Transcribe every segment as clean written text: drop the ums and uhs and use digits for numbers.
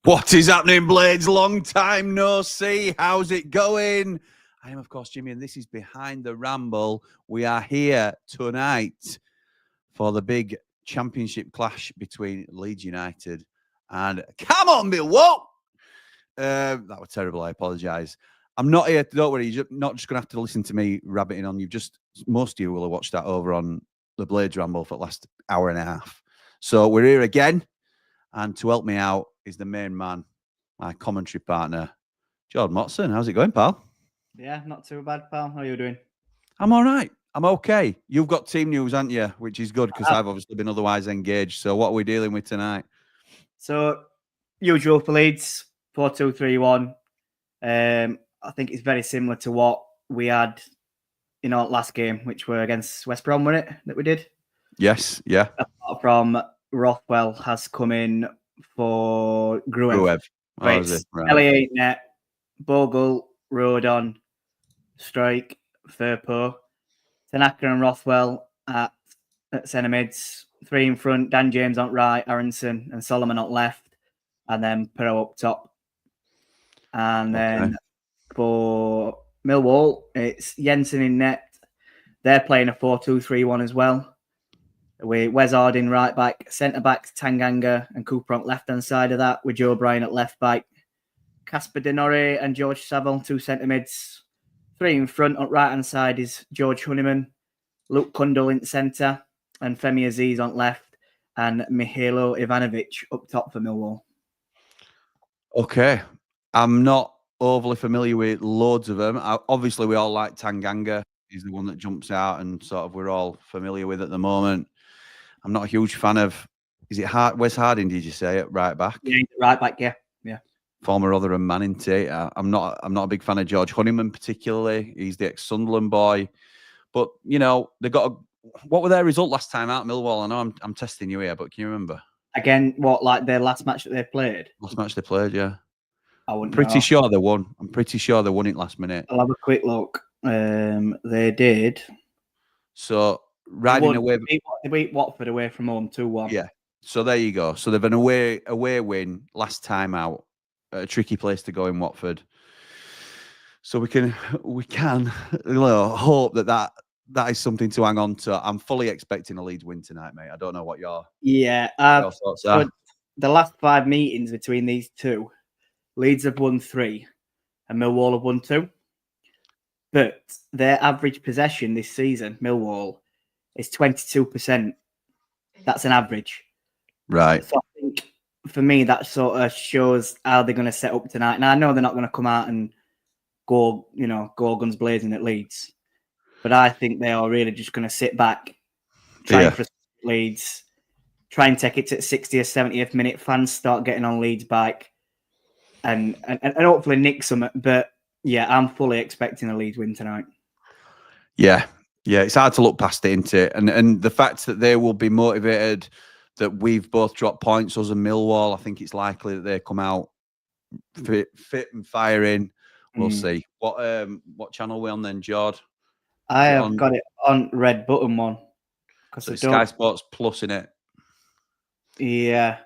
What is happening, Blades? Long time no see. How's it going? I am, of course, Jimmy, and this is Behind the Ramble. We are here tonight for the big championship clash between Leeds United and come on, Millwall. That was terrible. I apologise. I'm not here. Don't worry. You're not just going to have to listen to me rabbiting on. Most of you will have watched that over on the Blades Ramble for the last hour and a half. So we're here again, and to help me out is the main man, my commentary partner, Jord Motson. How's it going, pal? Yeah, not too bad, pal. How are you doing? I'm all right. I'm okay. You've got team news, haven't you? Which is good because I've obviously been otherwise engaged. So what are we dealing with tonight? So, usual for Leeds, 4-2-3-1. I think it's very similar to what we had in our last game, which were against West Brom, wasn't it, that we did? Yes, yeah. Apart from Rothwell has come in for Gruev. It's Elliot net, Bogle, Rodon, Strike, Firpo, Tanaka and Rothwell at centre mids, three in front, Dan James on right, Aronson and Solomon on left, and then Perot up top. And then for Millwall, it's Jensen in net. They're playing a 4-2-3-1 as well. With Wes Harding right back, centre backs Tanganga and Cooper on left hand side of that, with Joe Bryan at left back, Casper Denore and George Saville, two centre mids. Three in front on right hand side is George Honeyman, Luke Kundal in centre, and Femi Aziz on left, and Mihailo Ivanovic up top for Millwall. Okay, I'm not overly familiar with loads of them. Obviously, we all like Tanganga. He's the one that jumps out and sort of we're all familiar with at the moment. I'm not a huge fan of. Is it Wes Harding? Did you say it right back? Yeah, right back. Yeah. Former Rotherham man, isn't he? I'm not a big fan of George Honeyman particularly. He's the ex-Sunderland boy, but you know they got. What were their result last time out, Millwall? I know I'm testing you here, but can you remember? Again, what like their last match that they played? Last match they played, yeah. I'm pretty sure they won. I'm pretty sure they won it last minute. I'll have a quick look. They did. So riding away. They beat Watford away from home 2-1. Yeah. So there you go. So they've an away win last time out. A tricky place to go in Watford. So we can hope that is something to hang on to. I'm fully expecting a Leeds win tonight, mate. I don't know what your thoughts are. The last 5 meetings between these two, Leeds have won 3 and Millwall have won 2. But their average possession this season, Millwall, is 22%. That's an average. Right. So I think for me, that sort of shows how they're going to set up tonight. Now, I know they're not going to come out and go guns blazing at Leeds. But I think they are really just going to sit back, try and frustrate Leeds, try and take it to the 60th, 70th minute. Fans start getting on Leeds' back and hopefully nick some. But yeah, I'm fully expecting a Leeds win tonight. Yeah, it's hard to look past it, isn't it? And the fact that they will be motivated, that we've both dropped points, us and Millwall, I think it's likely that they come out fit and firing. We'll see. What channel are we on then, Jord? I have got it on red button one. So Sky Sports Plus in it. Yeah.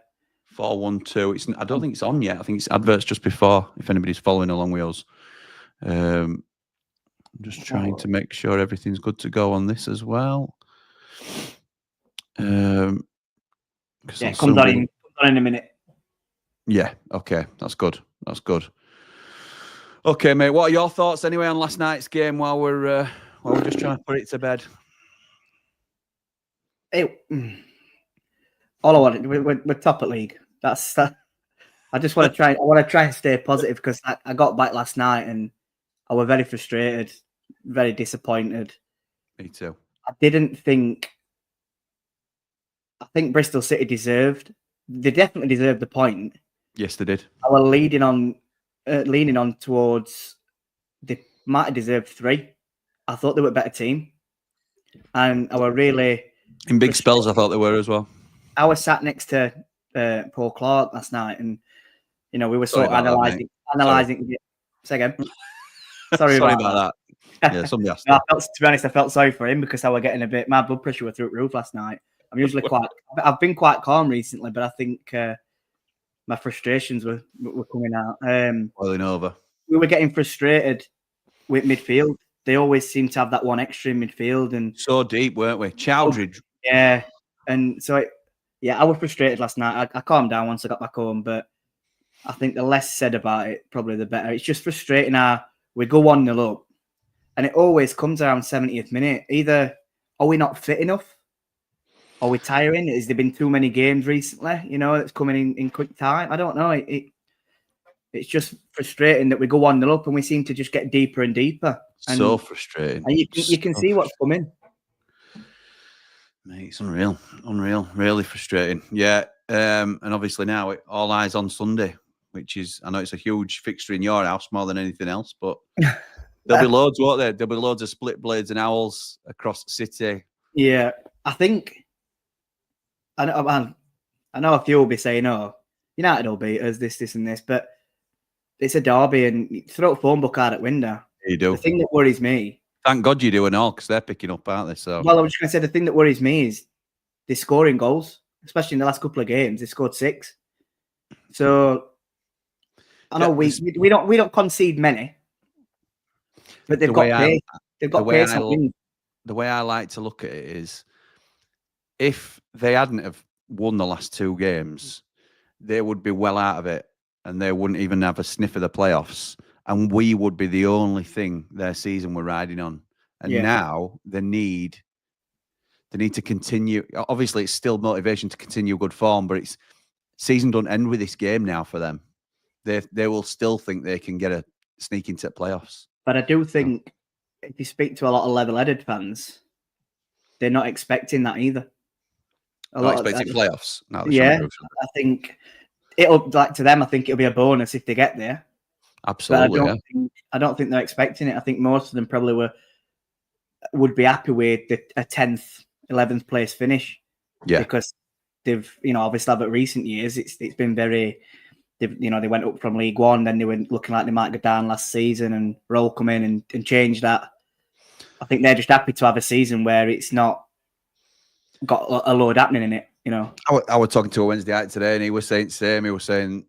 412. I don't think it's on yet. I think it's adverts just before, if anybody's following along with us. I'm just trying to make sure everything's good to go on this as well. It comes on in a minute. Yeah, okay. That's good. Okay, mate. What are your thoughts anyway on last night's game while we're just trying to put it to bed? All I want, we're top at league. That's that. I just want to try. I want to try and stay positive because I got back last night and I was very frustrated, very disappointed. Me too. I think Bristol City deserved. They definitely deserved the point. Yes, they did. I was leaning on towards they might have deserved 3. I thought they were a better team, and I were really in big spells. I thought they were as well. I was sat next to Paul Clark last night, and we were sort of analysing. Say again. Sorry about that. Yeah, somebody asked. To be honest, I felt sorry for him because I was getting my blood pressure was through the roof last night. I'm usually I've been quite calm recently, but I think my frustrations were coming out. Boiling over. We were getting frustrated with midfield. They always seem to have that one extra in midfield, and so deep, weren't we? Chowdhury. Yeah, and so I was frustrated last night. I calmed down once I got back home, but I think the less said about it, probably the better. It's just frustrating how we go 1-0 up, and it always comes around 70th minute. Either are we not fit enough? Are we tiring? Has there been too many games recently? You know, it's coming in quick time. I don't know. It's just frustrating that we go 1-0 up and we seem to just get deeper and deeper. And, so frustrating. And you can see what's coming. Mate, it's unreal. Really frustrating. Yeah. And obviously now all eyes on Sunday, which is, I know it's a huge fixture in your house more than anything else, but there'll be loads, won't there? There'll be loads of split blades and owls across the city. Yeah. I think, I know a few will be saying, oh, United will beat us, this and this, but it's a derby and you throw a phone book out at window. You do. The thing that worries me. Thank God you do and all, because they're picking up, aren't they? So. Well, I was just going to say, the thing that worries me is they're scoring goals, especially in the last couple of games. They scored 6. So I know we don't concede many, but they've got pace. They've got pace. The way I like to look at it is, if they hadn't have won the last 2 games, they would be well out of it, and they wouldn't even have a sniff of the playoffs. And we would be the only thing their season were riding on. And now they need to continue. Obviously, it's still motivation to continue good form, but it's season don't end with this game now for them. They will still think they can get a sneak into playoffs. But I do think if you speak to a lot of level-headed fans, they're not expecting that either. Not expecting playoffs. No, I think it'll, like, to them, I think it'll be a bonus if they get there. Absolutely. I don't think they're expecting it. I think most of them probably would be happy with a 10th, 11th place finish. Yeah. Because they've, obviously over recent years, it's been very, they went up from League One, then they were looking like they might go down last season, and Roll come in and change that. I think they're just happy to have a season where it's not got a load happening in it, I was talking to a Wednesday night today, and he was saying the same. He was saying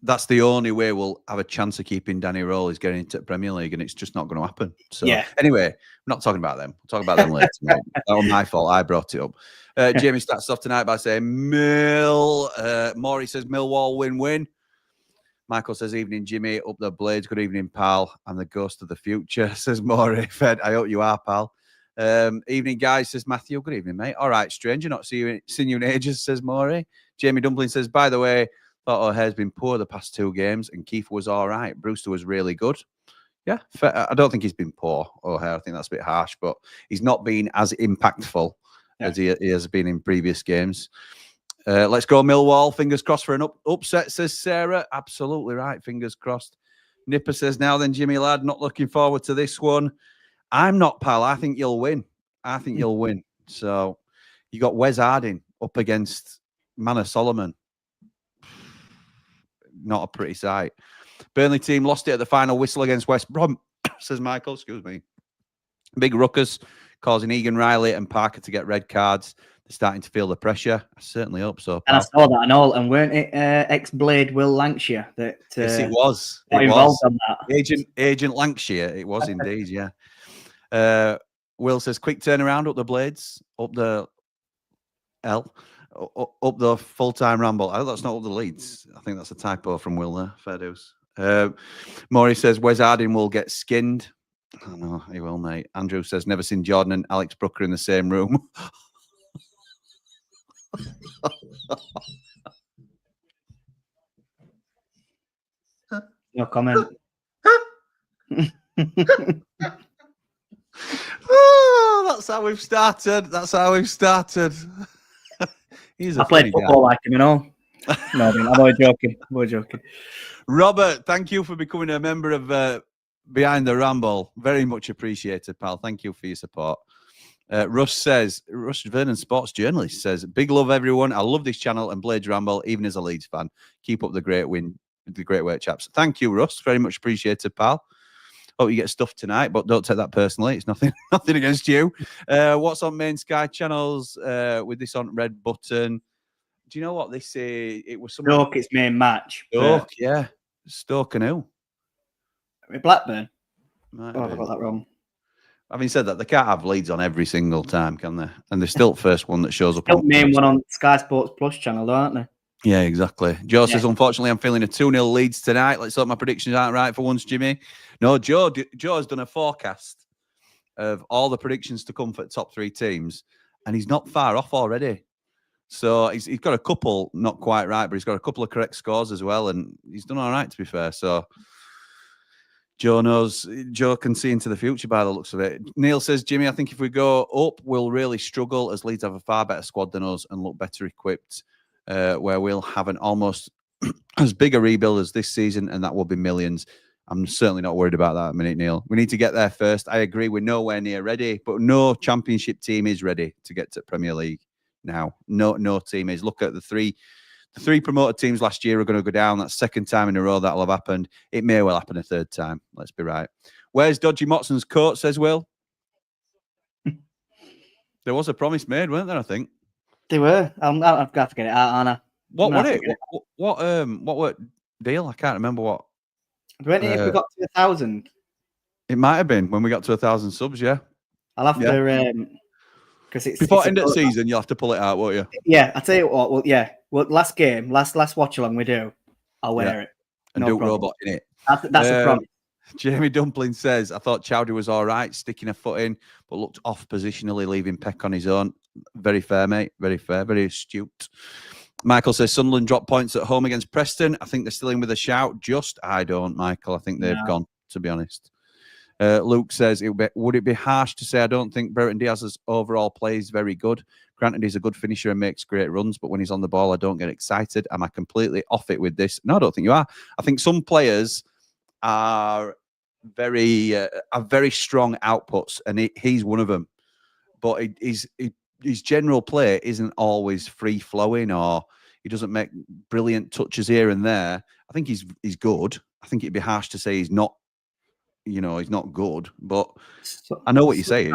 that's the only way we'll have a chance of keeping Danny Roll is getting into the Premier League, and it's just not going to happen. So anyway, I'm not talking about them. We'll talk about them later. Mate. That was my fault. I brought it up. Jamie starts off tonight by saying Maury says Millwall win-win. Michael says, evening, Jimmy. Up the Blades. Good evening, pal. I'm the ghost of the future, says Maury. Fed, I hope you are, pal. Evening, guys, says Matthew. Good evening, mate. All right, stranger. Not seen you in ages, says Maury. Jamie Dumpling says, by the way, thought O'Hare's been poor the past 2 games, and Keith was all right. Brewster was really good. Yeah, I don't think he's been poor, O'Hare. I think that's a bit harsh, but he's not been as impactful as he has been in previous games. Let's go Millwall. Fingers crossed for an upset, says Sarah. Absolutely right. Fingers crossed. Nipper says, now then, Jimmy lad, not looking forward to this one. I'm not, pal. I think you'll win. So you got Wes Harding up against Manor Solomon. Not a pretty sight. Burnley team lost it at the final whistle against West Brom, says Michael. Excuse me. Big ruckus causing Egan Riley and Parker to get red cards. They're starting to feel the pressure. I certainly hope so. Pal. And I saw that and all. And weren't it ex-Blade Will Lancashire that yes, it was. Got involved on that. Agent Lancashire. It was indeed, yeah. Will says, quick turnaround up the Blades, up the up the full-time ramble. I hope that's not up the Leeds. I think that's a typo from Will there. Fair dues. Maury says, Wes Harding will get skinned. Oh, no, he will, mate. Andrew says, never seen Jordan and Alex Brooker in the same room. No comment. Oh, that's how we've started. I played football like him, No, I'm only joking. Robert, thank you for becoming a member of Behind the Ramble. Very much appreciated, pal. Thank you for your support. Russ Vernon, sports journalist, says, big love, everyone. I love this channel and Blades Ramble, even as a Leeds fan. Keep up the great work, chaps. Thank you, Russ. Very much appreciated, pal. Hope you get stuff tonight, but don't take that personally. It's nothing against you. What's on main Sky channels with this on red button? Do you know what this is? It was Stoke, its main match. Stoke, yeah. Stoke and who? Blackburn. I got that wrong. Having said that, they can't have Leeds on every single time, can they? And they're still the first one that shows up. Still main one on Sky Sports Plus channel, aren't they? Yeah, exactly. Joe says, unfortunately, I'm feeling a 2-0 Leeds tonight. Let's hope my predictions aren't right for once, Jimmy. No, Joe has done a forecast of all the predictions to come for the top 3 teams, and he's not far off already. So he's got a couple not quite right, but he's got a couple of correct scores as well, and he's done all right, to be fair. So Joe can see into the future by the looks of it. Neil says, Jimmy, I think if we go up, we'll really struggle as Leeds have a far better squad than us and look better equipped, where we'll have an almost as big a rebuild as this season, and that will be millions. I'm certainly not worried about that at the minute, Neil. We need to get there first. I agree, we're nowhere near ready, but no championship team is ready to get to Premier League now. No team is. Look at the three promoted teams last year are going to go down. That's second time in a row that'll have happened. It may well happen a third time. Let's be right. Where's Dodgy Motson's coat, says Will? There was a promise made, weren't there, I think? They were. I've got to get it out, Anna. What was it? What were deal? I can't remember what. When if we got to 1,000? It might have been when we got to 1,000 subs, yeah. I'll have to because it's before end of season, you'll have to pull it out, won't you? Yeah, I'll tell you what. Well, yeah. Well, last game, last watch along we do, I'll wear it. And do robot in it. That's a promise. Jamie Dumpling says, I thought Chowdy was all right, sticking a foot in, but looked off positionally, leaving Peck on his own. Very fair, mate. Very fair. Very astute. Michael says, Sunderland dropped points at home against Preston. I think they're still in with a shout. I don't, Michael. I think they've gone, to be honest. Luke says, would it be harsh to say I don't think Brereton Diaz's overall play is very good? Granted, he's a good finisher and makes great runs, but when he's on the ball, I don't get excited. Am I completely off it with this? No, I don't think you are. I think some players are very strong outputs, and he's one of them. But his general play isn't always free-flowing, or he doesn't make brilliant touches here and there. I think he's good. I think it'd be harsh to say he's not, he's not good, but I know what you're saying.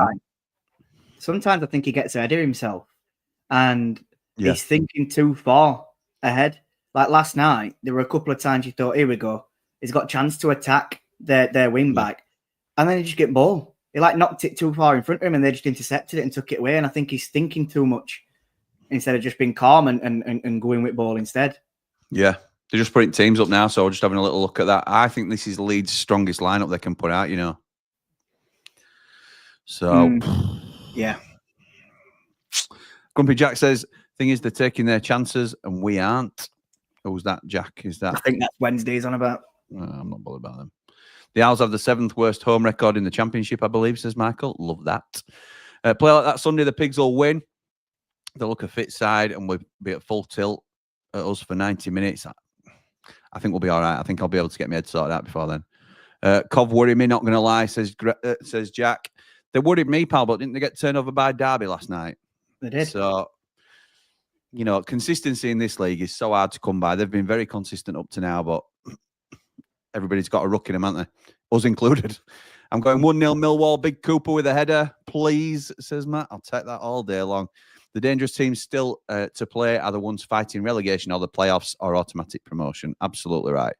Sometimes I think he gets ahead of himself and he's thinking too far ahead. Like last night, there were a couple of times you thought, here we go. He's got a chance to attack their wing back. And then he just get ball. He knocked it too far in front of him and they just intercepted it and took it away. And I think he's thinking too much instead of just being calm and going with ball instead. Yeah. They're just putting teams up now, so we're just having a little look at that. I think this is Leeds' strongest lineup they can put out, So, yeah. Grumpy Jack says, thing is, they're taking their chances and we aren't. Who's that, Jack? Is that? I think that's Wednesday's on about. I'm not bothered about them. The Owls have the 7th worst home record in the Championship, I believe, says Michael. Love that. Play like that Sunday, the Pigs will win. They'll look a fit side and we'll be at full tilt at us for 90 minutes. I think we'll be all right. I think I'll be able to get my head sorted out before then. Cov worried me, not going to lie, says Jack. They worried me, pal, but didn't they get turned over by Derby last night? They did. So, consistency in this league is so hard to come by. They've been very consistent up to now, but everybody's got a ruck in them, haven't they? Us included. I'm going 1-0 Millwall, Big Cooper with a header, please, says Matt. I'll take that all day long. The dangerous teams still to play are the ones fighting relegation or the playoffs or automatic promotion. Absolutely right.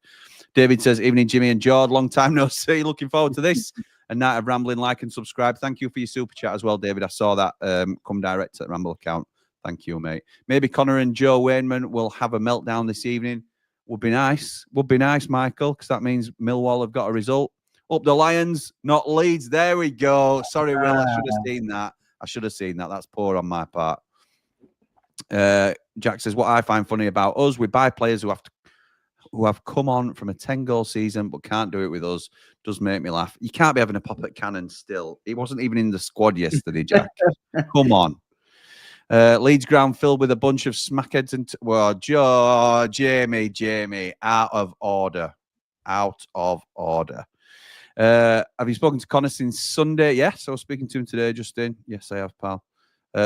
David says, evening, Jimmy and Jord. Long time no see. Looking forward to this. A night of rambling. Like and subscribe. Thank you for your super chat as well, David. I saw that come direct at the Ramble account. Thank you, mate. Maybe Connor and Joe Wainman will have a meltdown this evening. Would be nice. Would be nice, Michael, because that means Millwall have got a result. Up the Lions, not Leeds. There we go. Sorry, Will. I should have seen that. That's poor on my part. Jack says, what I find funny about us, we buy players who have come on from a 10-goal season but can't do it with us. Does make me laugh. You can't be having a pop at Cannon still. He wasn't even in the squad yesterday, Jack. Come on. Leeds ground filled with a bunch of smackheads and Jamie, out of order. Have you spoken to Connor since Sunday? Yes, I was speaking to him today, Justin. Yes, I have, pal.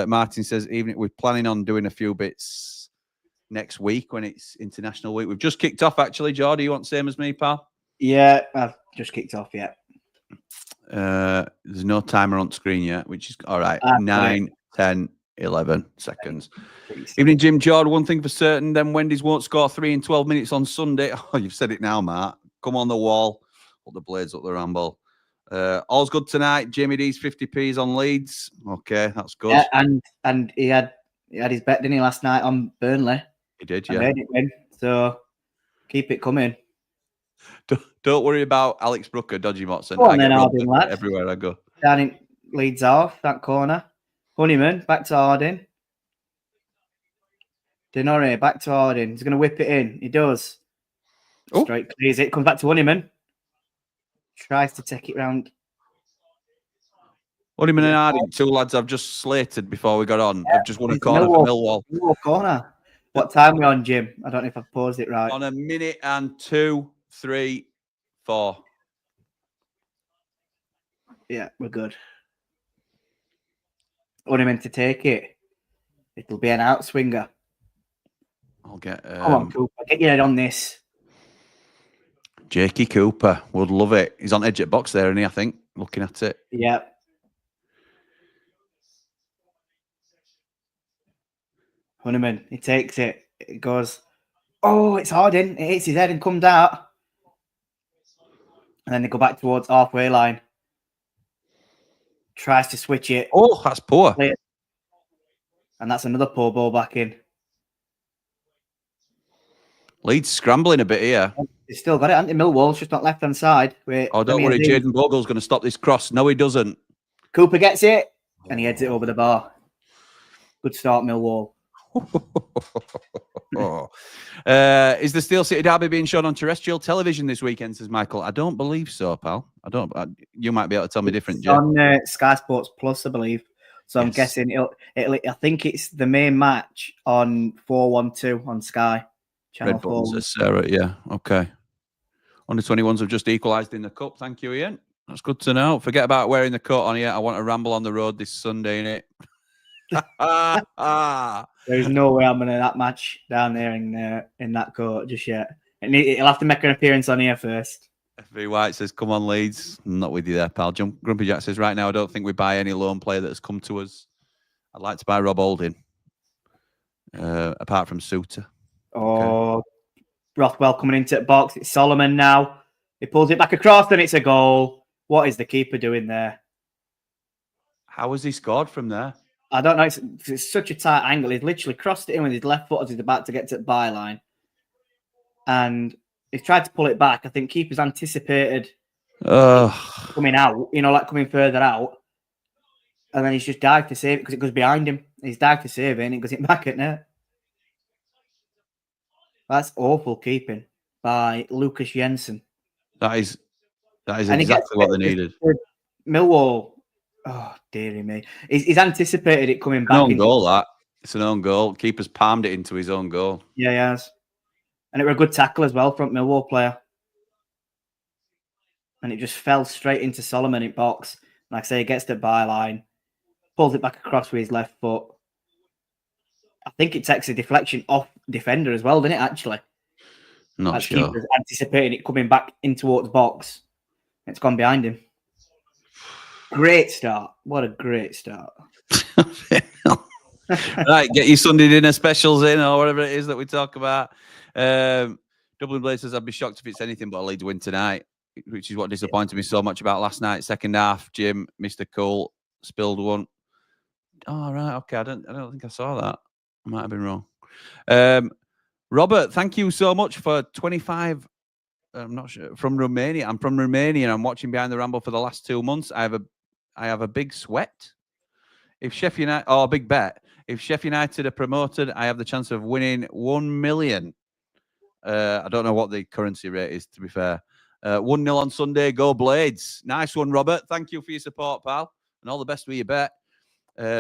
Martin says, even we're planning on doing a few bits next week when it's International Week. We've just kicked off, actually. Jordy, you want the same as me, pal? Yeah, I've just kicked off, yeah. There's no timer on screen yet, which is all right. 9, 10, 11 seconds. Evening, Jim Jord. One thing for certain, then Wendy's won't score 3 in 12 minutes on Sunday. Oh, you've said it now, Matt. Come on the wall. Put the blades up the ramble. All's good tonight. Jamie D's 50p's on Leeds. Okay, that's good. Yeah, and he had his bet, didn't he, last night on Burnley? He did, I yeah. made it win, so keep it coming. Don't worry about Alex Brooker, Dodgy Motson. Go on then, Harding, lad. Everywhere I go. Down in Leeds off that corner. Honeyman back to Harding. Denore back to Harding. He's going to whip it in. He does. Oh. Straight clears it. Comes back to Honeyman. Tries to take it round. Honeyman and Harding, two lads I've just slated before we got on. I've just won a corner for Millwall. Millwall corner. What time are we on, Jim? I don't know if I've paused it right. On a minute and 2, 3, 4. Yeah, we're good. Honeyman to take it. It'll be an outswinger. I'll get. Come on, Cooper. Get your head on this. Jakey Cooper would love it. He's on edge at box there, isn't he? I think looking at it. Yeah. Honeyman, he takes it. It goes. Oh, it's Harding. It hits his head and comes out. And then they go back towards halfway line. Tries to switch it. Oh, that's poor. And that's another poor ball back in. Leeds scrambling a bit here. He's still got it, hasn't he? Millwall's just not left-hand side. Oh, don't worry. Jaden Bogle's going to stop this cross. No, he doesn't. Cooper gets it, and he heads it over the bar. Good start, Millwall. Is the Steel City Derby being shown on terrestrial television this weekend, says Michael? I don't believe so, pal. You might be able to tell me different, Jim. On Sky Sports Plus, I believe. So I'm guessing it'll, I think it's the main match on 412 on Sky. Channel Red buttons, says Sarah. Yeah, okay. Under 21s have just equalised in the cup. Thank you, Ian. That's good to know. Forget about wearing the coat on here. I want to ramble on the road this Sunday, innit? There's no way I'm going to that match down there in that coat just yet. It'll have to make an appearance on here first. FB White says, come on, Leeds. I'm not with you there, pal. Grumpy Jack says, right now, I don't think we buy any loan player that has come to us. I'd like to buy Rob Holding, apart from Suter. Oh, okay. Rothwell coming into the box. It's Solomon now. He pulls it back across and it's a goal. What is the keeper doing there? How has he scored from there? I don't know. It's such a tight angle. He's literally crossed it in with his left foot as he's about to get to the byline. And he's tried to pull it back. I think keeper's anticipated coming out, like coming further out. And then he's just dived to save it because it goes behind him. He's dived to save it and it goes back at net. That's awful keeping by Lucas Jensen. That is exactly what they needed. Millwall. Oh, dearie me. He's anticipated it coming back. It's an own goal, that. It's an own goal. Keeper's palmed it into his own goal. Yeah, he has. And it was a good tackle as well from Millwall player. And it just fell straight into Solomon in box. Like I say, he gets to the byline, pulls it back across with his left foot. I think it takes a deflection off defender as well, doesn't it, actually? Not sure. Keeper's anticipating it coming back in towards box. It's gone behind him. Great start. What a great start. Right, get your Sunday dinner specials in or whatever it is that we talk about. Dublin Blazers, I'd be shocked if it's anything but a Leeds win tonight, which is what disappointed me so much about last night. Second half, Jim, Mr. Cool, spilled one. Oh, right, okay. I don't think I saw that. I might have been wrong. Robert, thank you so much for 25. I'm not sure, from Romania. I'm from Romania and I'm watching Behind the Ramble for the last 2 months. I have a big sweat. If Sheffield United, a big bet. If Sheffield United are promoted, I have the chance of winning 1 million. I don't know what the currency rate is, to be fair. 1-0 on Sunday. Go Blades. Nice one, Robert. Thank you for your support, pal. And all the best with your bet.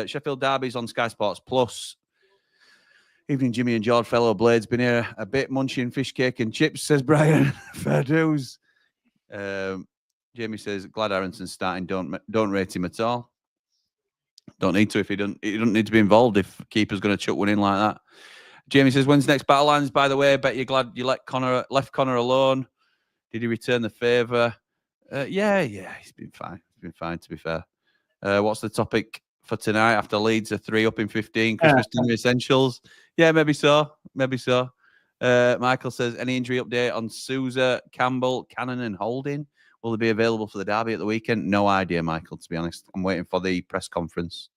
Sheffield Derby's on Sky Sports Plus. Evening, Jimmy and Jord, fellow Blades. Been here a bit munching fish cake and chips, says Brian. Fair dues. Jamie says, glad Aronson's starting. Don't rate him at all. Don't need to if he don't need to be involved if keeper's going to chuck one in like that. Jamie says, when's the next battle lines? By the way, I bet you're glad you left Connor alone. Did he return the favour? Yeah, he's been fine. He's been fine, to be fair. What's the topic for tonight after Leeds are 3 up in 15. Christmas dinner essentials. Yeah, maybe so. Maybe so. Michael says, any injury update on Sousa, Campbell, Cannon and Holding? Will they be available for the derby at the weekend? No idea, Michael, to be honest. I'm waiting for the press conference.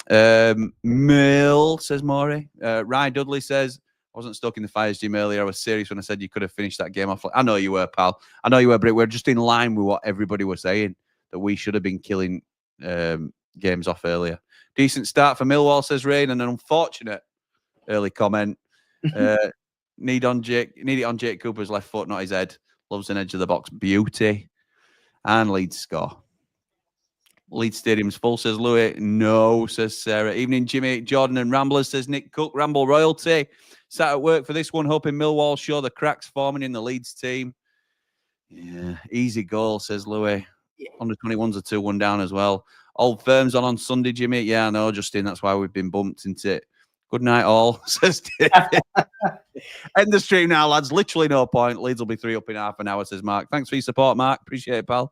Mill, says Maury. Ryan Dudley says, I wasn't stuck in the fires, Jim, earlier. I was serious when I said you could have finished that game off. I know you were, pal. I know you were, but we're just in line with what everybody was saying, that we should have been killing games off earlier. Decent start for Millwall, says Rain, and an unfortunate early comment. Need it on Jake Cooper's left foot, not his head. Loves an edge of the box beauty. And Leeds score. Leeds Stadium's full, says Louis. No, says Sarah. Evening, Jimmy, Jordan and Ramblers, says Nick Cook. Ramble royalty. Sat at work for this one, hoping Millwall show the cracks forming in the Leeds team. Yeah, easy goal, says Louis. Under 21's a 2-1 down as well. Old Firm's on Sunday, Jimmy. Yeah, I know, Justin. That's why we've been bumped into it. Good night, all, says David. End the stream now, lads. Literally no point. Leeds will be 3 up in half an hour, says Mark. Thanks for your support, Mark. Appreciate it, pal.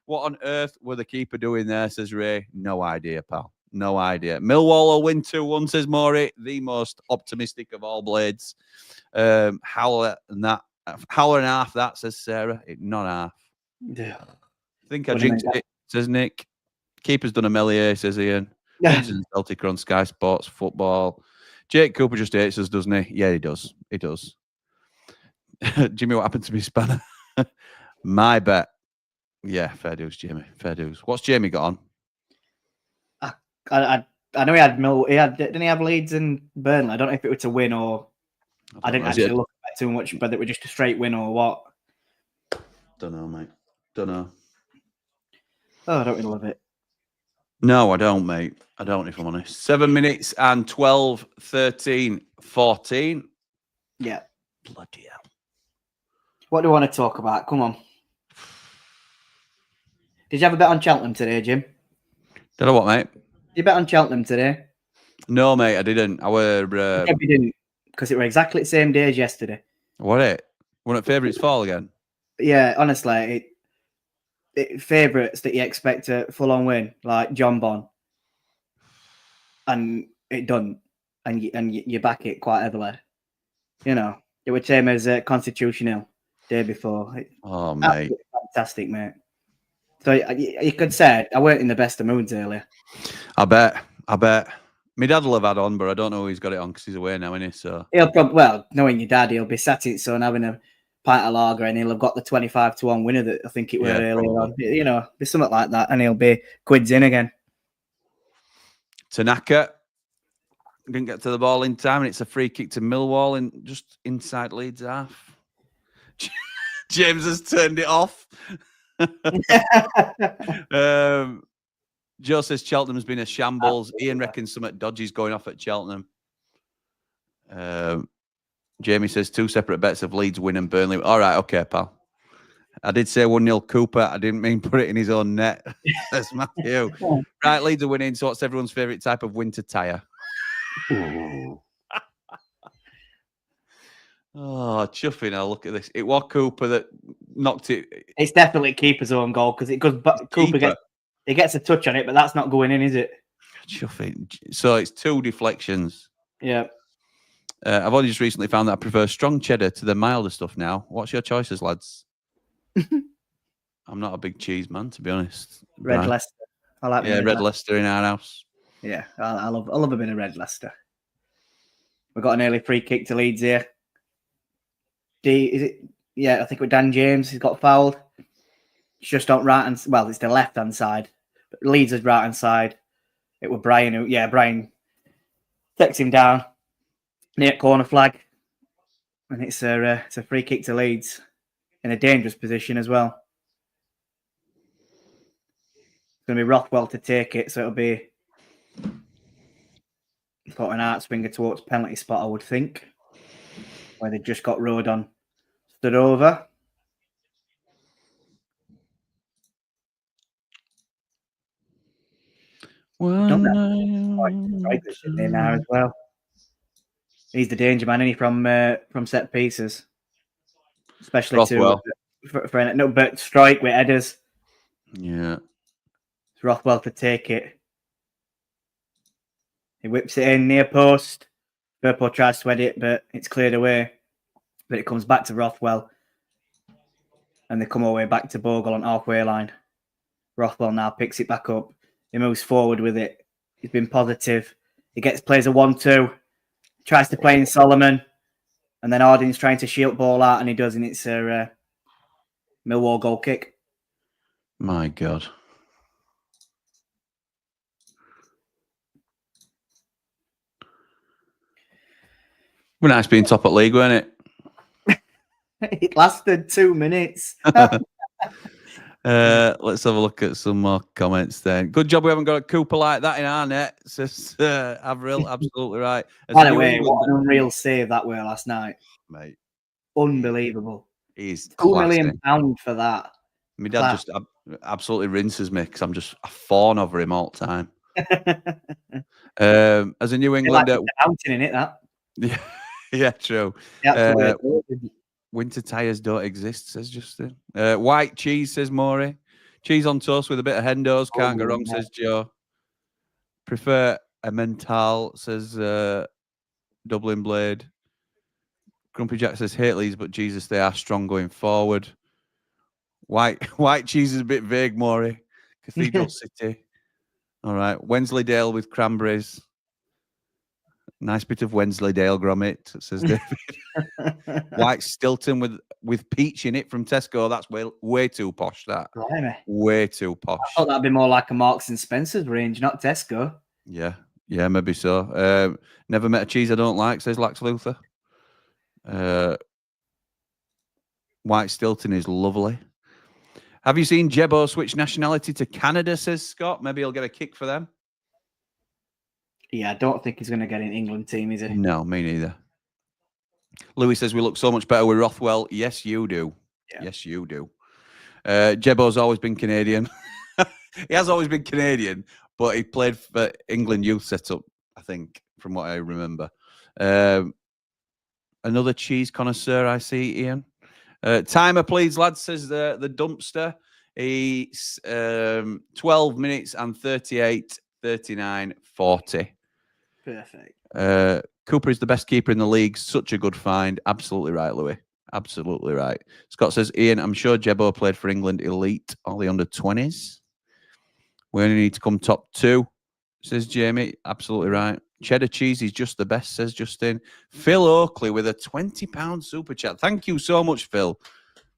What on earth were the keeper doing there, says Ray. No idea, pal. No idea. Millwall will win 2-1, says Maury. The most optimistic of all Blades. Howler and half, that, says Sarah. Not half. Yeah. I think I jinxed it, says Nick. Keeper's done a Melier, says Ian. Celtic are on Sky Sports Football. Jake Cooper just hates us, doesn't he? Yeah, he does. He does. Jimmy, what happened to me, Spanner? My bet. Yeah, fair dues, Jamie. Fair dues. What's Jamie got on? I know he had didn't he have Leeds and Burnley? I don't know if it was a win or I didn't actually look at it too much, whether it was just a straight win or what. Don't know, mate. Don't know. Oh, I don't really love it. No, I don't, mate. I don't, if I'm honest. 7 minutes and 12, 13, 14. Yeah. Bloody hell. What do you want to talk about? Come on. Did you have a bet on Cheltenham today, Jim? Did I what, mate? Did you bet on Cheltenham today? No, mate, I didn't. I were... You didn't, because it were exactly the same day as yesterday. What it? One of favourites fall again? Yeah, honestly, favourites that you expect a full-on win, like John Bon, and it doesn't, and you back it quite heavily. You know, it would same as Constitutional day before. Oh, mate. Fantastic, mate. So you could say I weren't in the best of moods earlier. I bet. My dad will have had on, but I don't know who he's got it on because he's away now, isn't he? So he'll probably, well, knowing your dad, he'll be sat in his son having a pint of lager, and he'll have got the 25-1 winner that I think it was earlier on. You know, be something like that, and he'll be quids in again. Tanaka didn't get to the ball in time, and it's a free kick to Millwall in just inside Leeds half. James has turned it off. Joe says Cheltenham's been a shambles. Ian reckons something dodgy's going off at Cheltenham. Jamie says 2 separate bets of Leeds win and Burnley. All right, okay, pal. I did say 1-0 Cooper. I didn't mean put it in his own net. That's Matthew. Right, Leeds are winning. So what's everyone's favourite type of winter tyre? Oh, chuffing. I'll look at this. It was Cooper that knocked it. It's definitely keeper's own goal because it goes. Cooper gets a touch on it, but that's not going in, is it? Chuffing. So it's 2 deflections. Yeah. I've only just recently found that I prefer strong cheddar to the milder stuff now. What's your choices, lads? I'm not a big cheese man, to be honest. Red Leicester. I like Red Leicester in our house. Yeah, I love a bit of Red Leicester. We've got an early free kick to Leeds here. Is it? Yeah, I think with Dan James, he's got fouled. It's just on right hand. Well, it's the left hand side, but Leeds is right hand side. It was Brian. Brian takes him down near corner flag, and it's a free kick to Leeds in a dangerous position as well. It's going to be Rothwell to take it, so it'll be got an out swinger towards penalty spot, I would think, where they just got Rodon stood over. In there as well. He's the danger man, isn't he, from set pieces, especially Rothwell. But strike with headers. Yeah, it's Rothwell to take it. He whips it in near post. Firpo tries to head it, but it's cleared away. But it comes back to Rothwell. And they come all the way back to Bogle on halfway line. Rothwell now picks it back up. He moves forward with it. He's been positive. He plays a 1-2. Tries to play in Solomon. And then Harding's trying to shield ball out, and he does, and it's a Millwall goal kick. My God. We're nice being top at league, weren't it? It lasted 2 minutes. Let's have a look at some more comments then. Good job we haven't got a Cooper like that in our net, says Avril. Absolutely right. By the way, what an unreal save that were last night. Mate. Unbelievable. He's £2 million for that. My dad just absolutely rinses me because I'm just a fawn over him all the time. As a New Englander, mountain in it, that. Yeah, true. Yeah, winter tyres don't exist, says Justin. White cheese, says Maury. Cheese on toast with a bit of Hendo's. Can't go wrong, says Joe. Prefer a mental, says Dublin Blade. Grumpy Jack says hate Leeds, but Jesus, they are strong going forward. White cheese is a bit vague, Maury. Cathedral City. All right. Wensleydale with cranberries. Nice bit of Wensleydale grommet, says David. White Stilton with peach in it from Tesco. That's way too posh, that. Blimey. Way too posh. I thought that'd be more like a Marks and Spencer's range, not Tesco. Yeah, maybe so. Never met a cheese I don't like, says Lax Luther. White Stilton is lovely. Have you seen Jebbo switch nationality to Canada, says Scott? Maybe he'll get a kick for them. Yeah, I don't think he's going to get an England team, is he? No, me neither. Louis says we look so much better with Rothwell. Yes, you do. Yeah. Yes, you do. Jebbo's always been Canadian. He has always been Canadian, but he played for England youth setup, I think, from what I remember. Another cheese connoisseur, I see, Ian. Timer, please, lads, says the dumpster. He's 12 minutes and 38, 39, 40. Perfect. Cooper is the best keeper in the league. Such a good find. Absolutely right, Louis. Absolutely right. Scott says, Ian, I'm sure Jebbo played for England Elite, all the under-20s. We only need to come top 2, says Jamie. Absolutely right. Cheddar cheese is just the best, says Justin. Phil Oakley with a £20 super chat. Thank you so much, Phil.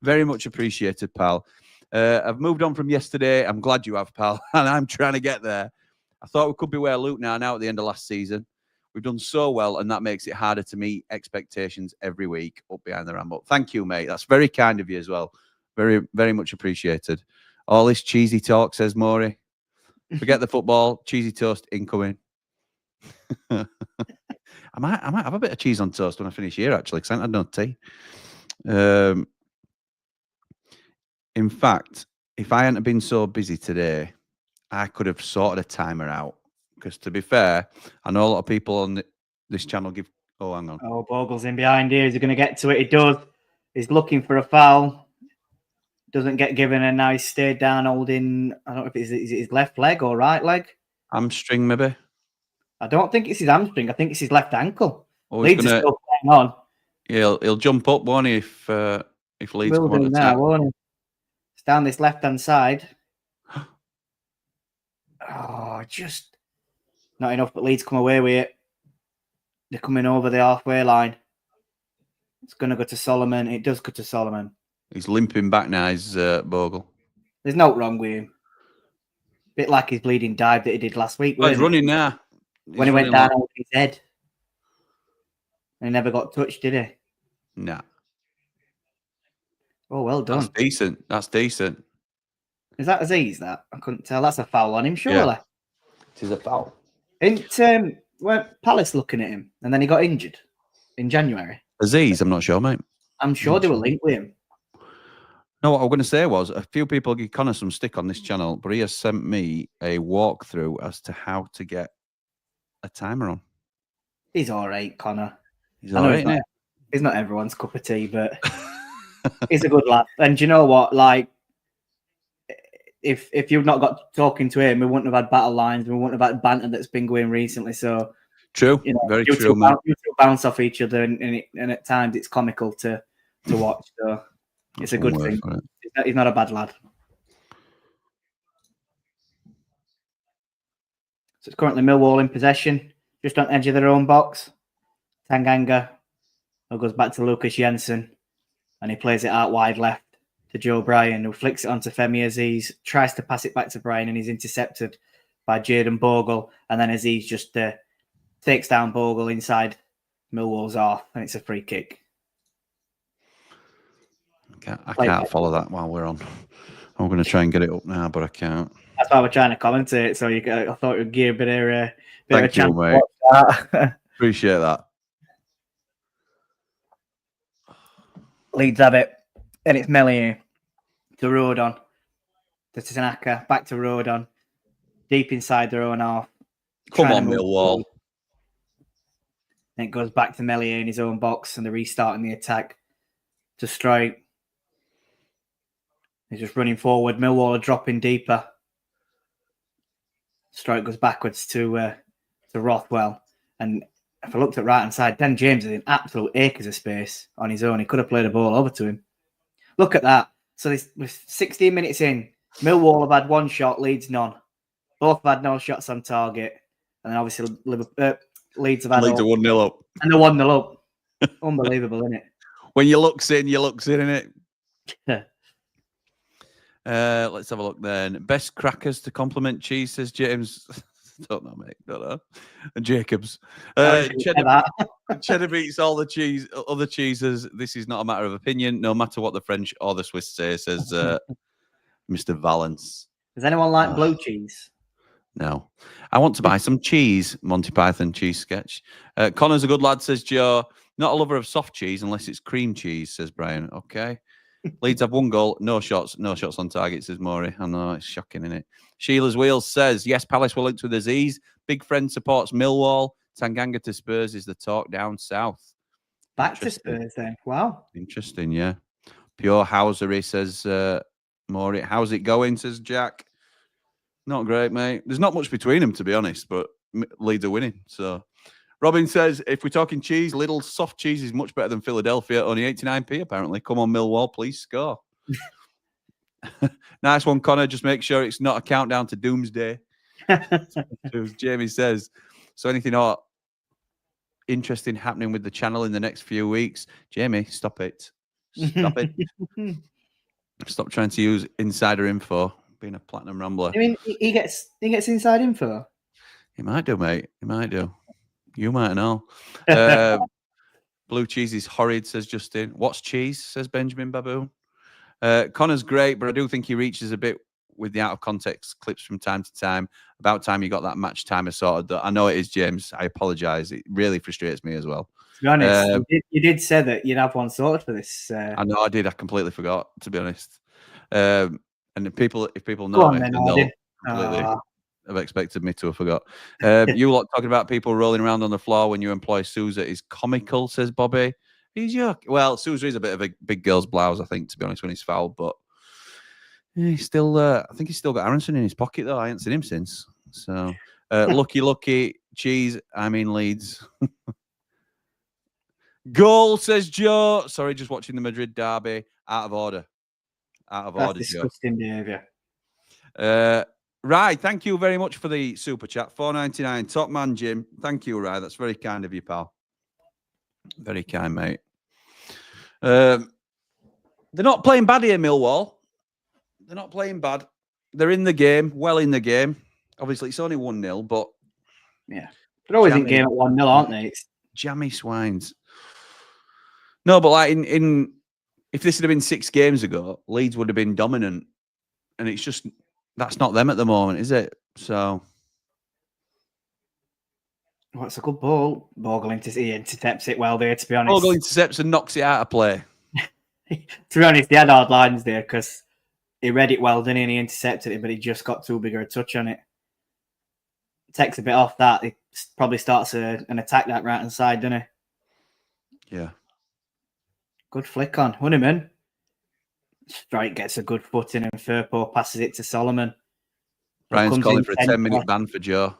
Very much appreciated, pal. I've moved on from yesterday. I'm glad you have, pal. And I'm trying to get there. I thought we could be where Luke now at the end of last season. We've done so well, and that makes it harder to meet expectations every week up behind the ramble. Thank you, mate. That's very kind of you as well. Very, very much appreciated. All this cheesy talk, says Maury. Forget the football. Cheesy toast incoming. I might have a bit of cheese on toast when I finish here, actually, because I haven't had no tea. In fact, if I hadn't been so busy today, I could have sorted a timer out. Because to be fair, I know a lot of people on this channel give... Oh, hang on. Oh, Bogle's in behind here. Is he going to get to it? He does. He's looking for a foul. Doesn't get given a nice stay down holding... I don't know if it's his left leg or right leg. Hamstring, maybe? I don't think it's his hamstring. I think it's his left ankle. Oh, Leeds is still playing on. Yeah, he'll jump up, won't he, if Leeds come on attack. Now, won't he? It's down this left-hand side. Oh, just not enough, but Leeds come away with it. They're coming over the halfway line. It's going to go to Solomon. It does go to Solomon. He's limping back now, he's Bogle. There's no wrong with him. Bit like his bleeding dive that he did last week. Oh, he's running now. When he went down over his head. And he never got touched, did he? No. Oh, well done. That's decent. That's decent. Is that Aziz, that? I couldn't tell. That's a foul on him, surely. Yeah. It is a foul. Weren't Palace looking at him and then he got injured in January? Aziz, I'm not sure, mate. I'm sure they were linked with him. No, what I'm going to say was a few people give Connor some stick on this channel, but he has sent me a walkthrough as to how to get a timer on. He's all right, Connor. He's all right, isn't he? He's not everyone's cup of tea, but he's a good lad. And do you know what? Like, if you've not got talking to him, we wouldn't have had battle lines. We wouldn't have had banter that's been going recently. So true, very true, man. You two bounce off each other, and at times it's comical to watch. So it's a good thing. He's not a bad lad. So it's currently Millwall in possession, just on the edge of their own box. Tanganga goes back to Lucas Jensen, and he plays it out wide left to Joe Bryan, who flicks it onto Femi Aziz, tries to pass it back to Bryan, and he's intercepted by Jayden Bogle. And then Aziz just takes down Bogle inside Millwall's half, and it's a free kick. I can't follow that while we're on. I'm going to try and get it up now, but I can't. That's why we're trying to commentate. So I thought it would give a bit of a chance you, mate. To watch that. Appreciate that. Leeds have it, and it's Melier to Rodon, to Tanaka, back to Rodon, deep inside their own half. Come on, Millwall. And it goes back to Melier in his own box, and they're restarting the attack to Strike. He's just running forward. Millwall are dropping deeper. Strike goes backwards to Rothwell. And if I looked at right-hand side, Dan James is in absolute acres of space on his own. He could have played a ball over to him. Look at that. So we're 16 minutes in. Millwall have had one shot, Leeds none. Both have had no shots on target. And then obviously Leeds have had Leeds are 1-0 up. And they're 1-0 up. Unbelievable, isn't it? When you looks in, innit? Yeah. Let's have a look then. Best crackers to compliment cheese, says James. Don't know, mate. Don't know. And Jacobs. Cheddar beats all the cheese, other cheeses. This is not a matter of opinion, no matter what the French or the Swiss say, says Mr. Valence. Does anyone like blue cheese? No. I want to buy some cheese. Monty Python cheese sketch. Connor's a good lad, says Joe. Not a lover of soft cheese unless it's cream cheese, says Brian. Okay. Leeds have one goal, no shots on target, says Maury. I know, it's shocking, isn't it? Sheila's Wheels says, yes, Palace were linked with Aziz. Big friend supports Millwall. Tanganga to Spurs is the talk down south. Back to Spurs then. Wow. Interesting, yeah. Pure Housery, says Maury. How's it going, says Jack. Not great, mate. There's not much between them, to be honest, but Leeds are winning, so... Robin says, if we're talking cheese, Lidl soft cheese is much better than Philadelphia. Only 89p, apparently. Come on, Millwall, please score. Nice one, Connor. Just make sure it's not a countdown to doomsday. Jamie says, so anything interesting happening with the channel in the next few weeks? Jamie, stop it. Stop it. Stop trying to use insider info. Being a platinum rambler. I mean, he gets inside info? He might do, mate. He might do. You might know. Blue cheese is horrid, says Justin. What's cheese, says Benjamin Baboon. Connor's great, but I do think he reaches a bit with the out-of-context clips from time to time. About time you got that match timer sorted. I know it is, James. I apologise. It really frustrates me as well. To be honest, you did say that you'd have one sorted for this. I know I did. I completely forgot, to be honest. And if people know it, they'll completely... have expected me to have forgot. You lot talking about people rolling around on the floor when you employ Sousa is comical, says Bobby. He's young. Well, Sousa is a bit of a big girl's blouse, I think, to be honest, when he's fouled. But he's still, I think he's still got Aronson in his pocket, though. I haven't seen him since. So, lucky, cheese. I mean, Leeds. Goal, says Joe. Sorry, just watching the Madrid derby. Out of order. That's disgusting behaviour. Right, thank you very much for the super chat. $4.99. Top man, Jim. Thank you, Rye. That's very kind of you, pal. Very kind, mate. They're not playing bad here, Millwall. They're not playing bad. They're in the game, well in the game. Obviously, it's only 1-0, but... Yeah. They're always in game at 1-0, aren't they? It's jammy swines. No, but like if this had been 6 games ago, Leeds would have been dominant. And it's just... That's not them at the moment, is it? So, well, it's a good ball. Bogle intercepts it well there, to be honest. Bogle intercepts and knocks it out of play. To be honest, he had hard lines there because he read it well, didn't he? And he intercepted it, but he just got too big a touch on it. Takes a bit off that. He probably starts an attack that right-hand side, doesn't he? Yeah. Good flick on. Honeyman. Strike gets a good footing and Firpo passes it to Solomon. Brian's calling for a 10-minute ban for Joe.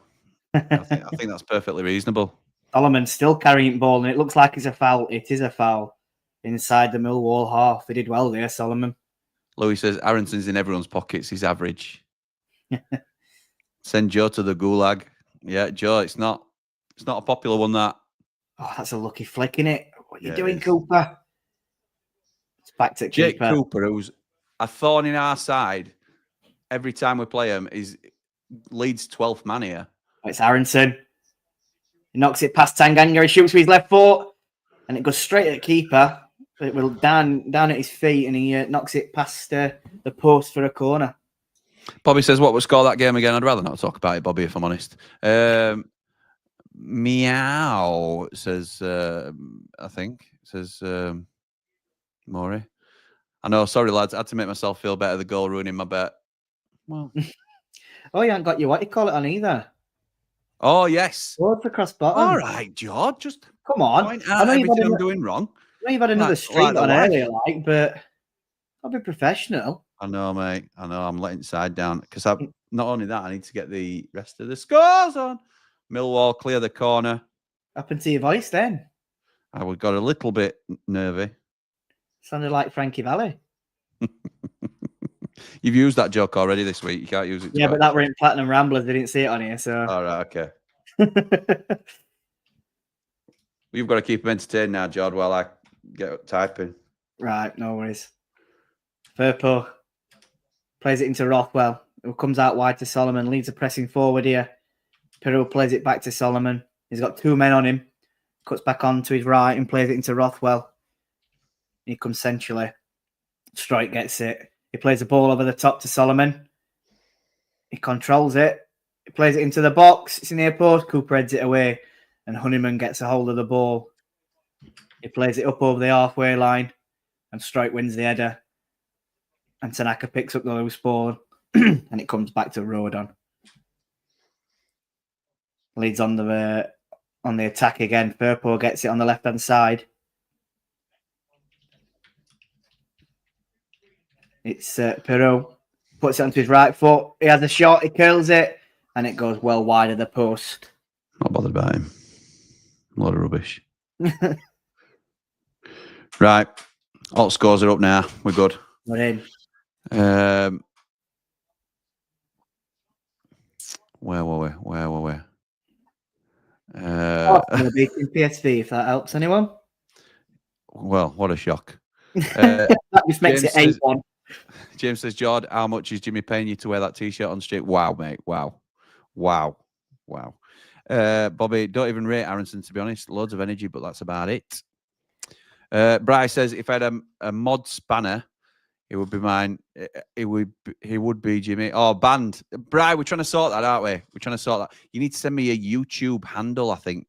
I think that's perfectly reasonable. Solomon's still carrying ball, and it looks like it's a foul. It is a foul inside the Millwall half. He did well there, Solomon. Louis says Aronson's in everyone's pockets. He's average. Send Joe to the gulag. Yeah, Joe, it's not a popular one, that. Oh, that's a lucky flick, isn't it? What are you doing, Cooper? It's back to Jake keeper. Cooper, who's a thorn in our side every time we play him, is Leeds' 12th man here. It's Aronson. He knocks it past Tanganga. He shoots with his left foot, and it goes straight at keeper. It will down at his feet, and he knocks it past the post for a corner. Bobby says, what would score that game again? I'd rather not talk about it, Bobby, if I'm honest. Meow, says, I think, says Maury. I know, sorry, lads. I had to make myself feel better. The goal ruining my bet. Well. Oh, you haven't got your what you call it on either. Oh, yes. What's the cross button? All right, George. Just come on. Point out everything I'm doing wrong. I know you've had another streak on earlier, but I'll be professional. I know, mate. I know. I'm letting side down because not only that, I need to get the rest of the scores on. Millwall clear the corner. Happened to your voice then? I got a little bit nervy. Sounded like Frankie Valli. You've used that joke already this week. You can't use it. Yeah, but that were in Platinum Ramblers. They didn't see it on here, so. All right, okay. You've got to keep them entertained now, Jord, while I get typing. Right, no worries. Firpo plays it into Rothwell, who comes out wide to Solomon. Leeds are pressing forward here. Peru plays it back to Solomon. He's got two men on him. Cuts back on to his right and plays it into Rothwell. He comes centrally. Strike gets it. He plays the ball over the top to Solomon. He controls it. He plays it into the box. It's in the post. Cooper heads it away. And Honeyman gets a hold of the ball. He plays it up over the halfway line. And Strike wins the header. And Tanaka picks up the loose ball. And it comes back to Rodon. Leeds on the attack again. Firpo gets it on the left-hand side. It's Peru. Puts it onto his right foot. He has a shot. He curls it. And it goes well wide of the post. Not bothered by him. A lot of rubbish. Right. All scores are up now. We're good. We're in. Where were we? Beating PSV, if that helps anyone. Well, what a shock. That just makes it 8-1. James says, Jord, how much is Jimmy paying you to wear that T-shirt on street? Wow, mate. Wow. Bobby, don't even rate Aronson, to be honest. Loads of energy, but that's about it. Bryce says, if I had a mod spanner, it would be mine. He would be Jimmy. Oh, banned. Bri, we're trying to sort that, aren't we? We're trying to sort that. You need to send me a YouTube handle, I think.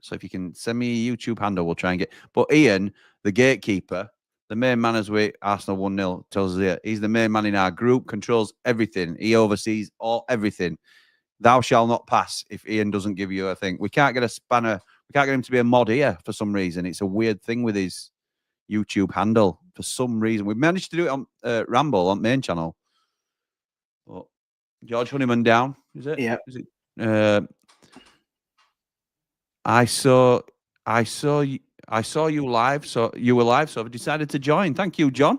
So if you can send me a YouTube handle, we'll try and get. But Ian, the gatekeeper, the main man as we Arsenal 1-0, tells us here, he's the main man in our group, controls everything. He oversees everything. Thou shall not pass if Ian doesn't give you a thing. We can't get a spanner. We can't get him to be a mod here for some reason. It's a weird thing with his YouTube handle for some reason. We managed to do it on Ramble on main channel. But George Honeyman down, is it? Yeah. Is it? I saw you live. So you were live. So I've decided to join. Thank you, John.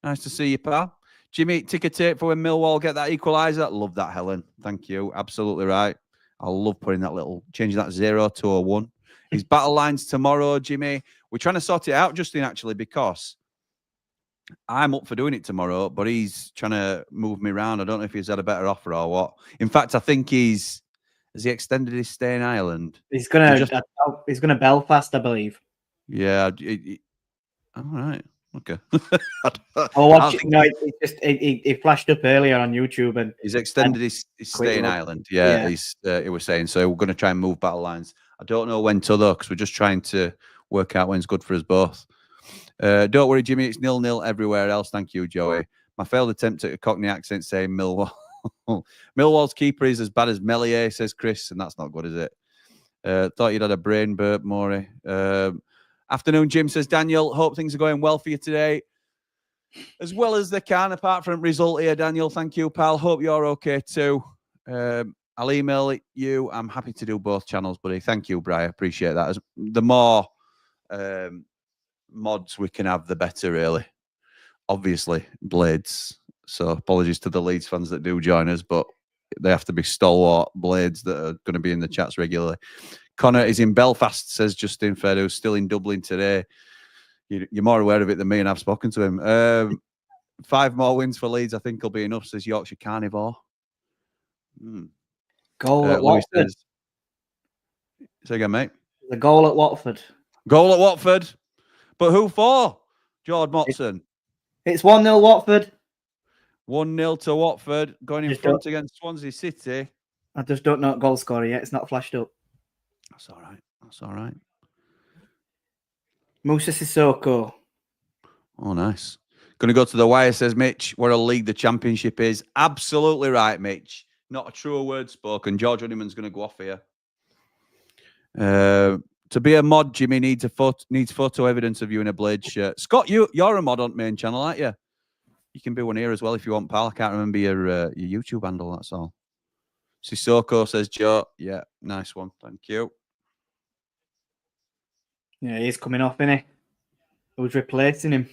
Nice to see you, pal. Jimmy, ticker tape for when Millwall get that equaliser. Love that, Helen. Thank you. Absolutely right. I love putting that changing that 0 to a 1. His battle lines tomorrow, Jimmy. We're trying to sort it out, Justin, actually, because I'm up for doing it tomorrow, but he's trying to move me around. I don't know if he's had a better offer or what. In fact, I think has he extended his stay in Ireland? He's gonna Belfast, I believe. Yeah. All right. Okay. I'll watch it. No, it flashed up earlier on YouTube, and he's extended his stay in Ireland. Yeah. He was saying so. We're going to try and move battle lines. I don't know when to though, because we're just trying to work out when's good for us both. Don't worry, Jimmy. It's 0-0 everywhere else. Thank you, Joey. My failed attempt at a Cockney accent saying Millwall. Millwall's keeper is as bad as Melier, says Chris, and that's not good, is it? Thought you'd had a brain burp, Maury. Afternoon, Jim, says Daniel. Hope things are going well for you today. as well as they can, apart from result here, Daniel. Thank you, pal. Hope you're okay too. I'll email you. I'm happy to do both channels, buddy. Thank you, Bri. I appreciate that. The more mods we can have, the better, really. Obviously, Blades. So apologies to the Leeds fans that do join us, but they have to be stalwart Blades that are going to be in the chats regularly. Connor is in Belfast, says Justin Fedo, still in Dublin today. You're more aware of it than me, and I've spoken to him. 5 more wins for Leeds, I think, will be enough, says Yorkshire Carnivore. Goal at Watford. Say again, mate. The goal at Watford. Goal at Watford. But who for? Jord Motson. It's 1-0 Watford. 1-0 to Watford. Going in front against Swansea City. I just don't know what goal scorer yet. It's not flashed up. That's all right. That's all right. Musa Sissoko. Oh, nice. Going to go to the wire, says Mitch. What a league the Championship is. Absolutely right, Mitch. Not a truer word spoken. George Honeyman's going to go off here. To be a mod, Jimmy needs photo evidence of you in a Blade shirt. Scott, you're a mod on main channel, aren't you? You can be one here as well if you want, pal. I can't remember your YouTube handle, that's all. Sissoko, says Joe. Yeah, nice one. Thank you. Yeah, he's coming off, isn't he? Who's replacing him?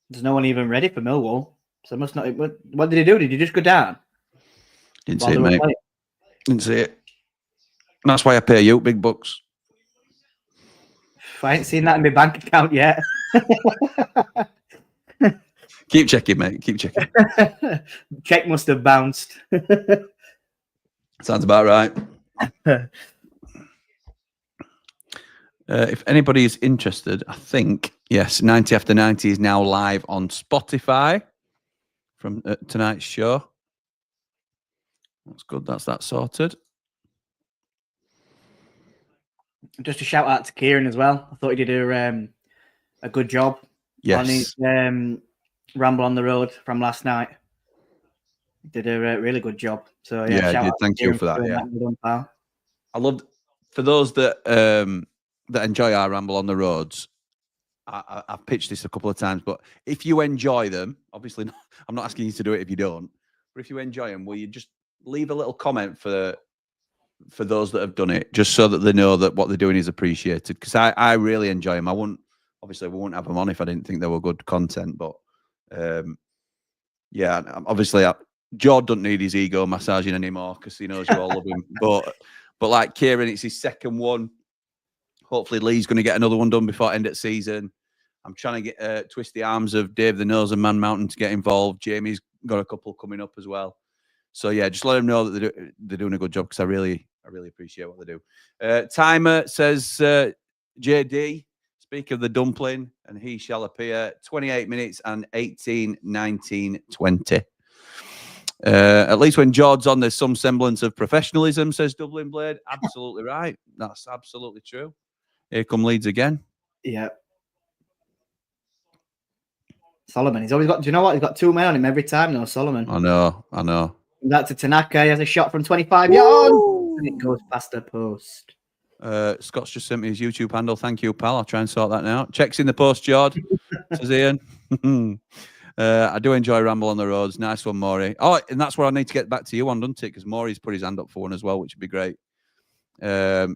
There's no one even ready for Millwall. So must not. What did he do? Did he just go down? Didn't see it, mate. Didn't see it. That's why I pay you big bucks. I ain't seen that in my bank account yet. Keep checking, mate. Keep checking. Check must have bounced. Sounds about right. If anybody is interested, I think, yes, 90 After 90 is now live on Spotify from tonight's show. That's good. That's that sorted. Just a shout out to Kieran as well. I thought he did a good job on his ramble on the road from last night. He did a really good job. So yeah, thank you for that. Yeah, I loved for those that that enjoy our ramble on the roads. I've pitched this a couple of times, but if you enjoy them, obviously I'm not asking you to do it if you don't. But if you enjoy them, will you just leave a little comment for those that have done it, just so that they know that what they're doing is appreciated? Because I really enjoy them. We wouldn't have them on if I didn't think they were good content. But yeah, obviously, Jord doesn't need his ego massaging anymore because he knows you all love him. But like Kieran, it's his second one. Hopefully, Lee's going to get another one done before end of season. I'm trying to get twist the arms of Dave the Nose and Man Mountain to get involved. Jamie's got a couple coming up as well. So yeah, just let them know that they're doing a good job, because I really appreciate what they do. Timer says JD, speak of the dumpling, and he shall appear. 28 minutes and 18, 19, 20. At least when Jord's on, there's some semblance of professionalism, says Dublin Blade. Absolutely right. That's absolutely true. Here come Leeds again. Yeah. Solomon, he's always got, do you know what? He's got 2 men on him every time, though, Solomon. I know. That's to Tanaka. He has a shot from 25 yards, and it goes past the post. Scott's just sent me his YouTube handle. Thank you, pal. I'll try and sort that now. Checks in the post, Jord, says Ian. I do enjoy Ramble on the Roads. Nice one, Maury. Oh, and that's where I need to get back to you on, doesn't it? Because Maury's put his hand up for one as well, which would be great.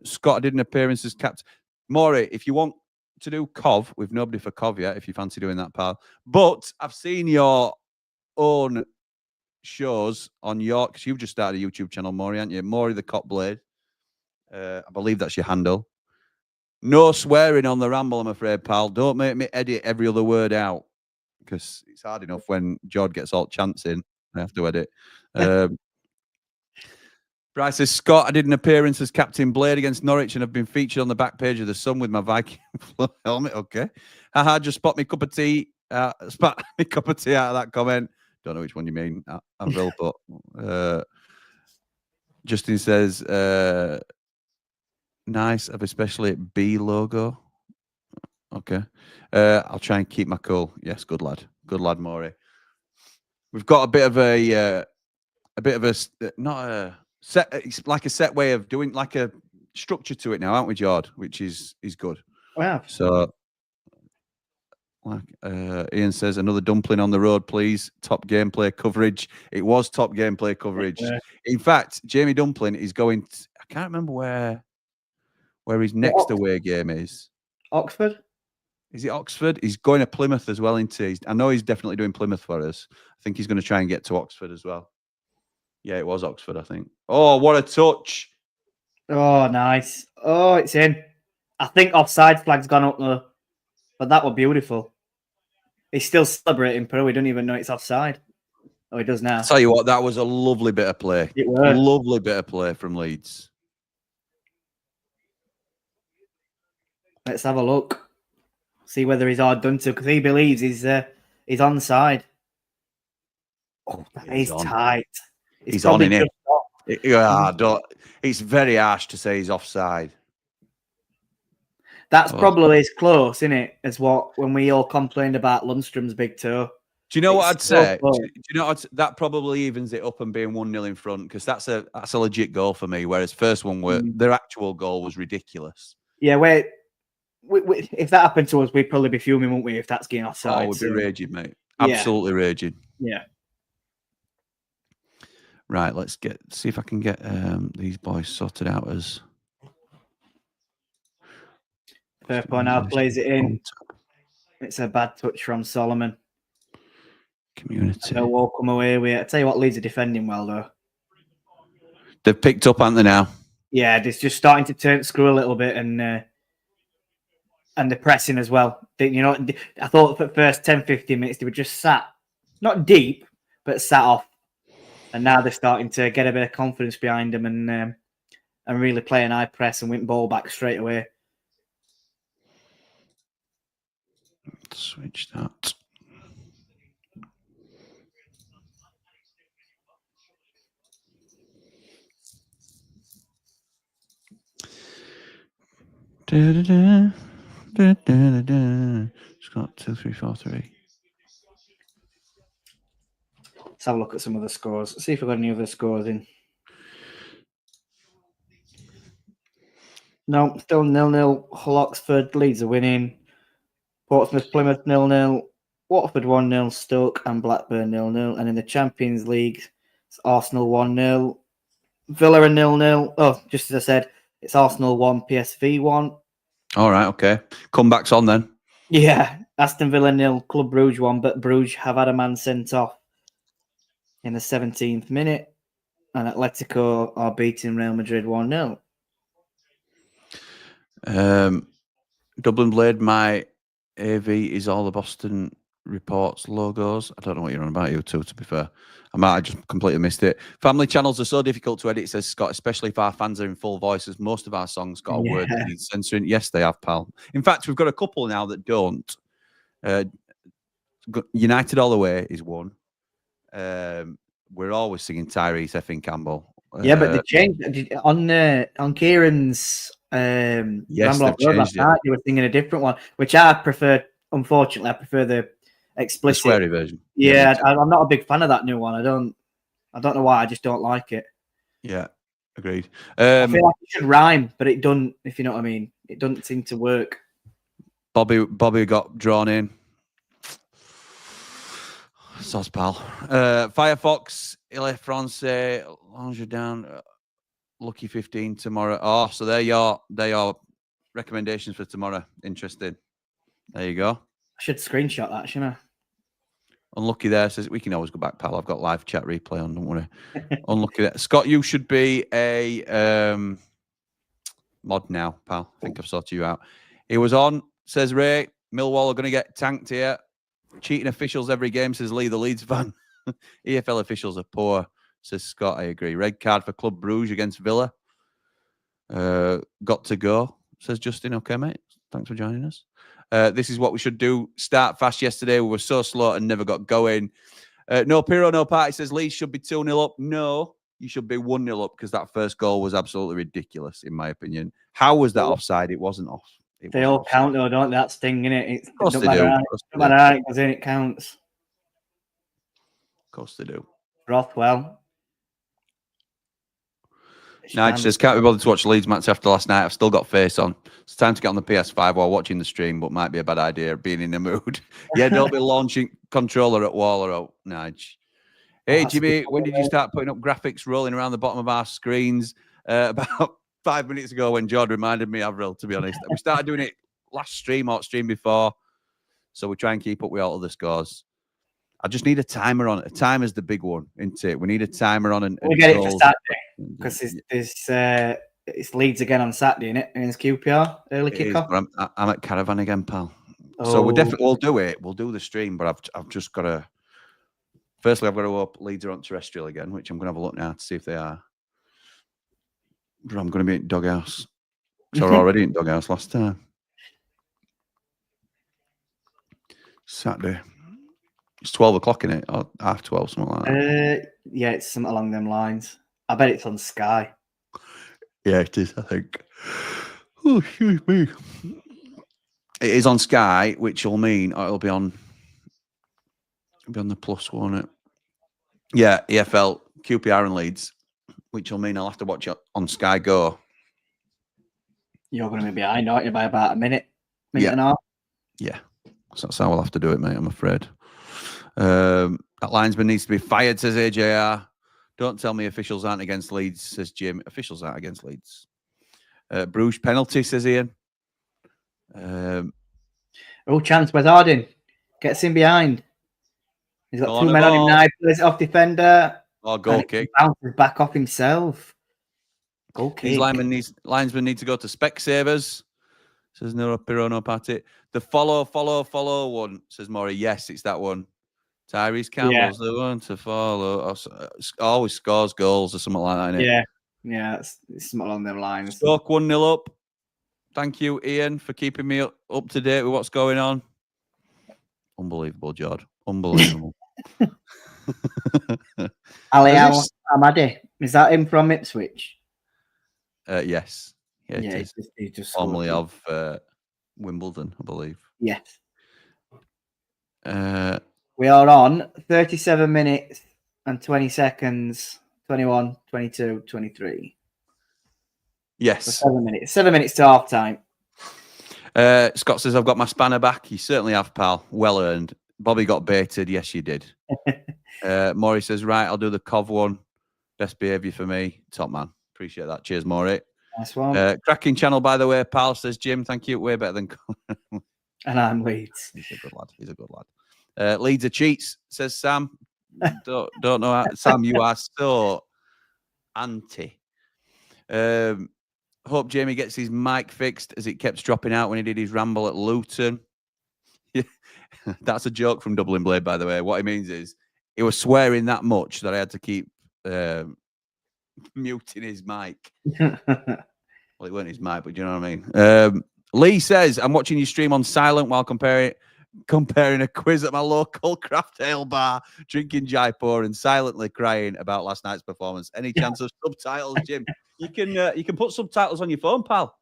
Scott did an appearance as captain. Maury, if you want to do Cov, we've nobody for Cov yet, if you fancy doing that, pal. But I've seen your own shows on York, because you've just started a YouTube channel, Maury, haven't you? Maury the Cop Blade. I believe that's your handle. No swearing on the Ramble, I'm afraid, pal. Don't make me edit every other word out, because it's hard enough when Jord gets all chants in. I have to edit. Bryce says, Scott, I did an appearance as Captain Blade against Norwich and have been featured on the back page of The Sun with my Viking helmet. Okay. Haha, just spot me cup of tea. Spat me cup of tea out of that comment. Don't know which one you mean, Anvil, but Justin says, nice, of especially B logo. Okay. I'll try and keep my cool. Yes, good lad. Good lad, Maury. We've got a bit of a not a set, it's like a set way of doing, like a structure to it now, aren't we, Jord? Which is good. Wow. So Ian says, another dumpling on the road, please. Top gameplay coverage. It was top gameplay coverage. Yeah. In fact, Jamie Dumpling is going. I can't remember where his next away game is. Oxford. Is it Oxford? He's going to Plymouth as well, isn't he? I know he's definitely doing Plymouth for us. I think he's going to try and get to Oxford as well. Yeah, it was Oxford, I think. Oh, what a touch. Oh, nice. Oh, it's in. I think offside flag's gone up though. But that was beautiful. He's still celebrating, Peru. He doesn't even know it's offside. Oh, he does now. I'll tell you what, that was a lovely bit of play. It was. Lovely bit of play from Leeds. Let's have a look. See whether he's hard done to, because he believes he's onside. Oh, that is tight. He's on in it. It's very harsh to say he's offside. That's probably as close, isn't it, as when we all complained about Lundstrom's big toe. Do you know what I'd say? Do you know that probably evens it up and being 1-0 in front, because that's a legit goal for me. Whereas first one, their actual goal was ridiculous. Yeah, if that happened to us, we'd probably be fuming, wouldn't we? If that's getting offside, we'd be raging, mate. Absolutely raging. Yeah. Right, let's see if I can get these boys sorted out as. Purple now plays it in. It's a bad touch from Solomon. Community. Millwall come away with it. I tell you what, Leeds are defending well though. They've picked up, haven't they now? Yeah, it's just starting to turn screw a little bit, and the pressing as well. I thought for the first 10-15 minutes they were just sat, not deep, but sat off. And now they're starting to get a bit of confidence behind them and really play an high press and win ball back straight away. Switch that. It's got 2, 3, 4, 3. Let's have a look at some of the scores. See if we've got any other scores in. No, still 0-0. Hull Oxford, Leeds are winning. Portsmouth, Plymouth 0-0. Watford 1-0. Stoke and Blackburn 0-0. And in the Champions League, it's Arsenal 1-0. Villa 0-0. Oh, just as I said, it's Arsenal 1, PSV 1. All right, okay. Comebacks on then. Yeah, Aston Villa 0, Club Brugge 1, but Brugge have had a man sent off in the 17th minute. And Atletico are beating Real Madrid 1-0. Dublin Blade, my AV is all the Boston Reports logos. I don't know what you're on about, you two, to be fair. I might have just completely missed it. Family channels are so difficult to edit, says Scott, especially if our fans are in full voices. Most of our songs got a word that needs censoring. Yes, they have, pal. In fact, we've got a couple now that don't. United All the Way is one. We're always singing Tyrese effing Campbell. Yeah, but they changed on Kieran's yes, Ramble they've changed it. They were singing a different one, which I prefer. Unfortunately, I prefer the explicit, the sweary version. Yeah, I'm not a big fan of that new one. I don't know why. I just don't like it. Yeah, agreed. I feel like it should rhyme, but it doesn't. If you know what I mean, it doesn't seem to work. Bobby got drawn in. Sauce pal. Firefox, Ile France, Longe down, Lucky 15 tomorrow. Oh, so they are recommendations for tomorrow. Interesting. There you go. I should screenshot that, shouldn't I? Unlucky there says we can always go back, pal. I've got live chat replay on, don't worry. Unlucky there. Scott, you should be a mod now, pal. I think I've sorted you out. He was on, says Ray. Millwall are going to get tanked here. Cheating officials every game, says Lee, the Leeds fan. EFL officials are poor, says Scott. I agree. Red card for Club Brugge against Villa. Got to go, says Justin. Okay, mate. Thanks for joining us. This is what we should do. Start fast yesterday. We were so slow and never got going. No Piro, no party, says Leeds should be 2-0 up. No, you should be 1-0 up because that first goal was absolutely ridiculous, in my opinion. How was that offside? It wasn't off. They all count, though, don't they? That's thing, innit? Of course they do. It counts. Of course they do. Rothwell. Nige says, can't be bothered to watch Leeds match after last night. I've still got face on. It's time to get on the PS5 while watching the stream, but might be a bad idea being in the mood. Yeah, don't be launching controller at wall or out, Nige. Hey, Jimmy, when did you start putting up graphics rolling around the bottom of our screens? About 5 minutes ago when Jord reminded me, Avril, to be honest. We started doing it last stream or stream before, so we try and keep up with all of the scores. I just need a timer on it. A timer's the big one, isn't it? We need a timer on. And we'll get it for Saturday because it's Leeds again on Saturday, isn't it? Against QPR, early kickoff. I'm at Caravan again, pal. So we'll do it. We'll do the stream, but I've just got to. Firstly, I've got to hope Leeds are on terrestrial again, which I'm going to have a look now to see if they are. But I'm going to be in Doghouse. So we're already in Doghouse last time. Saturday. It's 12 o'clock, innit? Or half 12, something like that. Yeah, it's something along them lines. I bet it's on Sky. Yeah, it is, I think. Oh, excuse me. It is on Sky, which will mean it'll be on the plus, won't it? Yeah, EFL, QPR and Leeds, which will mean I'll have to watch it on Sky Go. You're going to be behind, aren't you, by about a minute and a half? Yeah. So that's how we'll have to do it, mate, I'm afraid. That linesman needs to be fired, says AJR. Don't tell me officials aren't against Leeds, says Jim. Officials aren't against Leeds. Bruges penalty, says Ian. Chance with Harding. Gets in behind. He's got two men on him now. Plays it off defender. Oh, goal kick. Bounces back off himself. Goal kick. These linesmen need to go to Specsavers, says Nero Pirono Patti. The follow one, says Maury. Yes, it's that one. Tyrese Campbell's the one to follow. Always scores goals or something like that, isn't it? Yeah, it's something along them lines. Stoke 1-0 up. Thank you, Ian, for keeping me up to date with what's going on. Unbelievable, Jord. Unbelievable. Ali Amadi. Is that him from Ipswich? Yes. Yeah, it is. He just formerly of Wimbledon, I believe. Yes. We are on 37 minutes and 20 seconds, 21, 22, 23. Yes. So 7 minutes. 7 minutes to half time. Scott says, I've got my spanner back. You certainly have, pal. Well earned. Bobby got baited. Yes, you did. Maury says, right, I'll do the Cov one. Best behaviour for me. Top man. Appreciate that. Cheers, Maury. Nice one. Cracking channel, by the way, pal, says Jim. Thank you. Way better than... And I'm Leeds. He's a good lad. He's a good lad. Leeds are cheats, says Sam. Don't know how... Sam, you are so anti. Hope Jamie gets his mic fixed as it kept dropping out when he did his ramble at Luton. That's a joke from Dublin Blade, by the way. What he means is he was swearing that much that I had to keep muting his mic. Well, it weren't his mic, but you know what I mean. Lee says, I'm watching you stream on silent while comparing a quiz at my local craft ale bar, drinking Jaipur and silently crying about last night's performance. Any chance of subtitles, Jim? You can put subtitles on your phone, pal.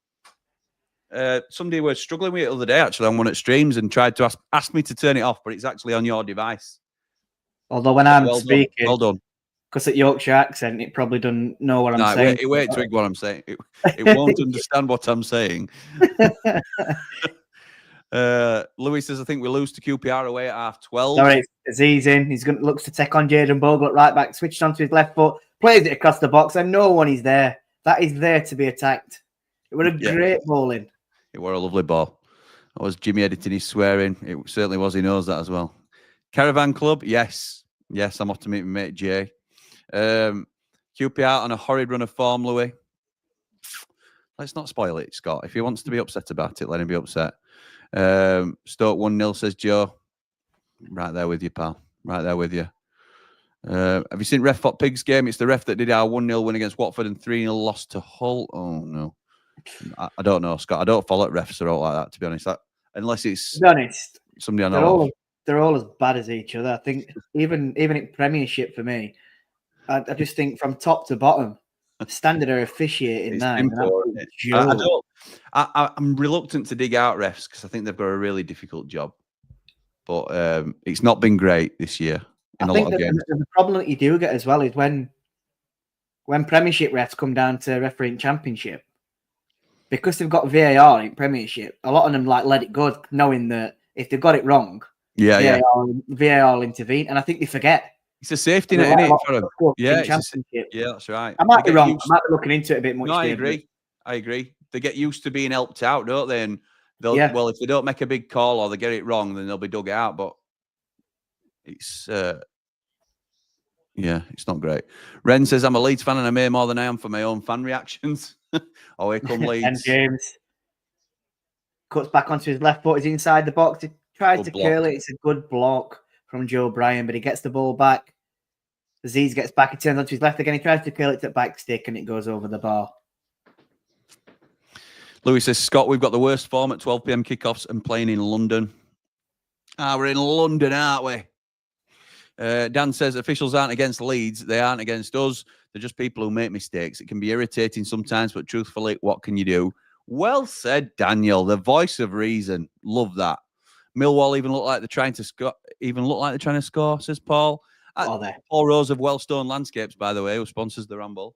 Somebody was struggling with it the other day, actually, on one of the streams and tried to ask me to turn it off, but it's actually on your device. Although when I'm speaking, well done. Because at Yorkshire accent, it probably doesn't know what I'm saying. Wait to what I'm saying. It won't understand what I'm saying. Louis says, I think we lose to QPR away at 12:30. Sorry, Aziz in. He's looks to take on Jayden Bogle at right back, switched onto his left foot, plays it across the box, and no one is there. That is there to be attacked. It was a great bowling. It was a lovely ball. That was Jimmy editing his swearing. It certainly was. He knows that as well. Caravan Club, yes. Yes, I'm off to meet my mate Jay. QPR on a horrid run of form, Louis. Let's not spoil it, Scott. If he wants to be upset about it, let him be upset. Stoke 1-0, says Joe. Right there with you, pal. Right there with you. Have you seen Ref Fought Pigs game? It's the ref that did our 1-0 win against Watford and 3-0 loss to Hull. Oh, no. I don't know, Scott. I don't follow refs or all like that, to be honest. Unless it's somebody I know. They're all as bad as each other. I think even in Premiership for me, I just think from top to bottom, standard of officiating now. I'm reluctant to dig out refs because I think they've got a really difficult job. But it's not been great this year in a lot of games. The problem that you do get as well is when when Premiership refs come down to refereeing Championship, because they've got VAR in Premiership, a lot of them like let it go, knowing that if they've got it wrong, VAR will intervene, and I think they forget. It's a safety net, isn't it? Yeah, that's right. I might be wrong. I might be looking into it a bit much. No, I agree. I agree. They get used to being helped out, don't they? And well, if they don't make a big call or they get it wrong, then they'll be dug out. But it's it's not great. Ren says, I'm a Leeds fan and I may more than I am for my own fan reactions. Oh, here come Leeds. And James cuts back onto his left foot. He's inside the box. He tries to curl it. It's a good block from Joe Bryan, but he gets the ball back. Aziz gets back. He turns onto his left again. He tries to curl it to the back stick and it goes over the bar. Louis says, Scott, we've got the worst form at 12 p.m. kickoffs and playing in London. We're in London, aren't we? Dan says, officials aren't against Leeds. They aren't against us. They're just people who make mistakes. It can be irritating sometimes, but truthfully, what can you do? Well said, Daniel. The voice of reason. Love that. Millwall even look like they're trying to score, says Paul. Paul Rose of Wellstone Landscapes, by the way, who sponsors the Ramble.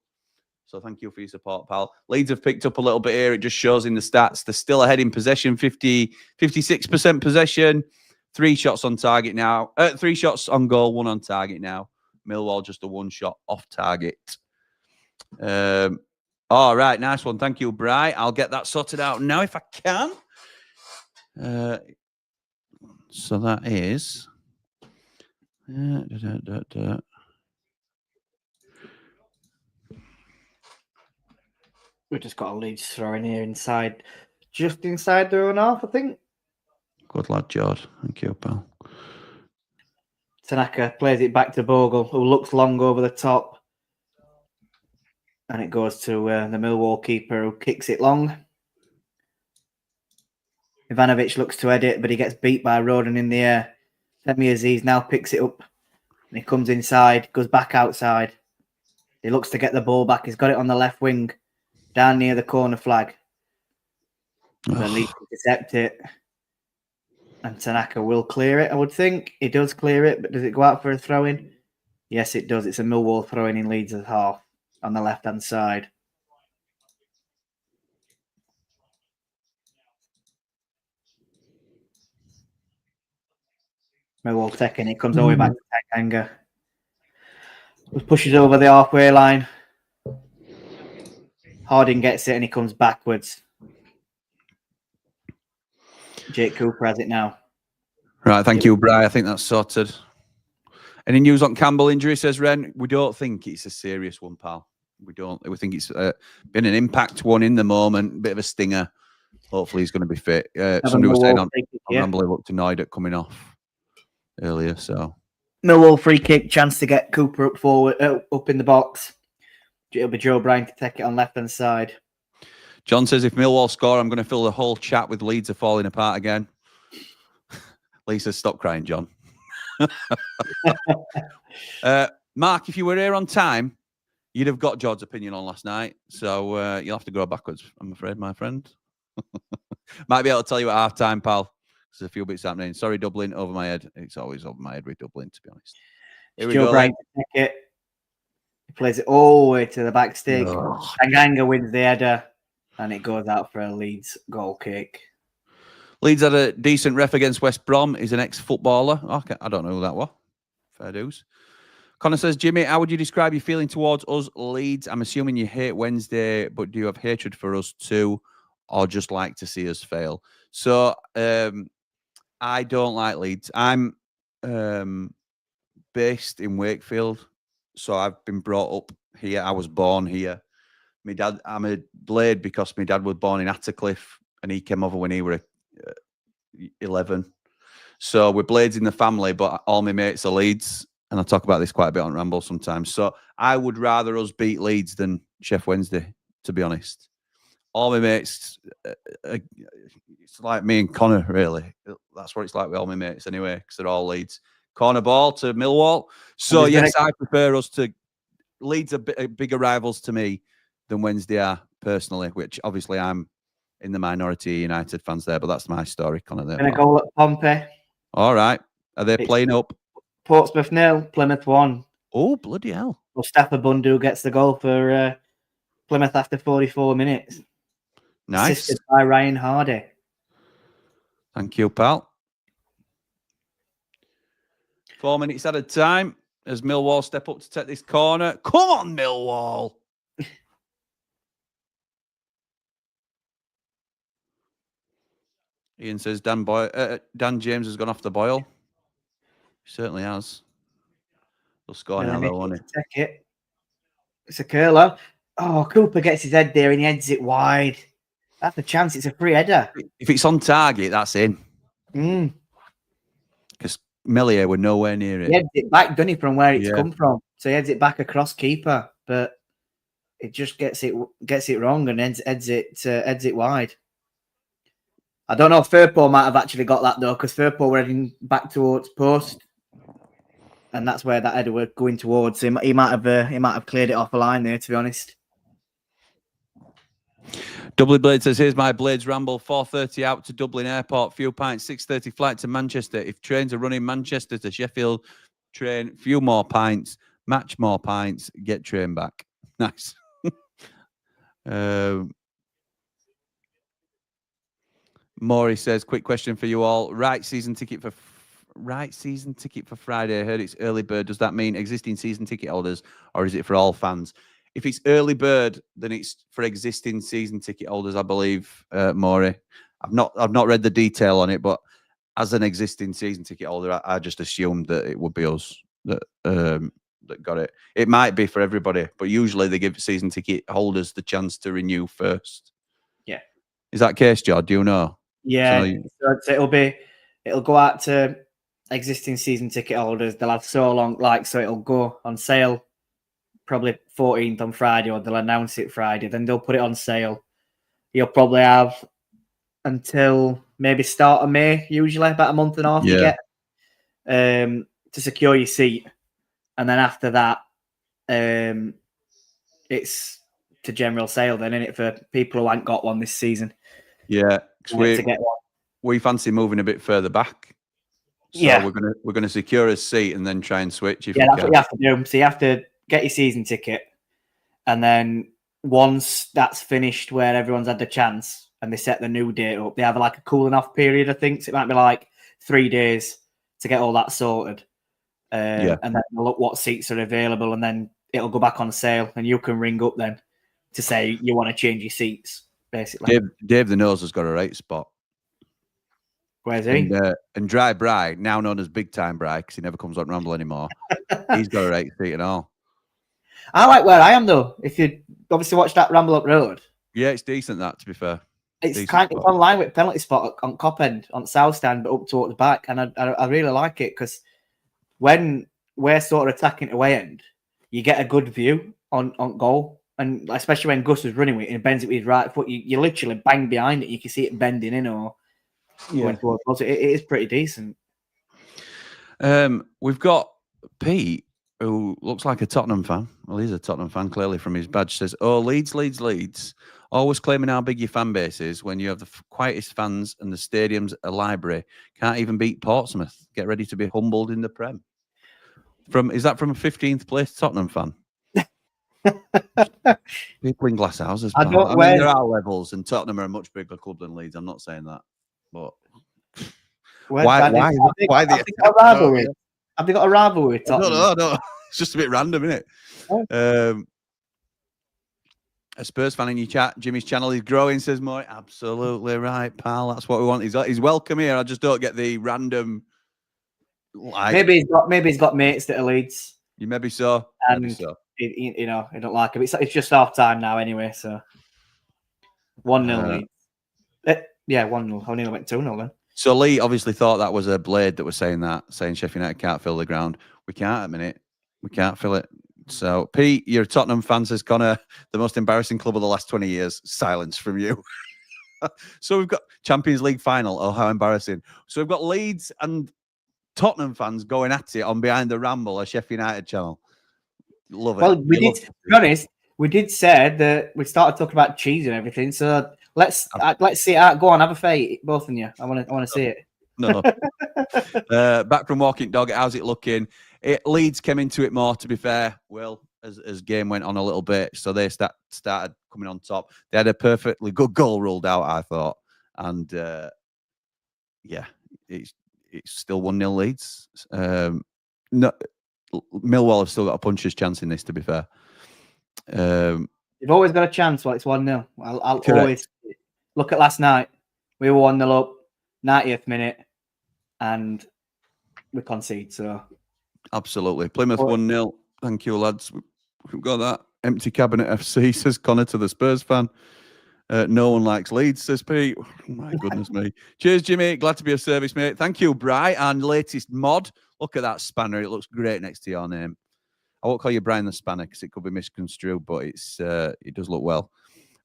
So thank you for your support, pal. Leeds have picked up a little bit here. It just shows in the stats. They're still ahead in possession, 56% possession. 3 shots on target now. 3 shots on goal, 1 on target now. Millwall just a 1 shot off target. All right, nice one. Thank you, Bri. I'll get that sorted out now if I can. So that is... We've just got a Leeds throw in here inside, just inside their own half, I think. Good lad, Jord. Thank you, pal. Tanaka plays it back to Bogle, who looks long over the top. And it goes to the Millwall keeper, who kicks it long. Ivanovic looks to edit, but he gets beat by Roden in the air. Semi Aziz now picks it up. And he comes inside, goes back outside. He looks to get the ball back. He's got it on the left wing, down near the corner flag. The Leeds intercept it. And Tanaka will clear it, I would think. He does clear it, but does it go out for a throw-in? Yes, it does. It's a Millwall throw-in in Leeds' half on the left-hand side. Millwall taking it. Comes all the way back to Tanganga. Pushes over the halfway line. Harding gets it and he comes backwards. Jake Cooper has it now. Right, thank you, Bri. I think that's sorted. Any news on Campbell injury, says Ren? We don't think it's a serious one, pal. We don't. We think it's been an impact one in the moment, bit of a stinger. Hopefully he's going to be fit. Somebody was saying on Ramble he looked annoyed at coming off earlier. So Millwall free kick, chance to get Cooper up forward, up in the box. It'll be Joe Bryan to take it on left-hand side. John says, if Millwall score, I'm going to fill the whole chat with Leeds are falling apart again. Lisa, stop crying, John. Mark, if you were here on time, you'd have got Jord's opinion on last night. So you'll have to go backwards, I'm afraid, my friend. Might be able to tell you at half-time, pal. There's a few bits happening. Sorry, Dublin, over my head. It's always over my head with Dublin, to be honest. Here we go. Bryan to take it. He plays it all the way to the back stick. Tanganga wins the header, and it goes out for a Leeds goal kick. Leeds had a decent ref against West Brom. He's an ex-footballer. Okay, I don't know who that was. Fair dues. Connor says, Jimmy, how would you describe your feeling towards us, Leeds? I'm assuming you hate Wednesday, but do you have hatred for us too, or just like to see us fail? So, I don't like Leeds. I'm based in Wakefield, so I've been brought up here. I was born here. My dad, I'm a Blade because my dad was born in Attercliffe, and he came over when he was 11. So we're Blades in the family, but all my mates are Leeds, and I talk about this quite a bit on Ramble sometimes. So I would rather us beat Leeds than Sheff Wednesday, to be honest. All my mates, it's like me and Connor, really. That's what it's like with all my mates anyway, because they're all Leeds. Corner ball to Millwall. So, yes, I prefer us to... Leeds are bigger rivals to me than Wednesday are, personally, which obviously I'm in the minority United fans there, but that's my story, Connor. Going to go at Pompey. All right. Are they playing up? Portsmouth 0, Plymouth 1. Oh, bloody hell. Mustafa Bundu gets the goal for Plymouth after 44 minutes. Nice. Assisted by Ryan Hardy. Thank you, pal. 4 minutes at a time as Millwall step up to take this corner. Come on, Millwall. Ian says Dan James has gone off the boil. He certainly has. They'll score now, though, won't he? Take it. It's a curler. Oh, Cooper gets his head there and he heads it wide. That's a chance. It's a free header. If it's on target, that's in. Because Melier were nowhere near it. He heads it back, doesn't he, from where it's come from? So he heads it back across keeper, but it just gets it wrong and heads it wide. I don't know if Firpo might have actually got that, though, because Firpo were heading back towards post. And that's where that header were going towards. He might have cleared it off a line there, to be honest. Dublin Blade says, here's my Blades Ramble. 4:30 out to Dublin Airport. Few pints. 6:30 flight to Manchester. If trains are running Manchester to Sheffield, train. Few more pints. Match more pints. Get train back. Nice. Maury says, quick question for you all. Right season ticket for Friday. I heard it's early bird. Does that mean existing season ticket holders, or is it for all fans? If it's early bird, then it's for existing season ticket holders, I believe, Maury. I've not read the detail on it, but as an existing season ticket holder, I just assumed that it would be us that got it. It might be for everybody, but usually they give season ticket holders the chance to renew first. Yeah. Is that case, Jord? Do you know? Yeah. So it'll go out to existing season ticket holders. They'll have so long, so it'll go on sale probably 14th on Friday, or they'll announce it Friday. Then they'll put it on sale. You'll probably have until maybe start of May, usually about a month and a half you get to secure your seat. And then after that, it's to general sale then, isn't it, for people who haven't got one this season? Yeah, to get one. We fancy moving a bit further back. So we're gonna secure a seat and then try and switch. If that's what you have to do. So you have to get your season ticket, and then once that's finished, where everyone's had the chance and they set the new date up, they have like a cooling off period. I think so it might be like 3 days to get all that sorted. And then look what seats are available, and then it'll go back on sale, and you can ring up then to say you want to change your seats. Basically, Dave the Nose has got a right spot. Where's he? And Dry Bry, now known as Big Time Bry, because he never comes on Ramble anymore. He's got a right seat and all. I like where I am though. If you obviously watch that Ramble Up Road, yeah, it's decent. That, to be fair, it's on line with penalty spot on Cop End on South Stand, but up towards the back, and I really like it because when we're sort of attacking away end, you get a good view on goal, and especially when Gus was running with it and bends it with his right foot, you literally bang behind it. You can see it bending in or going towards it. It is pretty decent. We've got Pete, who looks like a Tottenham fan. Well, he's a Tottenham fan, clearly from his badge. Says, oh, Leeds. Always claiming how big your fan base is when you have the quietest fans and the stadium's a library. Can't even beat Portsmouth. Get ready to be humbled in the Prem. Is that from a 15th place Tottenham fan? People in glass houses. I mean, there are levels, and Tottenham are a much bigger club than Leeds. I'm not saying that, but why? Have they got a rivalry? Have they got a rivalry? No. It's just a bit random, isn't it? A Spurs fan in your chat. Jimmy's channel is growing, says Moy. Absolutely right, pal. That's what we want. He's welcome here. I just don't get the random. Maybe he's got mates that are Leeds. Maybe so. And maybe so. I don't like him. It's just half time now anyway. So 1-0 Leeds. Yeah, 1-0. I nearly went 2-0 then. So Lee obviously thought that was a Blade that was saying Sheffield United can't fill the ground. We can't at a minute. We can't fill it. So Pete, you're a Tottenham fan, says Connor, the most embarrassing club of the last 20 years. Silence from you. So we've got Champions League final. Oh, how embarrassing. So we've got Leeds and Tottenham fans going at it on Behind the Ramble, a Sheffield United channel. Love it. Well, to be honest, we did say that we started talking about cheese and everything. So let's see it. Go on, have a fight, both of you. I want to see it. No. Back from Walking Dog. How's it looking? Leeds came into it more, to be fair. Will, as game went on a little bit. So they started coming on top. They had a perfectly good goal ruled out, I thought. And yeah, it's still 1-0 Leeds. No, Millwall have still got a puncher's chance in this, to be fair. You've always got a chance while it's 1-0. I'll always look at last night. We were 1-0 up, 90th minute, and we concede. So absolutely. Plymouth 1-0. Thank you, lads. We've got that. Empty cabinet FC, says Connor to the Spurs fan. No one likes Leeds, says Pete. Oh, my goodness me. Cheers, Jimmy. Glad to be of service, mate. Thank you, Bri. And latest mod. Look at that spanner. It looks great next to your name. I won't call you Brian the Spanner because it could be misconstrued, but it does look well.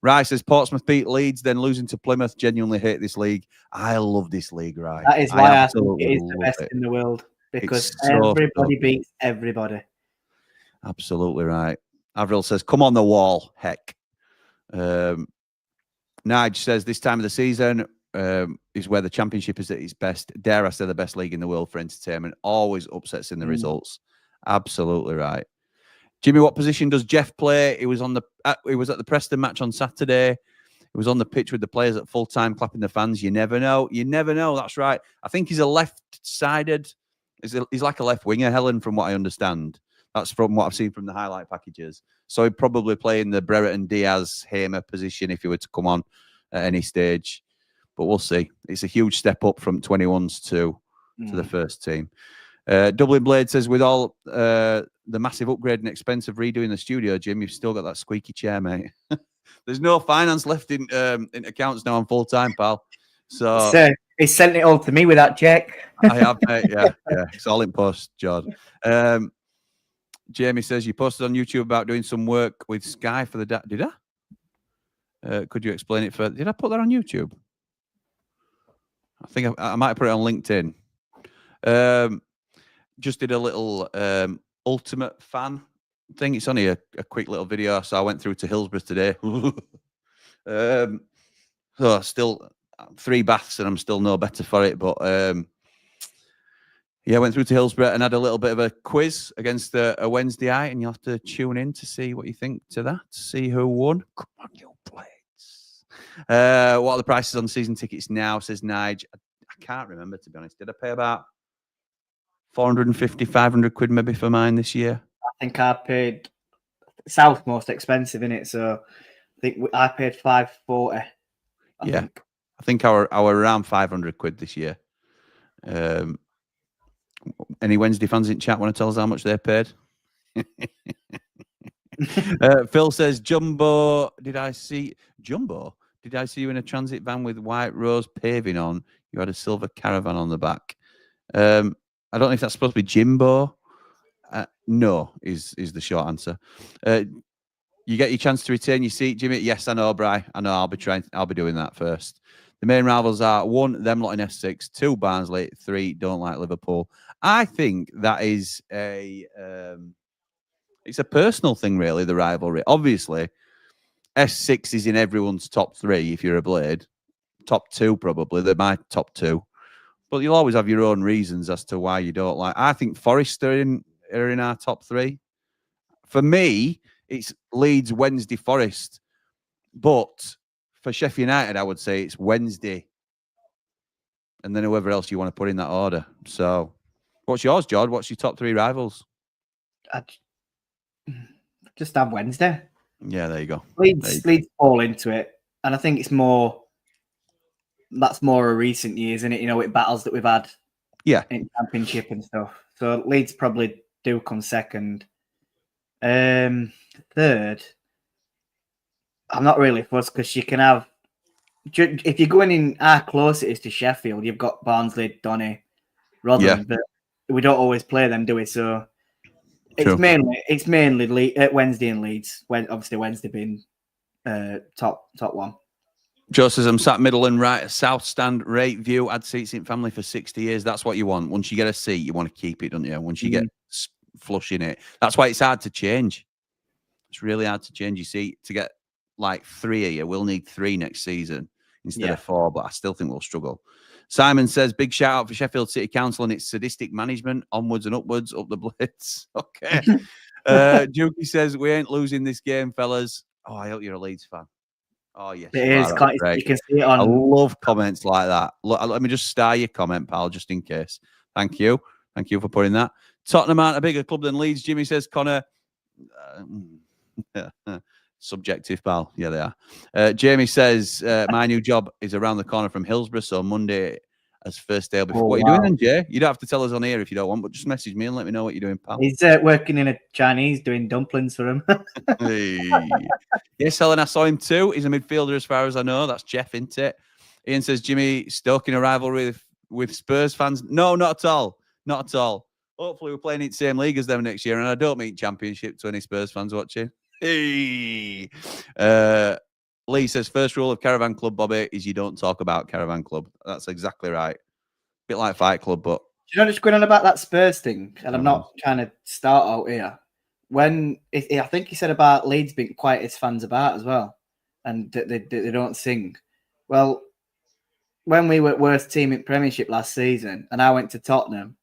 Rye says Portsmouth beat Leeds, then losing to Plymouth. Genuinely hate this league. I love this league, Rye. That is why I think it is the best in the world, because everybody beats everybody. Absolutely right. Avril says, come on the wall, heck. Nige says, this time of the season is where the championship is at its best. Dare I say the best league in the world for entertainment. Always upsets in the results. Absolutely right. Jimmy, what position does Jeff play? He was at the Preston match on Saturday. He was on the pitch with the players at full time, clapping the fans. You never know. You never know. That's right. I think he's a left-sided. He's like a left winger, Helen, from what I understand. That's from what I've seen from the highlight packages. So he'd probably play in the Brereton Diaz Hamer position if he were to come on at any stage. But we'll see. It's a huge step up from 21s to the first team. Dublin Blade says, with all the massive upgrade and expense of redoing the studio, Jim, you've still got that squeaky chair, mate. There's no finance left in accounts now on full time, pal. So he sent it all to me with that check. I have, mate. Yeah. It's all in post, John. Jamie says, you posted on YouTube about doing some work with Sky for the did I? Could you explain it further? Did I put that on YouTube? I think I might have put it on LinkedIn. Just did a little ultimate fan thing. It's only a quick little video, so I went through to Hillsborough today. So still 3 baths and I'm still no better for it, but yeah, I went through to Hillsborough and had a little bit of a quiz against a Wednesday night, and you'll have to tune in to see what you think to that, see who won. Come on, you blades. What are the prices on season tickets now, says Nige. I can't remember, to be honest. Did I pay about 450, 500 quid maybe for mine this year? I think I paid South most expensive in it, so I think I paid 540. I think our around 500 quid this year. Any Wednesday fans in chat want to tell us how much they paid? Phil says, Jumbo, did I see you in a transit van with white rose paving on? You had a silver caravan on the back. I don't know if that's supposed to be Jimbo. No, is the short answer. You get your chance to retain your seat, Jimmy. Yes, I know, Bri. I know. I'll be doing that first. The main rivals are 1, them lot in F6, 2, Barnsley, 3, don't like Liverpool. I think that is it's a personal thing, really, the rivalry. Obviously, S6 is in everyone's top 3 if you're a Blade. Top 2, probably. They're my top 2. But you'll always have your own reasons as to why you don't like. I think Forest are in our top 3. For me, it's Leeds, Wednesday, Forest. But for Sheffield United, I would say it's Wednesday. And then whoever else you want to put in that order. So, what's yours, Jord? What's your top 3 rivals? I'd just have Wednesday. Yeah, there you go. Leeds fall into it. And I think it's that's more a recent years, isn't it? You know, with battles that we've had in Championship and stuff. So Leeds probably do come second. Third, I'm not really fussed because you can have, if you're going in how close it is to Sheffield, you've got Barnsley, Donny, Rotherham, but we don't always play them, do we? So it's mainly Wednesday and Leeds. Obviously Wednesday being top 1. Joe says, I'm sat middle and right, south stand, rate view, had seats in family for 60 years. That's what you want. Once you get a seat, you want to keep it, don't you? Once you get flush in it. That's why it's hard to change. It's really hard to change your seat. To get like 3 a year, we'll need 3 next season instead of 4, but I still think we'll struggle. Simon says, big shout out for Sheffield City Council and its sadistic management. Onwards and upwards, up the blitz. Okay. Jukey says, we ain't losing this game, fellas. Oh, I hope you're a Leeds fan. Oh, yes, it is. Great. You can see it on. I love comments like that. Look, let me just star your comment, pal, just in case. Thank you. Thank you for putting that. Tottenham aren't a bigger club than Leeds. Jimmy says, Connor. Subjective, pal. Yeah, they are. Jamie says, my new job is around the corner from Hillsborough, so Monday as first day before. What are you doing then, Jay? You don't have to tell us on here if you don't want, but just message me and let me know what you're doing, pal. He's working in a Chinese doing dumplings for him. Yes, Helen, I saw him too. He's a midfielder as far as I know. That's Jeff, isn't it? Ian says, Jimmy, stoking a rivalry with Spurs fans. No, not at all. Not at all. Hopefully we're playing in the same league as them next year, and I don't mean championship to any Spurs fans watching. Hey. Lee says, first rule of Caravan Club, Bobby, is you don't talk about Caravan Club. That's exactly right. Bit like Fight Club, but... Do you know what's going on about that Spurs thing? And I'm not trying to start out here. I think he said about Leeds being quiet as fans about as well, and they don't sing. Well, when we were worst team in Premiership last season, and I went to Tottenham,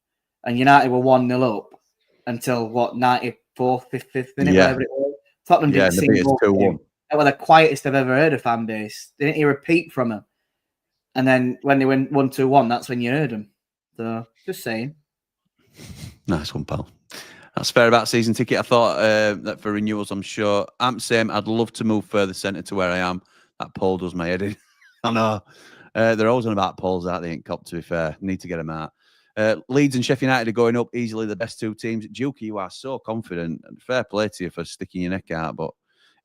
and United were 1-0 up until, 94th, 5th minute, whatever it was. Tottenham didn't sing. They were the quietest I've ever heard of fan base. They didn't hear a peep from them. And then when they went 1-1, that's when you heard them. So, just saying. Nice one, pal. That's fair about season ticket. I thought that for renewals, I'm sure. I'm same. I'd love to move further centre to where I am. That poll does my head in. I know. They're always on about polls, aren't they? Ain't cop, to be fair. Need to get them out. Leeds and Sheffield United are going up easily, the best two teams. Jukey, you are so confident. And fair play to you for sticking your neck out. But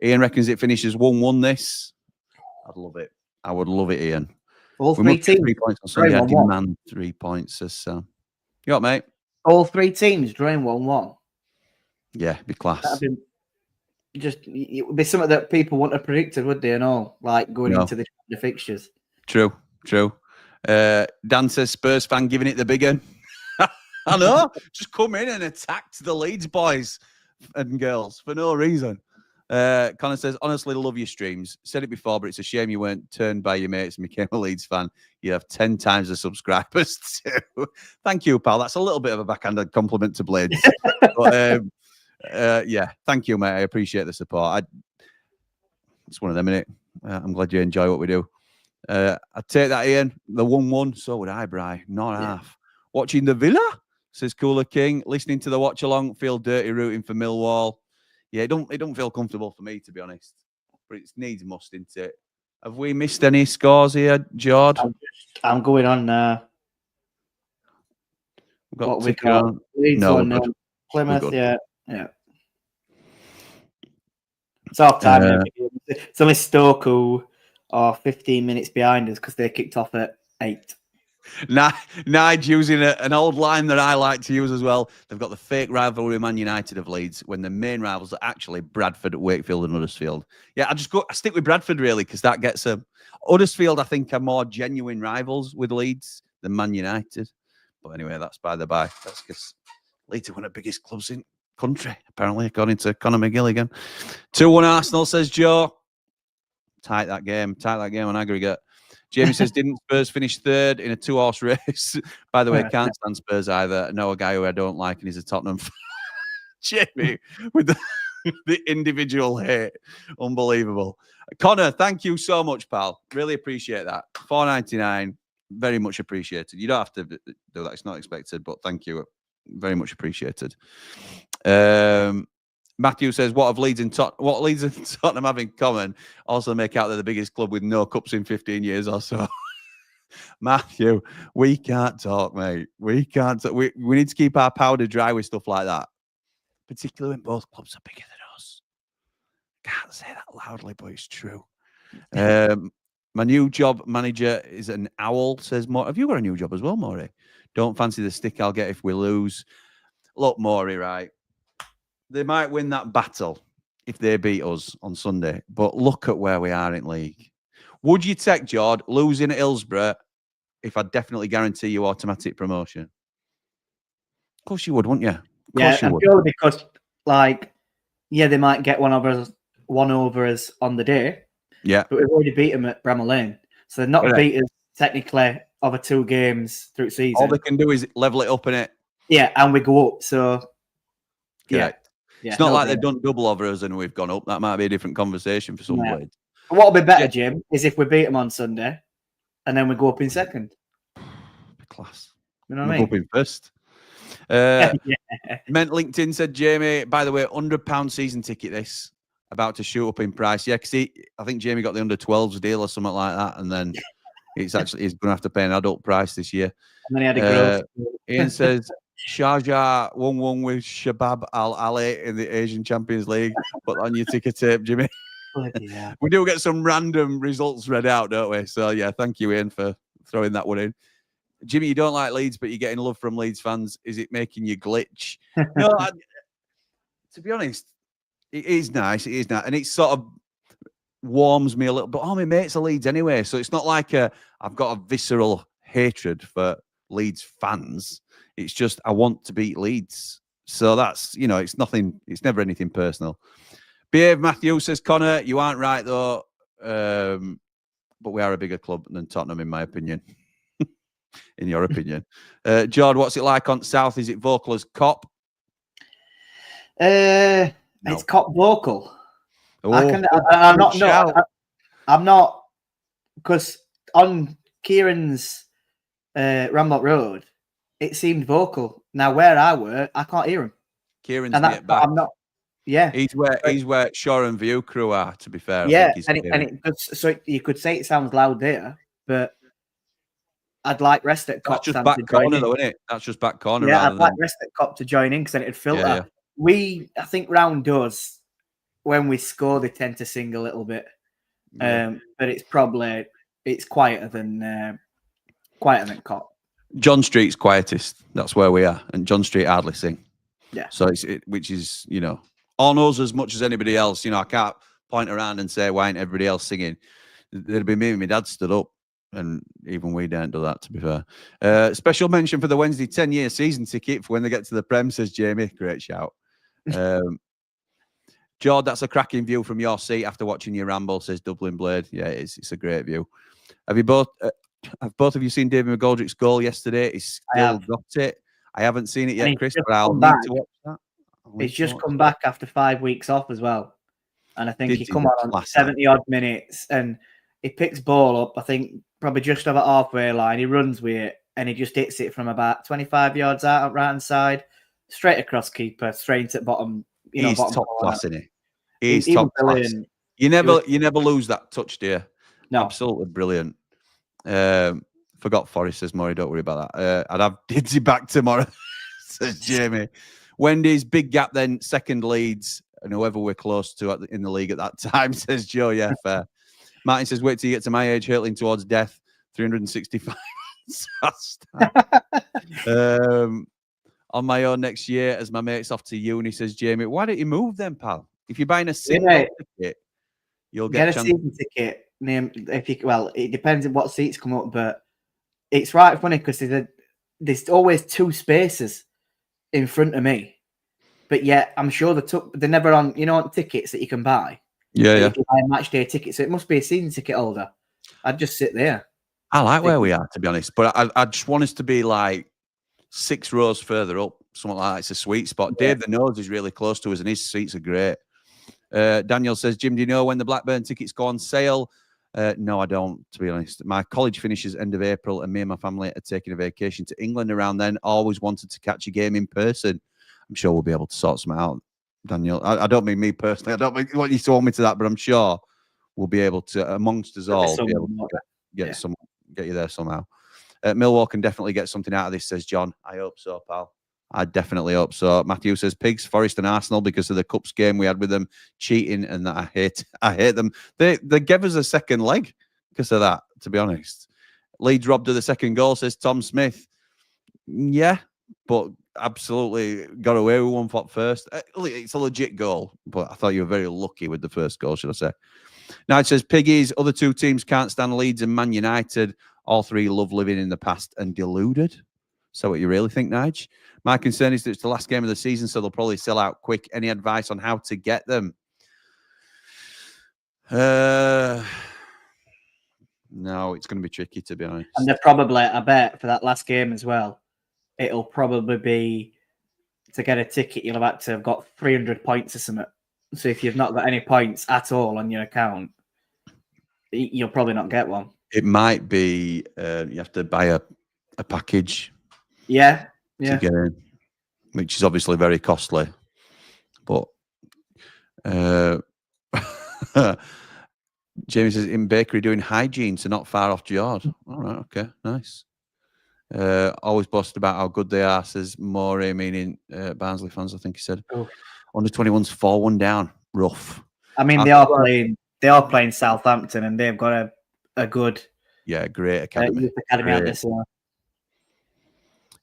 Ian reckons it finishes 1-1 this. I'd love it. I would love it, Ian. All three teams. 3 points on Sunday. I demand 3 points. So. You up, mate? All three teams drawing 1-1. Yeah, be class. It would be something that people wouldn't have predicted, would they? And all, like going into the fixtures. True. Dan says Spurs fan giving it the big one. I know. Just come in and attacked the Leeds boys and girls for no reason. Connor says, honestly, love your streams. Said it before, but it's a shame you weren't turned by your mates and became a Leeds fan. You have 10 times the subscribers too. Thank you, pal. That's a little bit of a backhanded compliment to Blades. But, yeah, thank you, mate. I appreciate the support. It's one of them, innit? I'm glad you enjoy what we do. I take that, Ian. The 1-1. So would I, Bri. Not half. Watching the Villa, says Cooler King. Listening to the watch along. Feel dirty rooting for Millwall. Yeah, it don't feel comfortable for me, to be honest. But it needs must, isn't it? Have we missed any scores here, Jord? I'm going on now. We've got Leeds on Plymouth, yeah. It's half time. It's only Stoke who are 15 minutes behind us because they kicked off at 8. Nige using an old line that I like to use as well. They've got the fake rivalry Man United of Leeds when the main rivals are actually Bradford, Wakefield and Huddersfield. Yeah, I stick with Bradford really because that gets them. Huddersfield, I think, are more genuine rivals with Leeds than Man United. But anyway, that's by the by. That's because Leeds are one of the biggest clubs in the country, apparently, according to Conor McGill again. 2-1 Arsenal, says Joe. Tight that game on aggregate. Jamie says, didn't Spurs finish third in a 2-horse race? By the way, can't stand Spurs either. I know a guy who I don't like, and he's a Tottenham fan. Jamie, with the individual hate. Unbelievable. Connor, thank you so much, pal. Really appreciate that. $4.99, very much appreciated. You don't have to do that. It's not expected, but thank you. Very much appreciated. Matthew says, what Leeds and Tottenham have in common? Also make out they're the biggest club with no cups in 15 years or so. Matthew, we can't talk, mate. We can't talk. We need to keep our powder dry with stuff like that. Particularly when both clubs are bigger than us. Can't say that loudly, but it's true. My new job manager is an owl, says Maury. Have you got a new job as well, Maury? Don't fancy the stick I'll get if we lose. Look, Maury, right? They might win that battle if they beat us on Sunday. But look at where we are in league. Would you take, Jord, losing at Hillsborough if I definitely guarantee you automatic promotion? Of course you would, wouldn't you? Of course you would. Purely because, they might get one over us on the day. Yeah. But we've already beat them at Bramall Lane. So they're not beat us technically over 2 games through the season. All they can do is level it up, innit? Yeah, and we go up. So, correct. It's not like they've done double over us and we've gone up. That might be a different conversation for some Blades. What will be better, Jim, is if we beat them on Sunday and then we go up in second. Class. You know what I mean? Go up in first. Meant LinkedIn said, Jamie, by the way, £100 season ticket this. About to shoot up in price. Yeah, because I think Jamie got the under 12s deal or something like that. And then he's going to have to pay an adult price this year. And then he had a growth. Ian says, Sharjah 1-1 with Shabab Al Ali in the Asian Champions League. Put on your ticker tape, Jimmy. Yeah. We do get some random results read out, don't we? So, yeah, thank you, Ian, for throwing that one in. Jimmy, you don't like Leeds, but you're getting love from Leeds fans. Is it making you glitch? No, to be honest, it is nice. It is nice. And it sort of warms me a little. But all my mates are Leeds anyway. So it's not like I've got a visceral hatred for Leeds fans. It's just I want to beat Leeds. So that's, it's nothing. It's never anything personal. Behave Matthew says, Connor, you aren't right, though. But we are a bigger club than Tottenham, in my opinion. In your opinion. Jord, what's it like on South? Is it vocal as Cop? No. It's Cop vocal. Oh, I'm not. No, I'm not. Because on Kieran's Ramble Road, it seemed vocal. Now, where I work, I can't hear him. Kieran's back. I'm not. Yeah, he's where Shore and View crew are. To be fair, yeah, so you could say it sounds loud there, but I'd like rest at Cop. That's just back corner, though, isn't it? That's just back corner. Yeah, I'd like rest at Cop to join in because then it'd filter. Yeah. I think round us when we score, they tend to sing a little bit, but it's quieter than Cop. John Street's quietest. That's where we are, and John Street hardly sing. Yeah. So which is on us as much as anybody else. I can't point around and say why ain't everybody else singing. There'd be me and my dad stood up. And even we don't do that, to be fair. Special mention for the Wednesday 10-year season ticket for when they get to the Prem, says Jamie. Great shout. Jord, that's a cracking view from your seat after watching your ramble, says Dublin Blade. Yeah, it's a great view. Have both of you seen David McGoldrick's goal yesterday? He's still got it. I haven't seen it yet, Chris, but I'll need to watch that. He's just come back after 5 weeks off as well. And I think he come on 70-odd minutes and he picks ball up, I think, probably just over halfway line. He runs with it and he just hits it from about 25 yards out right hand side, straight across keeper, straight into the bottom. He's top class, isn't he? He's top class. You never lose that touch, dear. No, absolutely brilliant. Forgot Forrest says, Murray, don't worry about that. I'd have Didsy back tomorrow, says Jamie. Wendy's big gap then, second Leeds, and whoever we're close to in the league at that time, says Joe. Yeah, fair. Martin says, wait till you get to my age, hurtling towards death. 365. On my own next year, as my mate's off to uni, says Jamie, why don't you move then, pal? If you're buying a single ticket, you'll get a season ticket. It depends on what seats come up, but it's right funny because there's always two spaces in front of me. But yet, I'm sure they're never on, on tickets that you can buy. Yeah. You can buy a match day ticket, so it must be a season ticket holder. I'd just sit there. I like where we are, to be honest, but I just want us to be like 6 rows further up, something like that. It's a sweet spot. Yeah. Dave the Nose is really close to us, and his seats are great. Daniel says, Jim, do you know when the Blackburn tickets go on sale? No, I don't, to be honest. My college finishes end of April, and me and my family are taking a vacation to England around then. Always wanted to catch a game in person. I'm sure we'll be able to sort something out. Daniel, I don't mean me personally. I don't mean what you told me to that, but I'm sure we'll be able to, amongst us all, be able to get you there somehow. Millwall can definitely get something out of this, says John. I hope so, pal. I definitely hope so. Matthew says Pigs, Forest and Arsenal because of the Cups game we had with them cheating, and that I hate them. They gave us a second leg because of that, to be honest. Leeds robbed of the second goal, says Tom Smith. Yeah, but absolutely got away with one for first. It's a legit goal, but I thought you were very lucky with the first goal, should I say. Now it says Piggies, other two teams can't stand Leeds and Man United. All three love living in the past and deluded. So what you really think, Nige? My concern is that it's the last game of the season, so they'll probably sell out quick. Any advice on how to get them? No, it's going to be tricky, to be honest. And they're probably, I bet, for that last game as well, it'll probably be to get a ticket, you'll have had to have got 300 points or something. So if you've not got any points at all on your account, you'll probably not get one. It might be you have to buy a package. Yeah. To get in, which is obviously very costly. But Jamie says in bakery doing hygiene, so not far off Jord. All right, okay, nice. Always boasted about how good they are, says Morey, meaning Barnsley fans, I think he said. Oh. Under 21's 4-1 down. Rough. I mean, they are playing Southampton, and they've got a good, great academy. Academy out this year.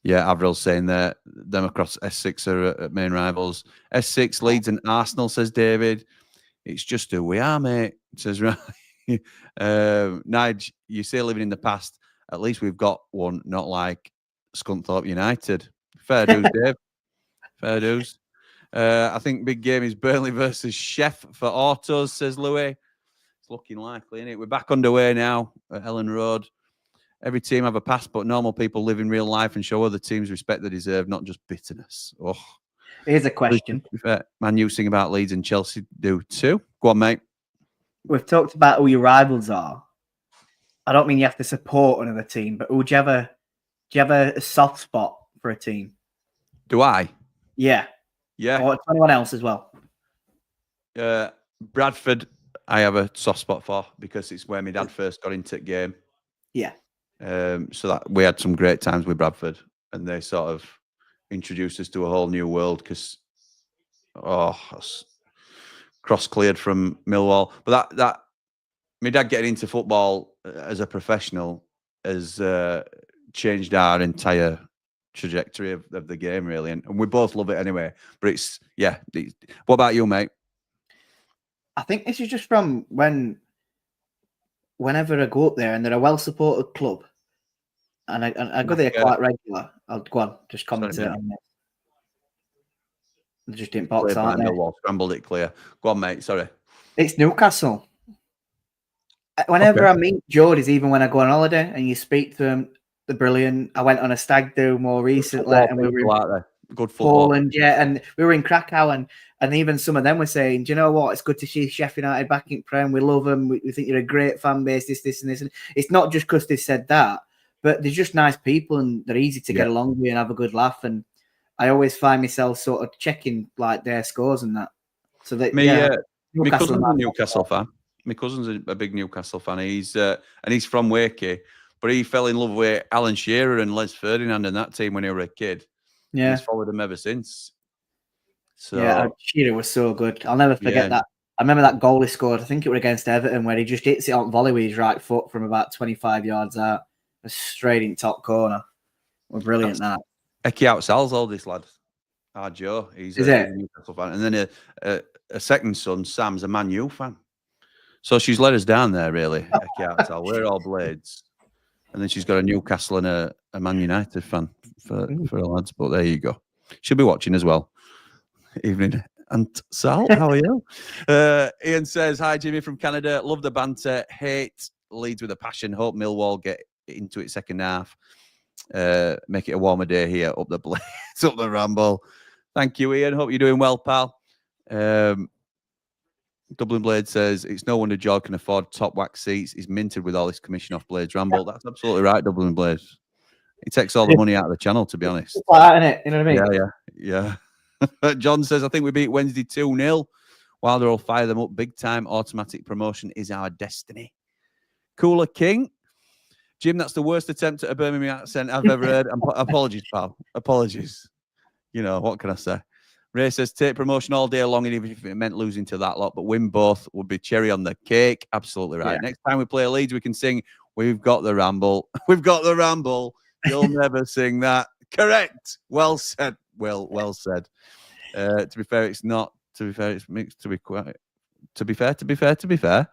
Yeah, Avril's saying that them across S6 are at main rivals. S6, Leeds and Arsenal, says David. It's just who we are, mate, says right. Nige, you say living in the past. At least we've got one, not like Scunthorpe United. Fair dues, Dave. Fair dues. I think big game is Burnley versus Sheff for autos, says Louis. It's looking likely, isn't it? We're back underway now at Elland Road. Every team have a past, but normal people live in real life and show other teams respect they deserve, not just bitterness. Oh, here's a question. Man, you sing about Leeds and Chelsea do too. Go on, mate. We've talked about who your rivals are. I don't mean you have to support another team, but do you have a soft spot for a team? Do I? Yeah. Yeah. Or anyone else as well? Bradford, I have a soft spot for because it's where my dad first got into the game. Yeah. So that we had some great times with Bradford, and they sort of introduced us to a whole new world because, cross cleared from Millwall. But that my dad getting into football as a professional has changed our entire trajectory of the game, really, and we both love it anyway. But it's what about you, mate? I think this is just from whenever I go up there and they're a well-supported club, and I go there quite regular. I'll go on, just comment on this. They just didn't box, aren't they? Millwall scrambled it clear. Go on, mate. Sorry. It's Newcastle. Whenever I meet Geordies, even when I go on holiday and you speak to them, they're brilliant. I went on a stag do more recently, and we were in good football. Poland, and we were in Krakow, and even some of them were saying, "Do you know what? It's good to see Sheffield United back in Prem. We love them. We think you're a great fan base. This, and this." And it's not just because they said that, but they're just nice people and they're easy to get along with and have a good laugh. And I always find myself sort of checking like their scores and that. So that my cousin's a Newcastle fan. My cousin's a big Newcastle fan. He's from Wakey, but he fell in love with Alan Shearer and Les Ferdinand and that team when he was a kid. Yeah, he's followed them ever since. So yeah, Shearer was so good. I'll never forget that. I remember that goal he scored. I think it was against Everton, where he just hits it on volley with his right foot from about 25 yards out, straight in top corner. Well, brilliant. That Eki Outsal's oldest lad, Joe. He's a Newcastle fan, and then a second son, Sam's a Man U fan. So she's let us down there, really. Eki Outsal. We're all Blades, and then she's got a Newcastle and a Man United fan for her lads. But there you go. She'll be watching as well. Evening, Aunt Sal. How are you? Ian says, "Hi, Jimmy from Canada. Love the banter. Hate Leeds with a passion. Hope Millwall get into it second half. Make it a warmer day here up the Blades, up the Ramble. Thank you, Ian. Hope you're doing well, pal." Dublin Blade says, "It's no wonder Jord can afford top wax seats. He's minted with all this commission off Blades Ramble." That's absolutely right, Dublin Blade. He takes all the money out of the channel, to be honest. It's like that, isn't it? You know what I mean? Yeah. John says, "I think we beat Wednesday 2-0. Wilder will fire them up big time. Automatic promotion is our destiny." Cooler King. Jim, that's the worst attempt at a Birmingham accent I've ever heard. Apologies, pal. Apologies. You know, what can I say? Ray says, "Take promotion all day long, and even if it meant losing to that lot, but win both would be cherry on the cake." Absolutely right. Yeah. Next time we play Leeds, we can sing, "We've got the Ramble." We've got the Ramble. You'll never sing that. Correct. Well said. Well said. To be fair, it's not. To be fair, it's mixed. To be fair,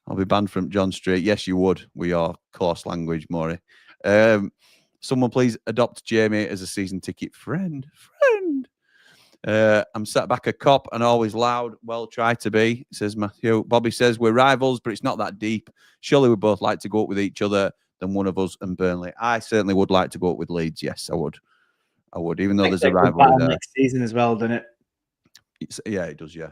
I'll be banned from John Street. Yes, you would. We are coarse language, Maury. Someone please adopt Jamie as a season ticket friend. I'm sat back a cop and always loud. Well, try to be, says Matthew. Bobby says, "We're rivals, but it's not that deep. Surely we both like to go up with each other than one of us and Burnley." I certainly would like to go up with Leeds. Yes, I would. I would, even though there's a rivalry there. Next season as well, doesn't it? Yeah, it does, yeah.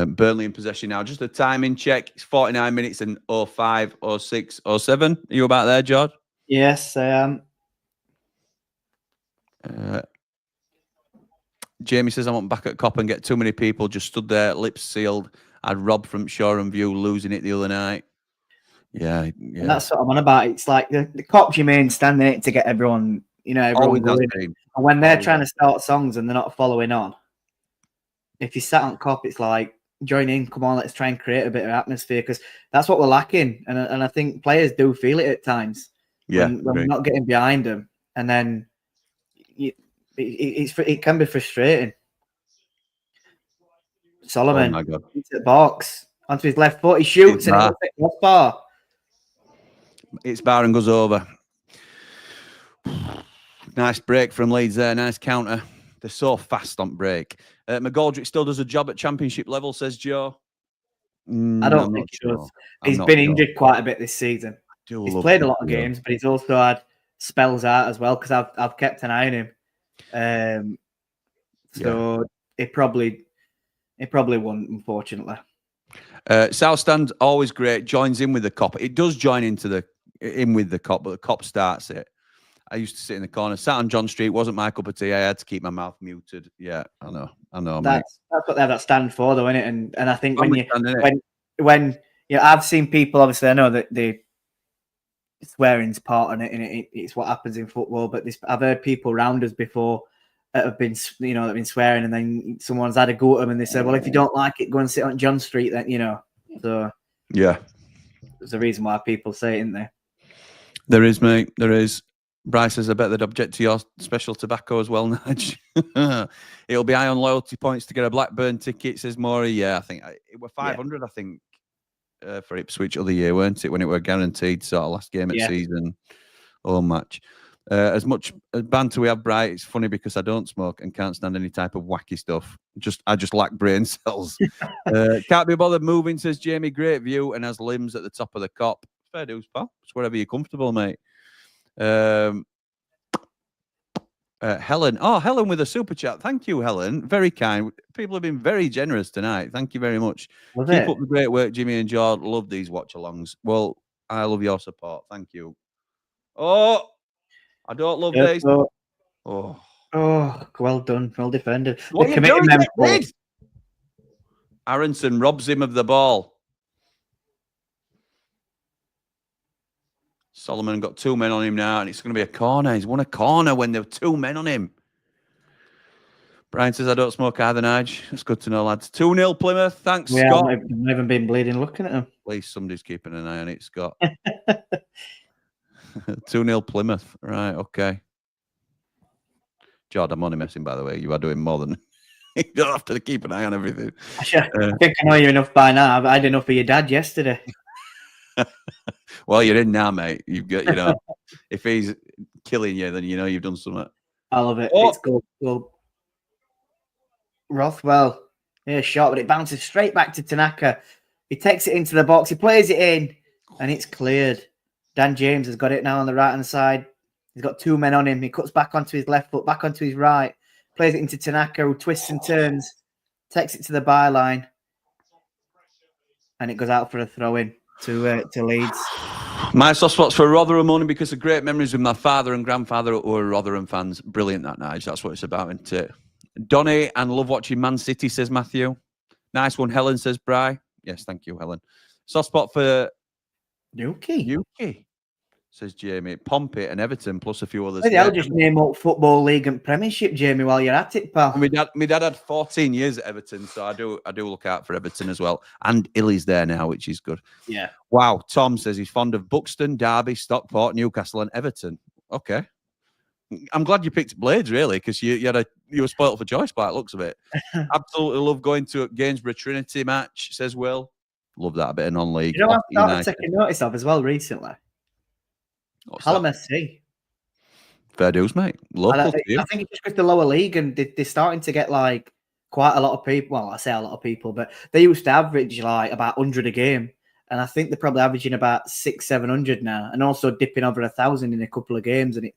Burnley in possession now. Just a timing check. It's 49 minutes and 05, 06, 07. Are you about there, Jord? Yes, I am. Jamie says, I want back at Cop and get too many people just stood there, lips sealed. I'd robbed from Shore and View, losing it the other night. Yeah. And that's what I'm on about. It's like the Cop's your main standing it to get everyone, everyone going. And when they're trying to start songs and they're not following on, if you sat on Cop, it's like, join in, come on, let's try and create a bit of atmosphere, because that's what we're lacking. And I think players do feel it at times. Yeah, when we're not getting behind them, and then it can be frustrating. Solomon, into the box, onto his left foot, he shoots and it looks bar. It's bar and goes over. Nice break from Leeds there, nice counter. They're so fast on break. McGoldrick still does a job at championship level, says Joe. I don't think he does. He's been injured quite a bit this season. He's played a lot of games, but he's also had spells out as well, because I've kept an eye on him. So it probably won't, unfortunately. South Stand, always great, joins in with the Cop. It does join in with the Cop, but the Cop starts it. I used to sit in the corner, sat on John Street, wasn't my cup of tea. I had to keep my mouth muted. Yeah, I know. That's what they have that stand for, though, isn't it? And I think when I've seen people, obviously, I know that the swearing's part on it, and it's what happens in football. But I've heard people around us before that have been, that have been swearing, and then someone's had a go at them, and they said, "Well, if you don't like it, go and sit on John Street." Then So yeah, there's a reason why people say it, isn't there? There is, mate. There is. Bryce says, I bet they'd object to your special tobacco as well, Nudge. It'll be high on loyalty points to get a Blackburn ticket, says Maury. Yeah, I think it were 500, I think, for Ipswich other year, weren't it, when it were guaranteed sort of last game of season or match. As much banter we have, Bright, it's funny because I don't smoke and can't stand any type of wacky stuff. I just lack brain cells. Can't be bothered moving, says Jamie. Great view and has limbs at the top of the Cop. Fair dues, pal. It's wherever you're comfortable, mate. Helen. Oh, Helen with a super chat. Thank you, Helen. Very kind. People have been very generous tonight. Thank you very much. Keep up the great work, Jimmy and Jord. Love these watch-alongs. Well, I love your support. Thank you. Oh, I don't love these. Oh, well done. Well defended. What are you doing? Aronson robs him of the ball. Solomon got 2 men on him now, and it's going to be a corner. He's won a corner when there were 2 men on him. Brian says, I don't smoke either, Nige. That's good to know, lads. 2-0 Plymouth. Thanks, Scott. I've never been bleeding looking at him. At least somebody's keeping an eye on it, Scott. 2-0 Plymouth. Right, okay. Jord, I'm only messing, by the way. You are doing more than... You don't have to keep an eye on everything. I think I know you enough by now. I had enough of your dad yesterday. Well, you're in now, mate. You've got, if he's killing you, then you've done something. I love it. It's good. Rothwell, shot, but it bounces straight back to Tanaka. He takes it into the box. He plays it in, and it's cleared. Dan James has got it now on the right-hand side. He's got 2 men on him. He cuts back onto his left foot, back onto his right. Plays it into Tanaka, who twists and turns. Takes it to the byline. And it goes out for a throw-in to Leeds. My soft spot's for Rotherham only because of great memories with my father and grandfather who were Rotherham fans. Brilliant that night. That's what it's about, isn't it? Donny and love watching Man City, says Matthew. Nice one, Helen, says Bry. Yes, thank you, Helen. Soft spot for Yuki, says Jamie. Pompey and Everton plus a few others. I'll just name up Football League and Premiership, Jamie, while you're at it, pal. My dad had 14 years at Everton, so I do look out for Everton as well. And Illy's there now, which is good. Yeah. Wow. Tom says he's fond of Buxton, Derby, Stockport, Newcastle, and Everton. Okay. I'm glad you picked Blades, really, because you were spoiled for choice by the looks of it. Absolutely love going to a Gainsborough Trinity match, says Will. Love that, a bit of non-league. You know what I've started taking notice of as well recently? Hallam SC. Fair dues, mate. Local I think it's just because the lower league and they're starting to get like quite a lot of people. Well, I say a lot of people, but they used to average like about 100 a game. And I think they're probably averaging about 600-700 now, and also dipping over 1,000 in a couple of games. And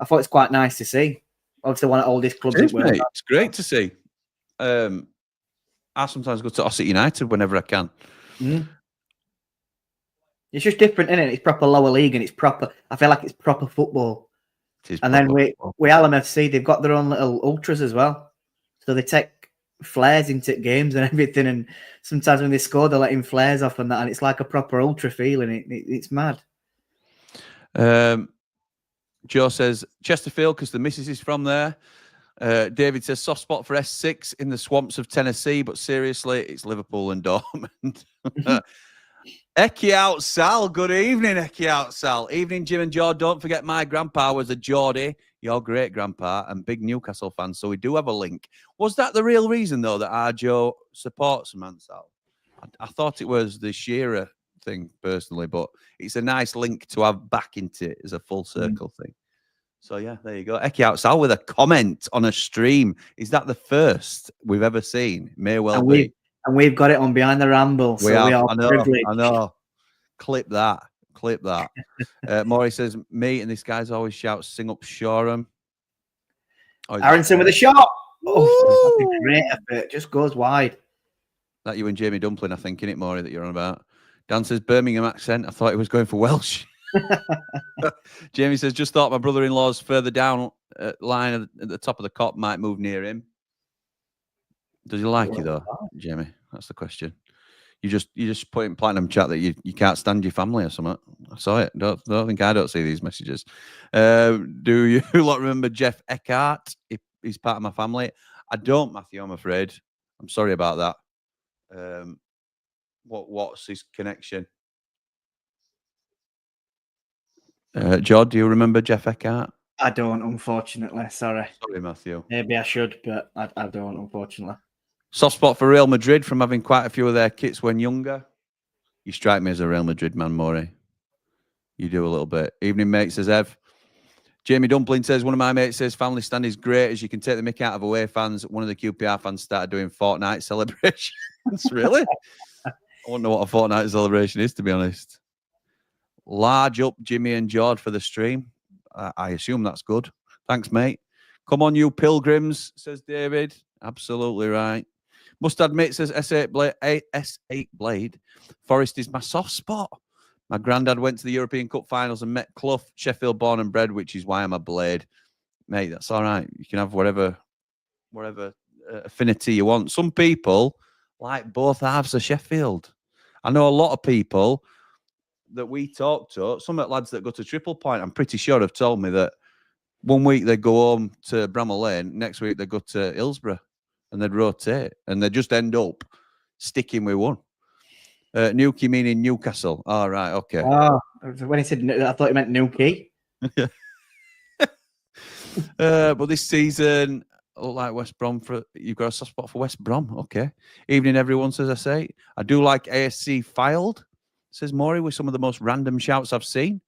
I thought it's quite nice to see. Obviously, one of the oldest clubs. It's great to see. I sometimes go to Ossett United whenever I can. It's just different, isn't it? It's proper lower league, and it's proper. I feel like it's proper football. And then we Elland FC, they've got their own little ultras as well. So they take flares into games and everything. And sometimes when they score, they're letting flares off and that. And it's like a proper ultra feeling. It's mad. Joe says Chesterfield because the missus is from there. David says soft spot for S6 in the swamps of Tennessee. But seriously, it's Liverpool and Dortmund. Eki out Sal, good evening, Eki out Sal. Evening, Jim and Jord. Don't forget my grandpa was a Geordie, your great grandpa, and big Newcastle fan. So we do have a link. Was that the real reason, though, that our Joe supports man, Sal? I thought it was the Shearer thing personally, but it's a nice link to have back into it as a full circle thing. So yeah, there you go. Eki out Sal with a comment on a stream. Is that the first we've ever seen? May well be. And we've got it on Behind the Ramble. So we are privileged. I know. Clip that. Maury says, me and this guy's always shouts, sing up Shoreham. Aronson with a shot. Oh, that's a great effort. Just goes wide. That you and Jamie Dumpling, I think, innit, Maury, that you're on about. Dan says, Birmingham accent. I thought he was going for Welsh. Jamie says, just thought my brother-in-law's further down line at the top of the cop might move near him. Does he like you though, Jamie? That's the question. You just put in platinum chat that you can't stand your family or something. I saw it. Don't think I don't see these messages. Do you lot remember Jeff Eckhart? He's part of my family. I don't, Matthew. I'm afraid. I'm sorry about that. What's his connection? Jod, do you remember Jeff Eckhart? I don't, unfortunately. Sorry, Matthew. Maybe I should, but I don't, unfortunately. Soft spot for Real Madrid from having quite a few of their kits when younger. You strike me as a Real Madrid man, Maury. You do a little bit. Evening, mate, says Ev. Jamie Dumpling says, one of my mates says, family stand is great as you can take the mick out of away fans. One of the QPR fans started doing Fortnite celebrations. Really? I wonder what a Fortnite celebration is, to be honest. Large up Jimmy and Jord for the stream. I assume that's good. Thanks, mate. Come on, you pilgrims, says David. Absolutely right. Must admit, says S8 Blade, Forest is my soft spot. My granddad went to the European Cup finals and met Clough, Sheffield born and bred, which is why I'm a Blade. Mate, that's all right. You can have whatever affinity you want. Some people like both halves of Sheffield. I know a lot of people that we talk to, some of the lads that go to Triple Point, I'm pretty sure have told me that one week they go home to Bramall Lane, next week they go to Hillsborough, and they'd rotate, and they just end up sticking with one. Newquay meaning Newcastle. All right, okay. Oh, when he said, I thought he meant Newquay. But this season, like West Brom, you've got a soft spot for West Brom. Okay. Evening, everyone, says I say. I do like ASC Filed, says Maury, with some of the most random shouts I've seen.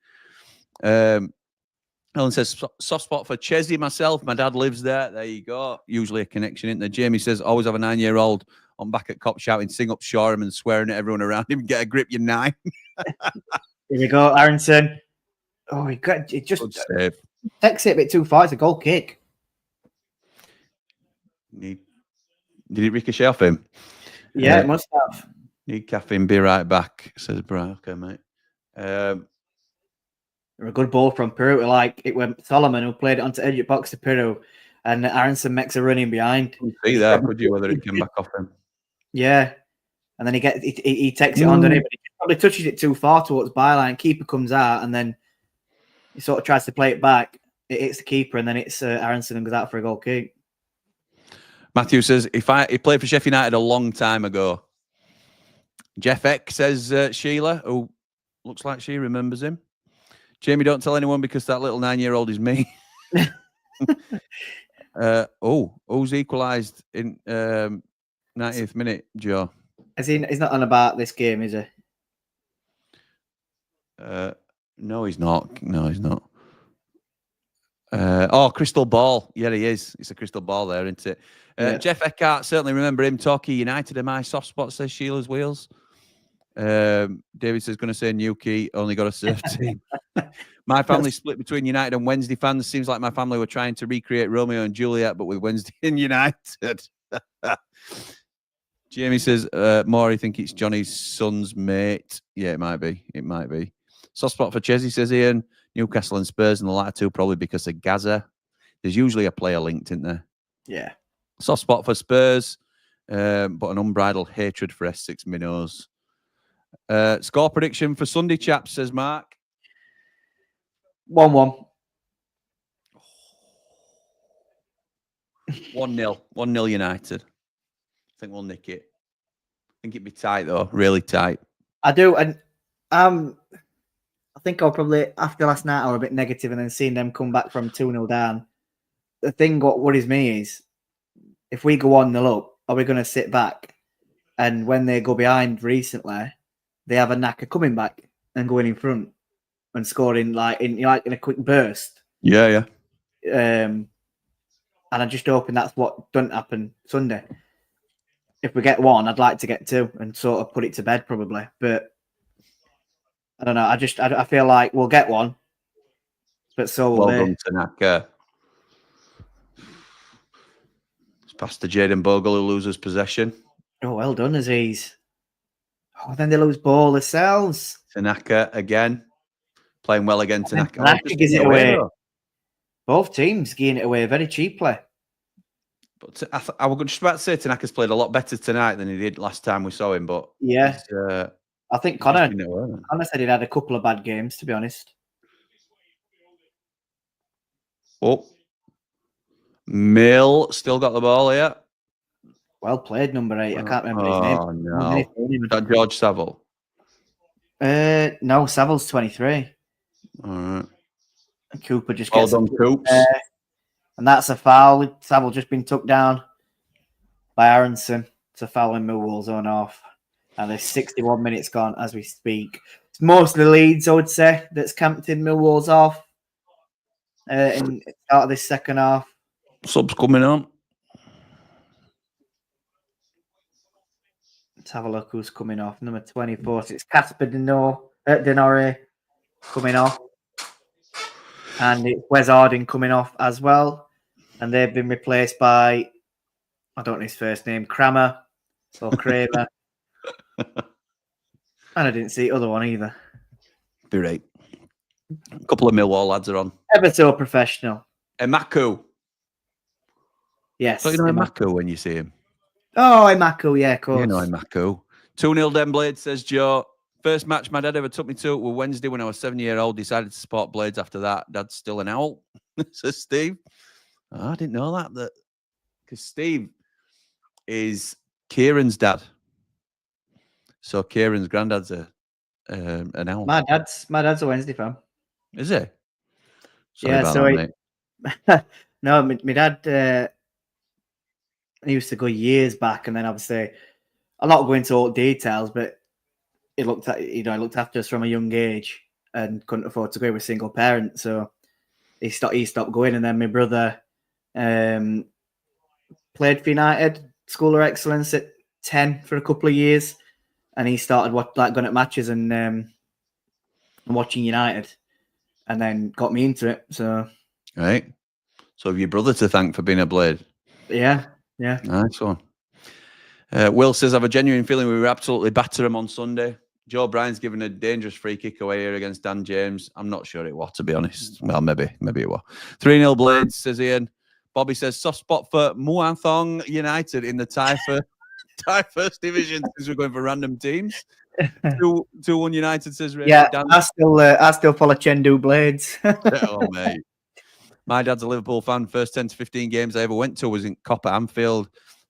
Ellen says, soft spot for Chesney, myself. My dad lives there. There you go. Usually a connection, isn't there? Jamie says, always have a 9-year-old on back at cop shouting, sing up Shoreham and swearing at everyone around him. Get a grip, you 9. Here we go, Aronson. Oh, it just takes it a bit too far. It's a goal kick. Did it ricochet off him? Yeah, it must have. Need caffeine, be right back, says Brian. Okay, mate. A good ball from Peru. Like it went Solomon who played it onto edge of box to Peru, and Aronson makes a run in behind. See there, could you, whether it came back off him? Yeah, and then he takes it on, doesn't he? But he probably touches it too far towards byline. Keeper comes out, and then he sort of tries to play it back. It hits the keeper, and then it's Aronson and goes out for a goal kick. Matthew says, he played for Sheffield United a long time ago. Jeff Eck says Sheila, who looks like she remembers him. Jamie, don't tell anyone because that little 9-year-old is me. Who's equalised in 90th minute, Joe? He's not on about this game, is he? No, he's not. No, he's not. Crystal Ball. Yeah, he is. It's a crystal ball there, isn't it? Yeah. Jeff Eckhart, certainly remember him. Torquay United are my soft spot, says Sheila's Wheels. David says, going to say Newquay only got a surf team. My family split between United and Wednesday fans. Seems like my family were trying to recreate Romeo and Juliet, but with Wednesday and United. Jamie says, Maury think it's Johnny's son's mate. Yeah, it might be. It might be. Soft spot for Chesney, says Ian. Newcastle and Spurs, and the latter two probably because of Gaza. There's usually a player linked, isn't there? Yeah. Soft spot for Spurs, but an unbridled hatred for S6 minnows. Score prediction for Sunday, chaps, says Mark. 1-1. 1-0. 1-0 United. I think we'll nick it. I think it'd be tight, though. Really tight. I do. And I think I'll probably, after last night, I was a bit negative, and then seeing them come back from 2-0 down. The thing what worries me is, if we go 1-0 up, are we going to sit back? And when they go behind recently, they have a knack of coming back and going in front and scoring like in a quick burst. Yeah. And I'm just hoping that's what doesn't happen Sunday. If we get one, I'd like to get two and sort of put it to bed probably. But I don't know. I feel like we'll get one, but so will they. Well done, Tanaka. It's past to Jaden Bogle, who loses possession. Oh, well done, Aziz. Oh, then they lose ball themselves. Tanaka again. Playing well again, Tanaka. Tanaka gives it away. Both teams giving it away very cheaply. But I was just about to say Tanaka's played a lot better tonight than he did last time we saw him. But yeah, I think Connor said he'd had a couple of bad games, to be honest. Oh, Mill still got the ball here. Well played, number 8. I can't remember his name. Oh, no. Is that George Saville? No, Savile's 23. All right. And Cooper just well gets done, Coops. And that's a foul. Saville just been took down by Aronson. It's a foul in Millwall's own half. And there's 61 minutes gone as we speak. It's mostly Leeds, I would say, that's camped in Millwall's half in the start of this second half. Subs coming on. Let's have a look who's coming off. Number 24. So it's Casper Denore coming off. And it's Wes Harding coming off as well. And they've been replaced by, I don't know his first name, Kramer or Kramer. And I didn't see the other one either. Be right. A couple of Millwall lads are on. Ever so professional. Emaku. Yes. So you know Emaku when you see him? Oh, Emaku, yeah, of course. You know Emaku. 2-0 Den Blade, says Joe. First match my dad ever took me to was Wednesday when I was 7-year-old. Decided to support Blades after that. Dad's still an owl, says Steve. Oh, I didn't know that. Because Steve is Kieran's dad. So Kieran's granddad's an owl. My dad's a Wednesday fan. Is he? Sorry no, my dad he used to go years back, and then obviously I'm not going into all details, but he looked after us from a young age and couldn't afford to go with a single parent, so he stopped going. And then my brother played for United, School of Excellence at 10 for a couple of years, and he started going at matches and watching United, and then got me into it. So right, so have your brother to thank for being a Blade. Yeah. Nice one. Will says, I have a genuine feeling we were absolutely batter him on Sunday. Joe Bryan's given a dangerous free kick away here against Dan James. I'm not sure it was, to be honest. Well, maybe it was. 3-0 Blades, says Ian. Bobby says, soft spot for Muangthong United in the Thai First Division, since we're going for random teams. 2-1 United, says Ray. Yeah, Dan. I still follow Chengdu Blades. Oh, mate. My dad's a Liverpool fan. First 10 to 15 games I ever went to was in Copper Anfield,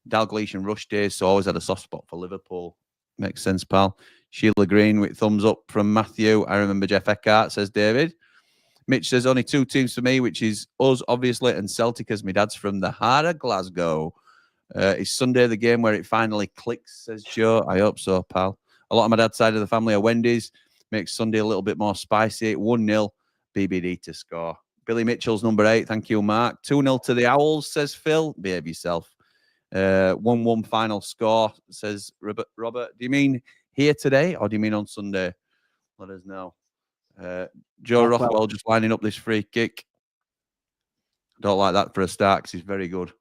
Dalglish and Rush days, so I always had a soft spot for Liverpool. Makes sense, pal. Sheila Green with thumbs up from Matthew. I remember Jeff Eckhart, says David. Mitch says, only 2 teams for me, which is us, obviously, and Celtic, as my dad's from the heart of Glasgow. Is Sunday the game where it finally clicks, says Joe. I hope so, pal. A lot of my dad's side of the family are Wendy's. Makes Sunday a little bit more spicy. 1-0, BBD to score. Billy Mitchell's number 8. Thank you, Mark. 2-0 to the Owls, says Phil. Behave yourself. 1-1 final score, says Robert. Do you mean here today, or do you mean on Sunday? Let us know. Joe Rothwell just lining up this free kick. Don't like that for a start because he's very good.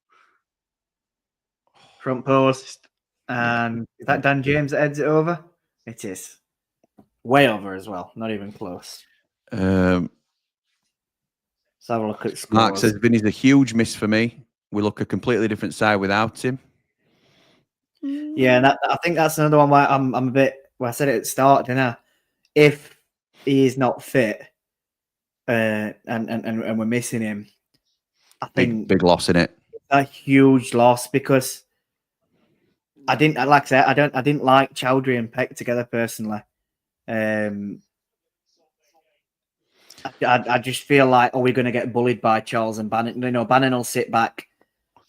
Front post. And is that Dan James that heads it over? It is. Way over as well. Not even close. Let's have a look at scores. Mark says Vinny's a huge miss for me. We look a completely different side without him. Yeah, and I think that's another one why I'm a bit. Well, I said it at the start, didn't I? If he is not fit, and we're missing him, I think big loss in it. A huge loss because I didn't like I said I didn't like Chowdhury and Peck together personally. I just feel like, are we going to get bullied by Charles and Bannon? You know, Bannon will sit back.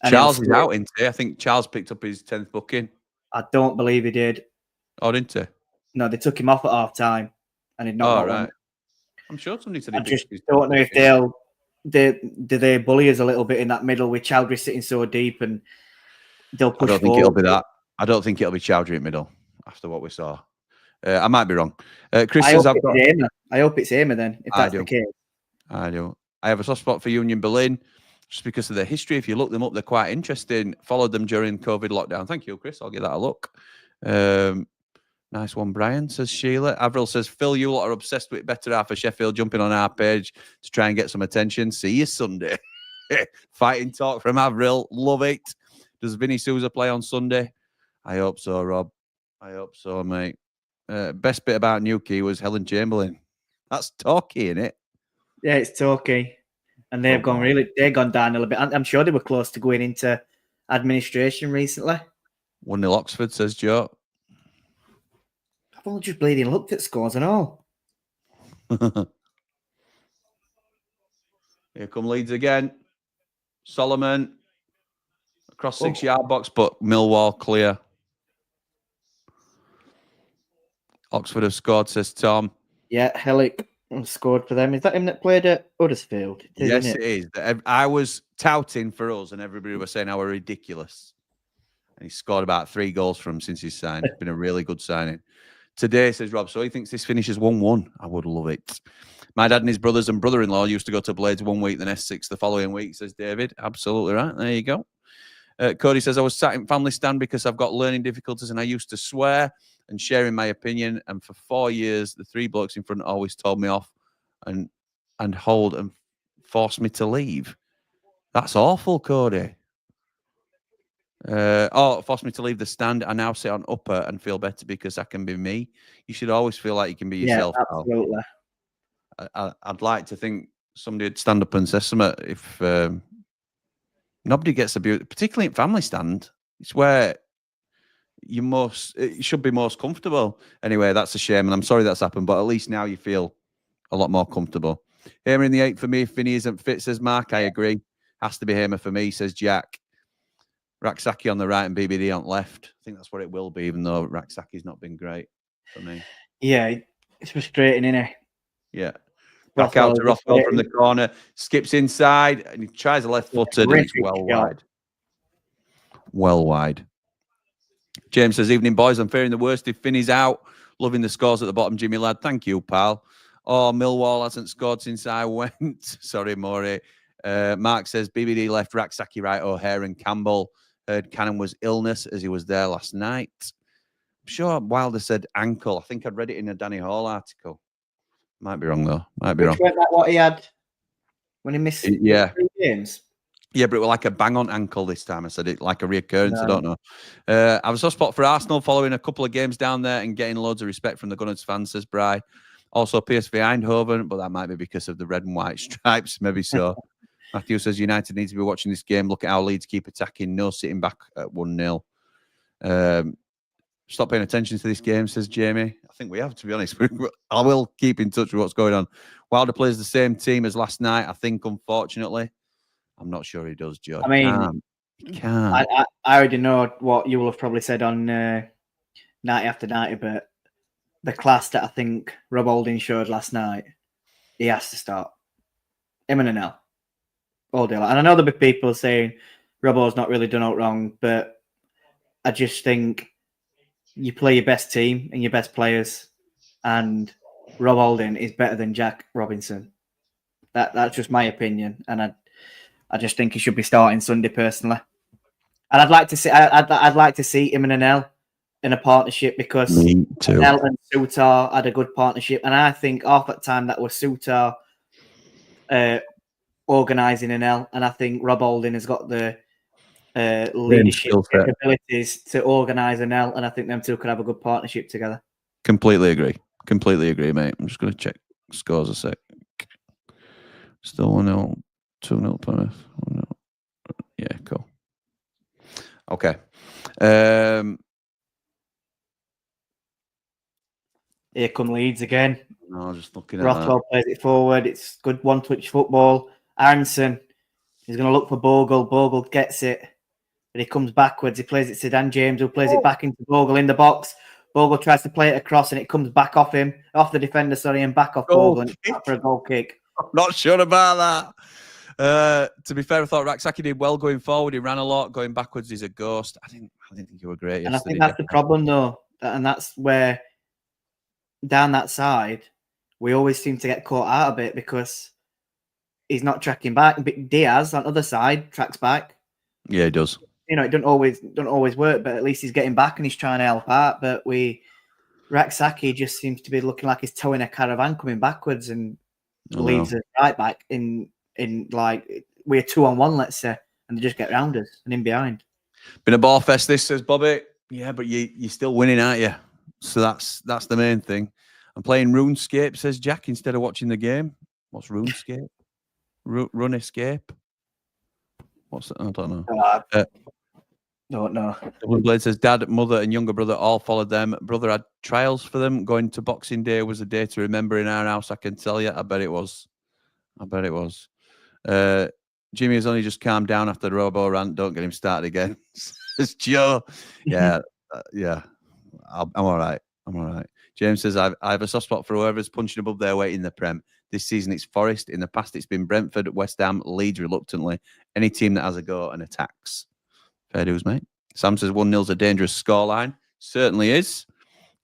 Charles is out in today. I think Charles picked up his 10th booking. I don't believe he did. Oh, didn't he? No, they took him off at half time and he'd not got one. I'm sure somebody said I just don't know if they bully us a little bit in that middle with Chowdhury sitting so deep and they'll push I don't think it'll be that. I don't think it'll be Chowdhury in middle after what we saw. I might be wrong. Chris says I hope it's Aimer then, if that's the case. I do. I have a soft spot for Union Berlin just because of their history. If you look them up, they're quite interesting. Followed them during COVID lockdown. Thank you, Chris. I'll give that a look. Nice one, Brian, says Sheila. Avril says, Phil, you lot are obsessed with better half of Sheffield jumping on our page to try and get some attention. See you Sunday. Fighting talk from Avril. Love it. Does Vinny Souza play on Sunday? I hope so, Rob. I hope so, mate. Best bit about Newquay was Helen Chamberlain. That's talky, isn't it? Yeah, it's talky. And they've gone down a little bit. I'm sure they were close to going into administration recently. 1-0 Oxford, says Joe. I've only just bleeding looked at scores and all. Here come Leeds again. Solomon across 6-yard box, but Millwall clear. Oxford have scored, says Tom. Yeah, Hellick scored for them. Is that him that played at Huddersfield? Yes, it is. I was touting for us, and everybody was saying how we're ridiculous. And he scored about 3 goals from since he's signed. It's been a really good signing. Today, says Rob, so he thinks this finishes 1-1. I would love it. My dad and his brothers and brother-in-law used to go to Blades one week, then Essex the following week, says David. Absolutely right. There you go. Cody says, I was sat in family stand because I've got learning difficulties and I used to swear and sharing my opinion. And for 4 years, the 3 blokes in front always told me off and hold and forced me to leave. That's awful, Cody. Forced me to leave the stand. I now sit on upper and feel better because I can be me. You should always feel like you can be yourself. Yeah, absolutely. I'd like to think somebody would stand up and say something. If nobody gets abused, particularly in family stand, it's where it should be most comfortable. Anyway, that's a shame, and I'm sorry that's happened. But at least now you feel a lot more comfortable. Hamer in the 8th for me. If Vinny isn't fit, says Mark. I agree. Has to be Hamer for me, says Jack. Raksaki on the right and BBD on left. I think that's what it will be, even though Raksaki's not been great for me. Yeah, it's frustrating, isn't it? Yeah. Back out to Rothwell from the corner. Skips inside and he tries a left-footed and it's well wide. Well wide. James says, evening, boys. I'm fearing the worst if Finney's out. Loving the scores at the bottom, Jimmy lad. Thank you, pal. Oh, Millwall hasn't scored since I went. Sorry, Maury. Mark says, BBD left, Raksaki right, O'Hare and Campbell. Heard Cannon was illness as he was there last night. I'm sure Wilder said ankle. I think I'd read it in a Danny Hall article. Might be wrong, though. Might be wrong. Went that what he had when he missed 3 games? Yeah, but it was like a bang-on ankle this time. I said it like a reoccurrence. No. I don't know. I was a soft spot for Arsenal following a couple of games down there and getting loads of respect from the Gunners fans, says Bry. Also PSV Eindhoven, but that might be because of the red and white stripes. Maybe so. Matthew says United needs to be watching this game. Look at how Leeds keep attacking. No sitting back at 1-0. Stop paying attention to this game, says Jamie. I think we have, to be honest. I will keep in touch with what's going on. Wilder plays the same team as last night, I think, unfortunately. I'm not sure he does, Joe. I mean, he can't. I already know what you will have probably said on 90 after 90, but the class that I think Rob Holding showed last night, he has to start. Him and an L. All day long. And I know there'll be people saying Robbo's not really done out wrong, but I just think you play your best team and your best players, and Rob Holding is better than Jack Robinson. That's just my opinion, and I just think he should be starting Sunday personally. And I'd like to see him and Anel in a partnership, because Anel and Sutar had a good partnership, and I think half that time that was Sutar organising Anel, and I think Rob Holding has got the leadership capabilities to organise Anel, and I think them two could have a good partnership together. Completely agree, mate. I'm just going to check scores a sec. Still 1-0, 2-0 Plymouth. 1-0. Yeah, cool. Okay. Here come Leeds again. No, just looking at Rothwell plays it forward. It's good one-touch football. Aronson is going to look for Bogle. Bogle gets it, but he comes backwards. He plays it to Dan James, who plays it back into Bogle in the box. Bogle tries to play it across, and it comes back off him, off the defender, and back off Bogle, and it's back for a goal kick. I'm not sure about that. To be fair, I thought Raksaki did well going forward. He ran a lot. Going backwards, he's a ghost. I didn't think you were great yesterday. And I think that's the problem, though, and that's where down that side we always seem to get caught out a bit, because he's not tracking back. But Diaz on the other side tracks back. Yeah, he does. You know, it don't always work, but at least he's getting back and he's trying to help out. But Raksaki just seems to be looking like he's towing a caravan coming backwards, and leads us right back in like we're 2-on-1, let's say, and they just get round us and in behind. Been a ball fest, this, says Bobby. Yeah, but you're still winning, aren't you? So that's the main thing. I'm playing RuneScape, says Jack, instead of watching the game. What's RuneScape? Run Escape? What's that? I don't know. Don't know. Dublin Blade says dad, mother, and younger brother all followed them. Brother had trials for them. Going to Boxing Day was a day to remember in our house, I can tell you. I bet it was. Jimmy has only just calmed down after the Robo rant. Don't get him started again. Says Joe. Yeah. I'm all right. James says, I have a soft spot for whoever's punching above their weight in the Prem. This season it's Forest. In the past it's been Brentford, West Ham, Leeds reluctantly. Any team that has a go and attacks. Fair dues, mate. Sam says 1-0's a dangerous scoreline. Certainly is.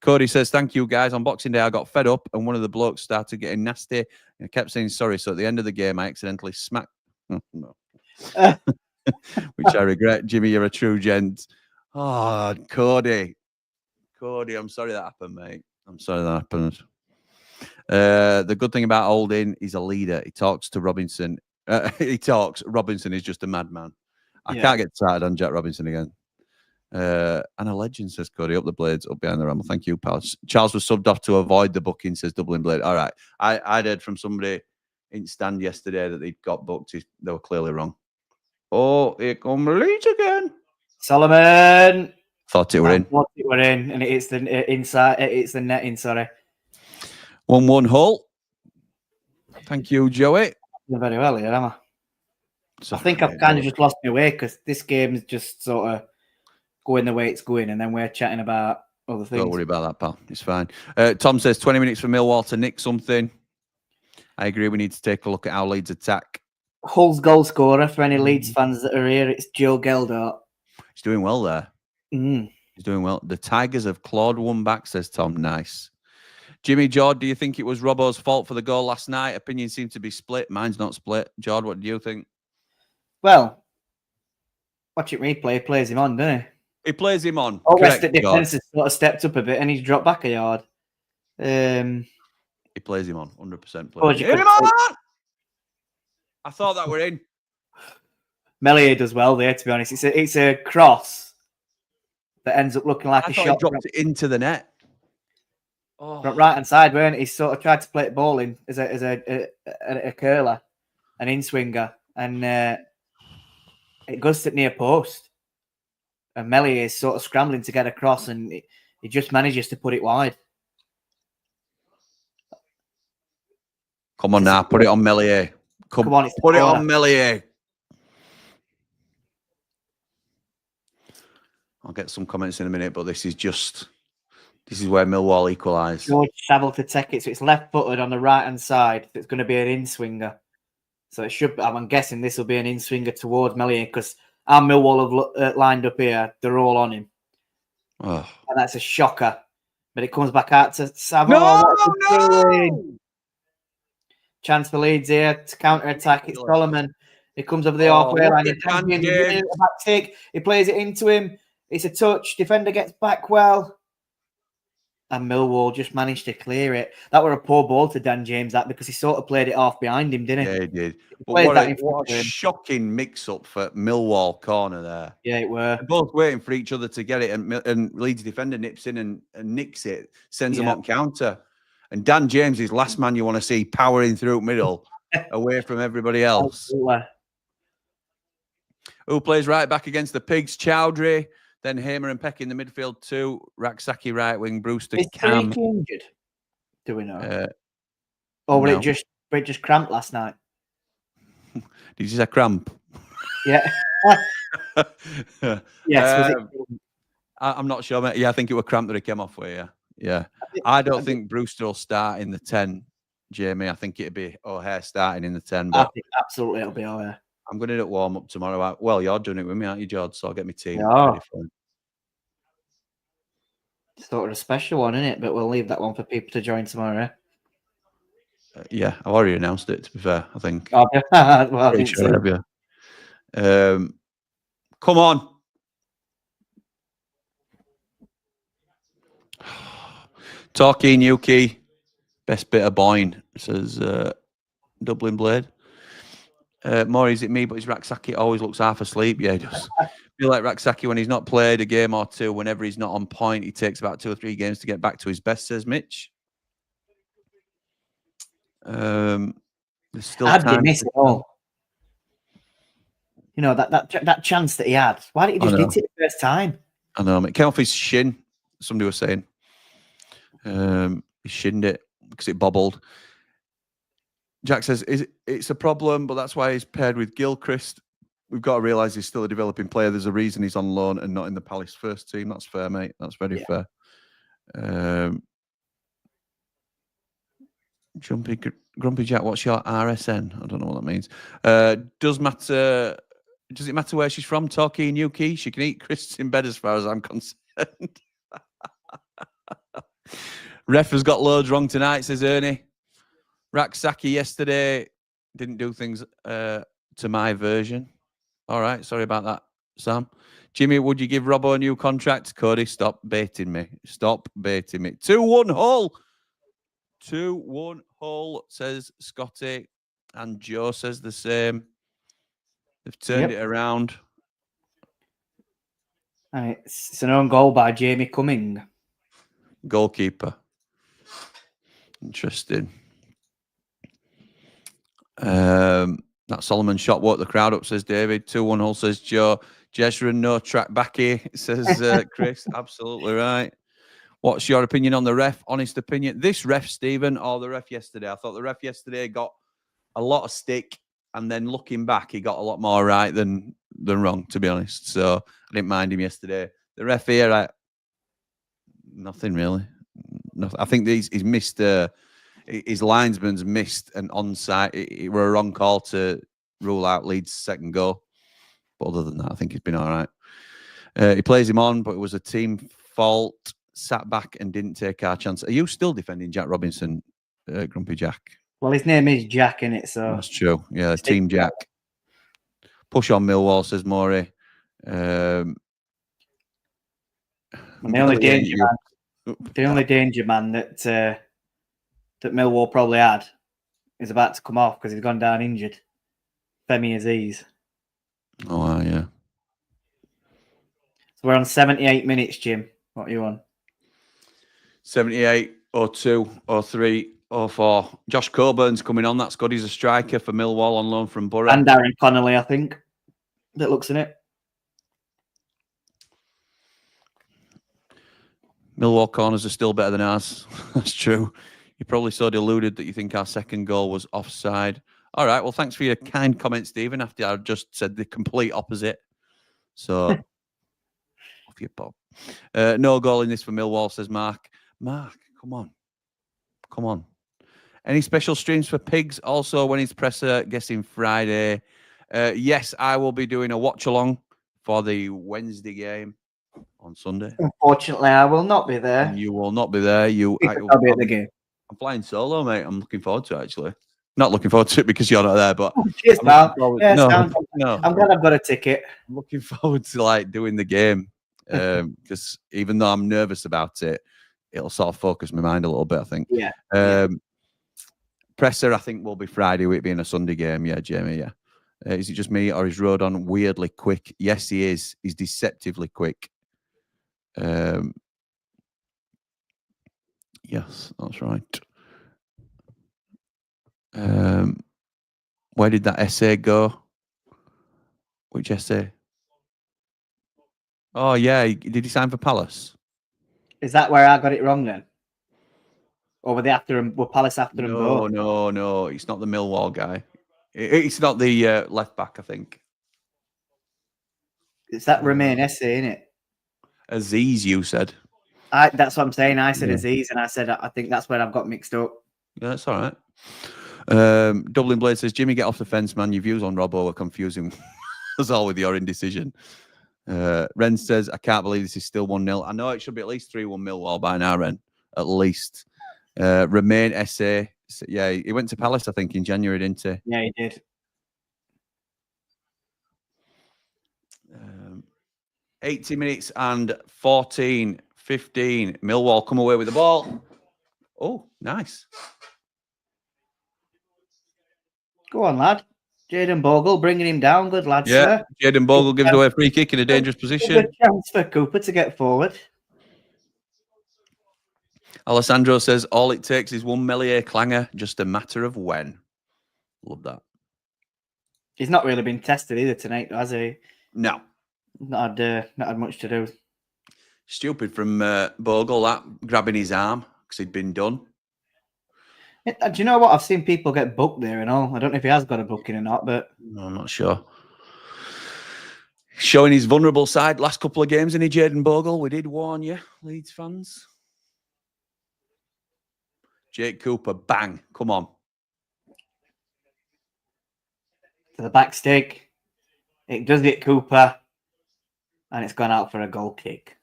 Cody says, thank you, guys. On Boxing Day, I got fed up and one of the blokes started getting nasty. And I kept saying sorry. So at the end of the game, I accidentally smacked. No. Which I regret. Jimmy, you're a true gent. Oh, Cody, I'm sorry that happened, mate. I'm sorry that happened. The good thing about Holding, he's a leader. He talks to Robinson. Robinson is just a madman. I can't get started on Jack Robinson again. And a legend, says Cody. Up the Blades, up behind the Ramble. Thank you, pal. Charles was subbed off to avoid the booking, says Dublin Blade. All right. I'd heard from somebody in stand yesterday that they'd got booked. They were clearly wrong. Oh, here come Leeds again. Solomon. Thought it were in. And it's the inside. It's the netting, sorry. 1-1 Hull. Thank you, Joey. You're very well here, am I? I think I've kind of just lost my way, because this game is just sort of going the way it's going, and then we're chatting about other things. Don't worry about that, pal. It's fine. Tom says 20 minutes for Millwall to nick something. I agree. We need to take a look at our Leeds attack. Hull's goal scorer, for any Leeds fans that are here, it's Joe Geldart. He's doing well there. He's doing well. The Tigers have clawed one back, says Tom. Nice. Jimmy Jord, do you think it was Robbo's fault for the goal last night? Opinions seem to be split. Mine's not split. Jord, what do you think? Well, watch it replay. He plays him on, doesn't he? He plays him on. West at defence has sort of stepped up a bit, and he's dropped back a yard. He plays him on, 100%. Hit him on! I thought that were in. Melier does well there, to be honest. It's a cross that ends up looking like a shot. He dropped it into the net. Right hand side, weren't he? He sort of tried to play it ball in as a curler, an in-swinger, and it goes to near post. And Melier is sort of scrambling to get across, and he just manages to put it wide. Come on now, put it on Melier. Come on, put it on Melier. I'll get some comments in a minute, but this is where Millwall equalise. George travelled to take it, so it's left-footed on the right-hand side. It's going to be an in-swinger. So it should. I'm guessing this will be an in-swinger towards Melier, because our Millwall have lined up here. They're all on him. Oh. And that's a shocker. But it comes back out to Savon. No! Chance for Leeds here to counter-attack. It's Solomon. He comes over the halfway line. He plays it into him. It's a touch. Defender gets back well. And Millwall just managed to clear it. That were a poor ball to Dan James, that, because he sort of played it off behind him, didn't he? Yeah, he did. But what a shocking mix-up for Millwall corner there. Yeah, it were. They're both waiting for each other to get it, and Leeds defender nips in and nicks it, sends them on counter. And Dan James is last man you want to see powering through middle, away from everybody else. Absolutely. Who plays right back against the Pigs? Chowdhury. Then Hamer and Peck in the midfield too. Raksaki right wing. Brewster Cam. Is he injured? Do we know? Or it just cramped last night? Did you say cramp? Yeah. Yes. I'm not sure, mate. Yeah, I think it was cramp that he came off with. Yeah. I don't think Brewster will start in the 10, Jamie. I think it'd be O'Hare starting in the 10. But I think absolutely it'll be O'Hare. I'm going to warm up tomorrow. Well, you're doing it with me, aren't you, George? So I'll get my team ready for it. Sort of a special one, isn't it? But we'll leave that one for people to join tomorrow. Yeah, I've already announced it, to be fair, I think. Well, I think sure so. Come on. Torquay Newquay, best bit of Boyne, says Dublin Blade. More is it me, but his Raksaki always looks half asleep. Yeah, he does. Feel like Raksaki when he's not played a game or two, whenever he's not on point, he takes about 2 or 3 games to get back to his best, says Mitch. There's still time. Miss it all. You know, that chance that he had. Why didn't he just hit it the first time? I know, mate. Came off his shin, somebody was saying. He shinned it because it bobbled. Jack says, it's a problem, but that's why he's paired with Gilchrist. We've got to realise he's still a developing player. There's a reason he's on loan and not in the Palace first team. That's fair, mate. That's very fair. Grumpy Jack, what's your RSN? I don't know what that means. Does it matter where she's from? Torquay, Newquay? She can eat crisps in bed as far as I'm concerned. Ref has got loads wrong tonight, says Ernie. Raksaki yesterday didn't do things to my version. All right, sorry about that, Sam. Jimmy, would you give Robbo a new contract? Cody, stop baiting me. Stop baiting me. 2-1 Hull. 2-1 Hull, says Scotty. And Joe says the same. They've turned it around. It's an own goal by Jamie Cumming. Goalkeeper. Interesting. That Solomon shot woke the crowd up, says David. 2-1 Hull, says Joe. Jezra, no track back here, says Chris. Absolutely right. What's your opinion on the ref? Honest opinion. This ref, Stephen, or the ref yesterday? I thought the ref yesterday got a lot of stick, and then looking back, he got a lot more right than wrong, to be honest. So I didn't mind him yesterday. The ref here, nothing really. Nothing. I think he's missed. His linesman's missed an onside. It were a wrong call to rule out Leeds' second goal. But other than that, I think he's been all right. He plays him on, but it was a team fault. Sat back and didn't take our chance. Are you still defending Jack Robinson, Grumpy Jack? Well, his name is Jack, innit? So that's true. Yeah, Team Jack. Push on Millwall, says Maury. The only danger man that Millwall probably had is about to come off because he's gone down injured. Femi Aziz. Oh, yeah. So we're on 78 minutes, Jim. What are you on? 78, 02, 03, 04. Josh Coburn's coming on. That's good. He's a striker for Millwall on loan from Borough. And Darren Connolly, I think, that looks in it. Millwall corners are still better than ours. That's true. You're probably so deluded that you think our second goal was offside. All right. Well, thanks for your kind comment, Stephen, after I just said the complete opposite. So, off your pop. No goal in this for Millwall, says Mark. Mark, come on. Come on. Any special streams for Pigs? Also, when his presser, guessing Friday. Yes, I will be doing a watch-along for the Wednesday game. on Sunday. Unfortunately, I will not be there. You will not be there. I'll be at the game. I'm flying solo, mate. I'm looking forward to it, actually. Not looking forward to it because you're not there, but cheers, pal. Yeah, no, I'm glad I've got a ticket. I'm looking forward to like doing the game because even though I'm nervous about it, it'll sort of focus my mind a little bit, I think. Yeah. Presser, I think, will be Friday with it being a Sunday game. Yeah, Jamie, yeah. Is it just me or is Rodon weirdly quick? Yes, he is. He's deceptively quick. Yes, that's right. Where did that essay go? Which essay? Oh, yeah. Did he sign for Palace? Is that where I got it wrong then? Or were they after him? Were Palace after him both? No. It's not the Millwall guy. It's not the left back, I think. It's that Remain essay, isn't it? Aziz, you said. That's what I'm saying. I said Aziz, and I said I think that's where I've got mixed up. Yeah, that's all right. Dublin Blade says, Jimmy, get off the fence, man. Your views on Robbo are confusing us all with your indecision. Ren says, I can't believe this is still 1-0. I know it should be at least 3-1 Millwall by now, Ren. At least. Remain essay. Yeah, he went to Palace, I think, in January, didn't he? Yeah, he did. 80 minutes and 15. Millwall come away with the ball. Oh, nice. Go on, lad. Jaden Bogle bringing him down. Good lad, sir. Jaden Bogle gives away a free kick in a dangerous position. Good chance for Cooper to get forward. Alessandro says, all it takes is one Melier clanger, just a matter of when. Love that. He's not really been tested either tonight, has he? No. Not had much to do. Stupid from Bogle, that grabbing his arm because he'd been done. Do you know what? I've seen people get booked there and all. I don't know if he has got a booking or not, but no, I'm not sure. Showing his vulnerable side last couple of games, in Jaden Bogle. We did warn you, Leeds fans. Jake Cooper, bang, come on. To the back stick. It does get Cooper. And it's gone out for a goal kick.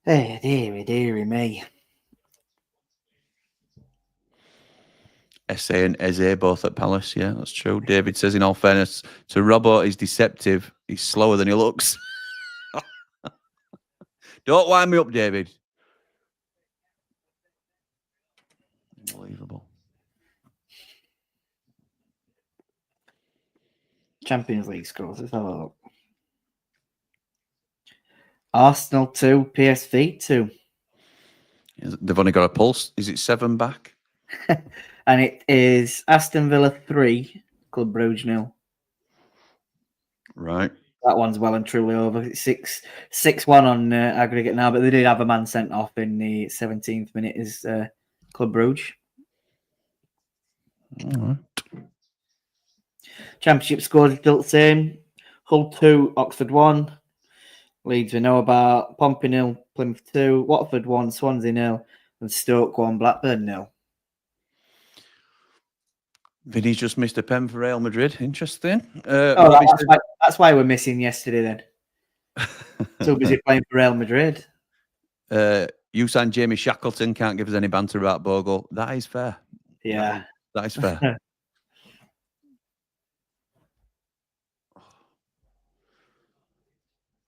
Hey, dearie me. Essay and Eze both at Palace. Yeah, that's true. David says, in all fairness, to Robbo, he's deceptive. He's slower than he looks. Don't wind me up, David. Unbelievable. Champions League scores. Let's have a look. Arsenal 2, PSV 2. They've only got a pulse. Is it 7 back? And it is Aston Villa 3, Club Brugge 0. Right. That one's well and truly over. It's 6-1 on aggregate now, but they did have a man sent off in the 17th minute as Club Brugge. All right. Championship scores still the same. Hull 2, Oxford 1. Leeds we know about. Pompey 0, Plymouth 2. Watford 1, Swansea 0. And Stoke 1, Blackburn 0. Vinny's just missed a pen for Real Madrid. Interesting. That's why we're missing yesterday then. So busy playing for Real Madrid. You signed Jamie Shackleton, can't give us any banter about Bogle. That is fair. Yeah. That is fair.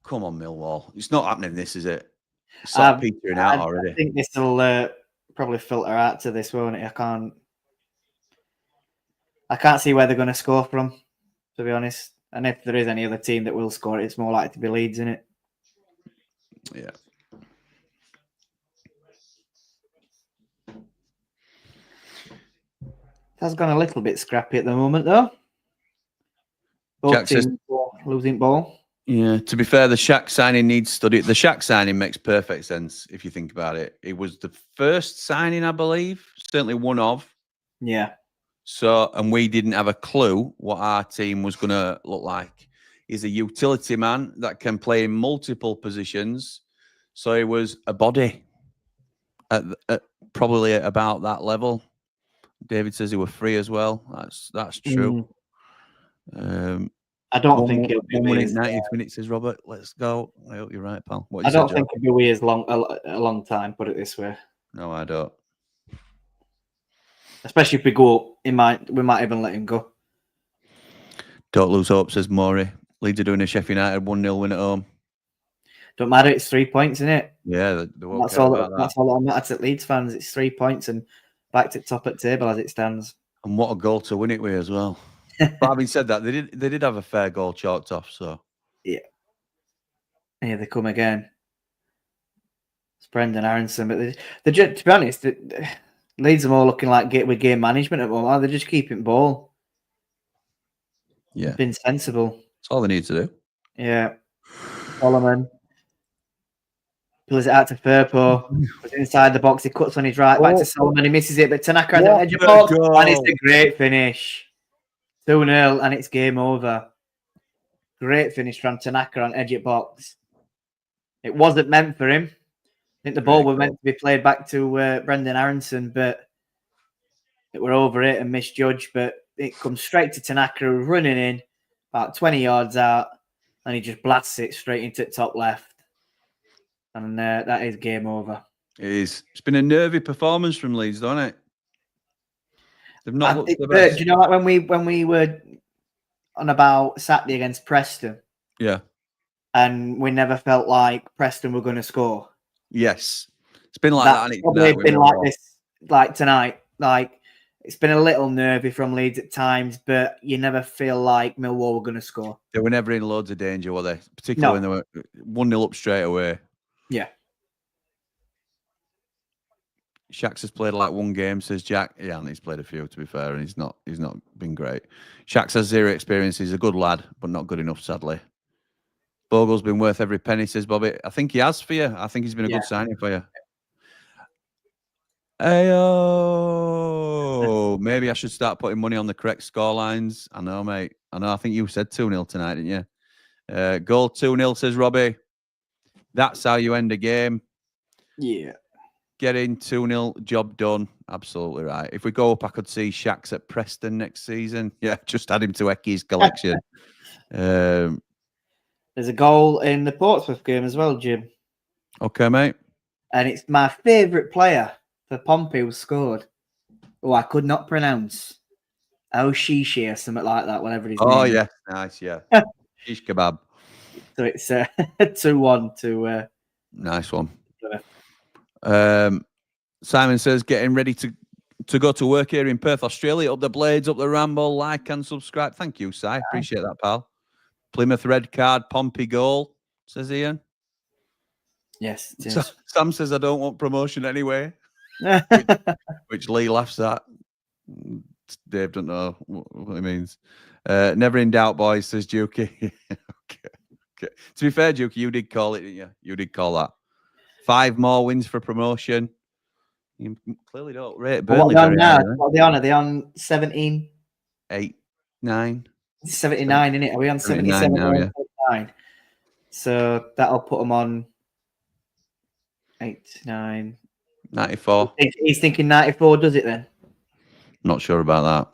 Come on, Millwall. It's not happening, this, is it? It's sort of petering out already. I think this will probably filter out to this, won't it? I can't see where they're going to score from, to be honest. And if there is any other team that will score, it's more likely to be Leeds, isn't it? Yeah. That's gone a little bit scrappy at the moment, though. Both teams losing ball. Yeah, to be fair, the Shaq signing needs study. The Shaq signing makes perfect sense if you think about it. It was the first signing, I believe, certainly one of. Yeah. So, and we didn't have a clue what our team was going to look like. He's a utility man that can play in multiple positions. So he was a body at probably at about that level. David says he were free as well. That's true. I don't think it'll be 1 minute 90 minutes, says Robert. Let's go. I hope you're right, pal. I don't think it'll be we as a long time, put it this way. No, I don't. Especially if we go up, we might even let him go. Don't lose hope, says Maury. Leeds are doing a Sheffield United 1-0 win at home. Don't matter, it's 3 points, isn't it? Yeah, that's all that matters at Leeds fans. It's 3 points and back to top at table as it stands. And what a goal to win it with as well. But having said that, they did have a fair goal chalked off. So yeah, here they come again. It's Brendan Aronson, but to be honest, Leeds are more looking like with game management at the moment. They're just keeping ball. Yeah, been sensible. That's all they need to do. Yeah, Solomon pulls it out to Firpo. Was inside the box. He cuts on his right back to Solomon. He misses it, but Tanaka has an edge of box, and it's a great finish. 2-0, and it's game over. Great finish from Tanaka on edge of box. It wasn't meant for him. I think the ball was meant to be played back to Brendan Aronson, but it were over it and misjudged. But it comes straight to Tanaka, running in about 20 yards out, and he just blasts it straight into the top left. And that is game over. It is. It's been a nervy performance from Leeds, don't it? They've not looked the best. Do you know, like when we were on about Saturday against Preston? Yeah. And we never felt like Preston were going to score. Yes. It's been like that. It's probably been like this, like tonight. Like, it's been a little nervy from Leeds at times, but you never feel like Millwall were going to score. They were never in loads of danger, were they? Particularly when they were 1-0 up straight away. Yeah. Shax has played like one game, says Jack. Yeah, and he's played a few, to be fair, and he's not been great. Shax has zero experience. He's a good lad, but not good enough, sadly. Bogle's been worth every penny, says Bobby. I think he has for you. I think he's been a good signing for you. Hey, maybe I should start putting money on the correct scorelines. I know, mate. I know. I think you said 2-0 tonight, didn't you? Goal 2-0, says Robbie. That's how you end a game. Yeah. Get in 2-0, job done. Absolutely right. If we go up, I could see Shax at Preston next season. Yeah, just add him to Ecky's collection. There's a goal in the Portsmouth game as well, Jim. Okay, mate. And it's my favourite player for Pompey who scored. Oh, I could not pronounce. Shishi or something like that, whatever his name is. Oh, yeah. Nice, yeah. Shish kebab. So it's 2-1 to... nice one. Simon says, getting ready to go to work here in Perth, Australia. Up the Blades, up the Ramble. Like and subscribe. Thank you, Si. Appreciate that, pal. Plymouth red card, Pompey goal, says Ian. Yes, it is. Sam says, I don't want promotion anyway. which Lee laughs at. Dave don't know what he means. Never in doubt, boys, says Dukey. Okay. To be fair, Dukey, you did call it, didn't you? You did call that. 5 more wins for promotion. You clearly don't rate Burnley. What are they on? Are they on 17? 8, 9. 79, isn't it? Are we on 77 now? Yeah. 9. So that'll put them on 8, 9. 94. He's thinking 94, does it then? Not sure about that.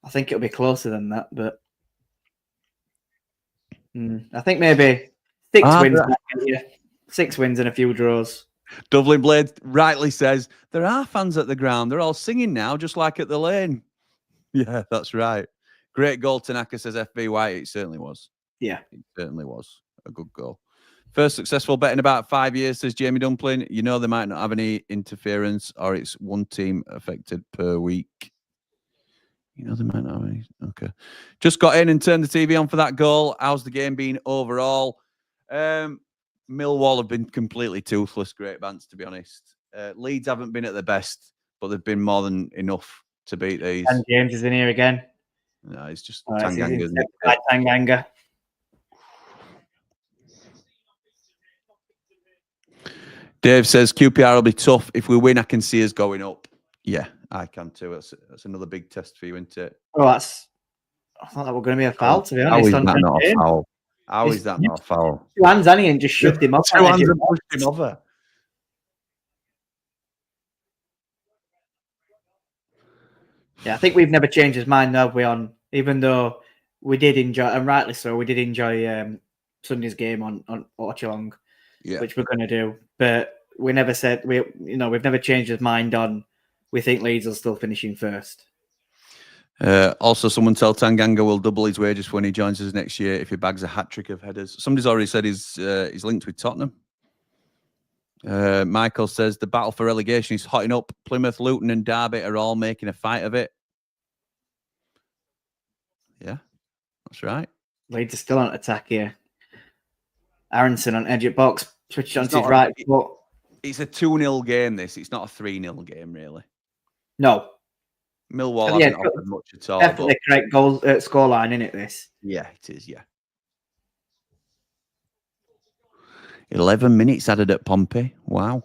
I think it'll be closer than that, but I think maybe 6 wins. 6 wins and a few draws. Dublin Blade rightly says, there are fans at the ground. They're all singing now, just like at the lane. Yeah, that's right. Great goal, Tanaka, says FBY. It certainly was. Yeah. It certainly was a good goal. First successful bet in about 5 years, says Jamie Dumpling. You know they might not have any interference or it's one team affected per week. You know they might not have any. Okay. Just got in and turned the TV on for that goal. How's the game been overall? Millwall have been completely toothless, great bands, to be honest. Leeds haven't been at their best, but they've been more than enough to beat these. And James is in here again. No, it's just Tanganga. Tanganga. Dave says QPR will be tough. If we win, I can see us going up. Yeah, I can too. That's another big test for you, isn't it? Oh, I thought that was going to be a foul, to be honest. How is that not a foul? How is that not a foul? 2 hands on and just shoved him up. 2 hands and pushed him over. Yeah, I think we've never changed his mind, have we? On even though we did enjoy, and rightly so, we did enjoy Sunday's game on Watchalong, which we're going to do. But we never said, we've never changed his mind on, we think Leeds will still finish in first. Also, someone tell Tanganga will double his wages when he joins us next year if he bags a hat-trick of headers. Somebody's already said he's linked with Tottenham. Michael says the battle for relegation is hotting up. Plymouth, Luton and Derby are all making a fight of it. Yeah, that's right. Leeds are still on attack here. Aronson on edge at box, switched on to his right foot. It's a 2-0 game, this. It's not a 3-0 game, really. No. Millwall hasn't offered much at all. Definitely correct goal scoreline, isn't it, this? Yeah, it is, yeah. 11 minutes added at Pompey. Wow.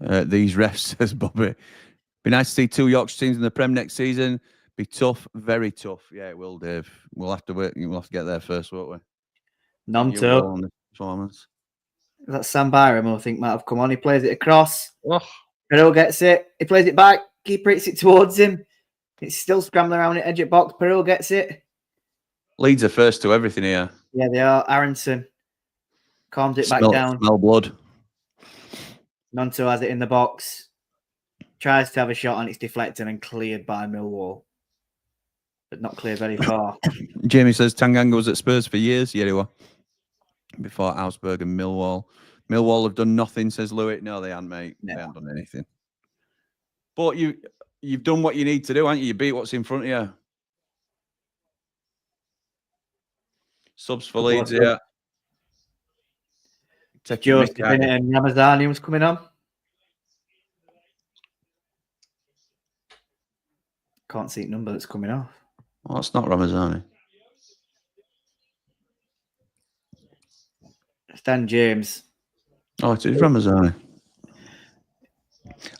These refs, says Bobby. Be nice to see 2 Yorkshire teams in the Prem next season. Be tough, very tough. Yeah, it will, Dave. We'll have to wait. We'll have to get there first, won't we? Nonto. That's Sam Byram, I think, might have come on. He plays it across. Perrault gets it. He plays it back. Keeper hits it towards him. It's still scrambling around the edge at box. Perrault gets it. Leeds are first to everything here. Yeah, they are. Aronson calms it back down. Smell blood. Nonto has it in the box. Tries to have a shot and it's deflected and cleared by Millwall. But not cleared very far. Jamie says Tanganga was at Spurs for years. Yeah, they were. Before Augsburg and Millwall. Millwall have done nothing, says Louis. No, they haven't, mate. No. They haven't done anything. But you've done what you need to do, haven't you? You beat what's in front of you. Subs for Leeds here. Joseph Bennett and Ramazani was coming on. Can't see the number that's coming off. Well, it's not Ramazani. Stan James. Oh, it is Ramazani.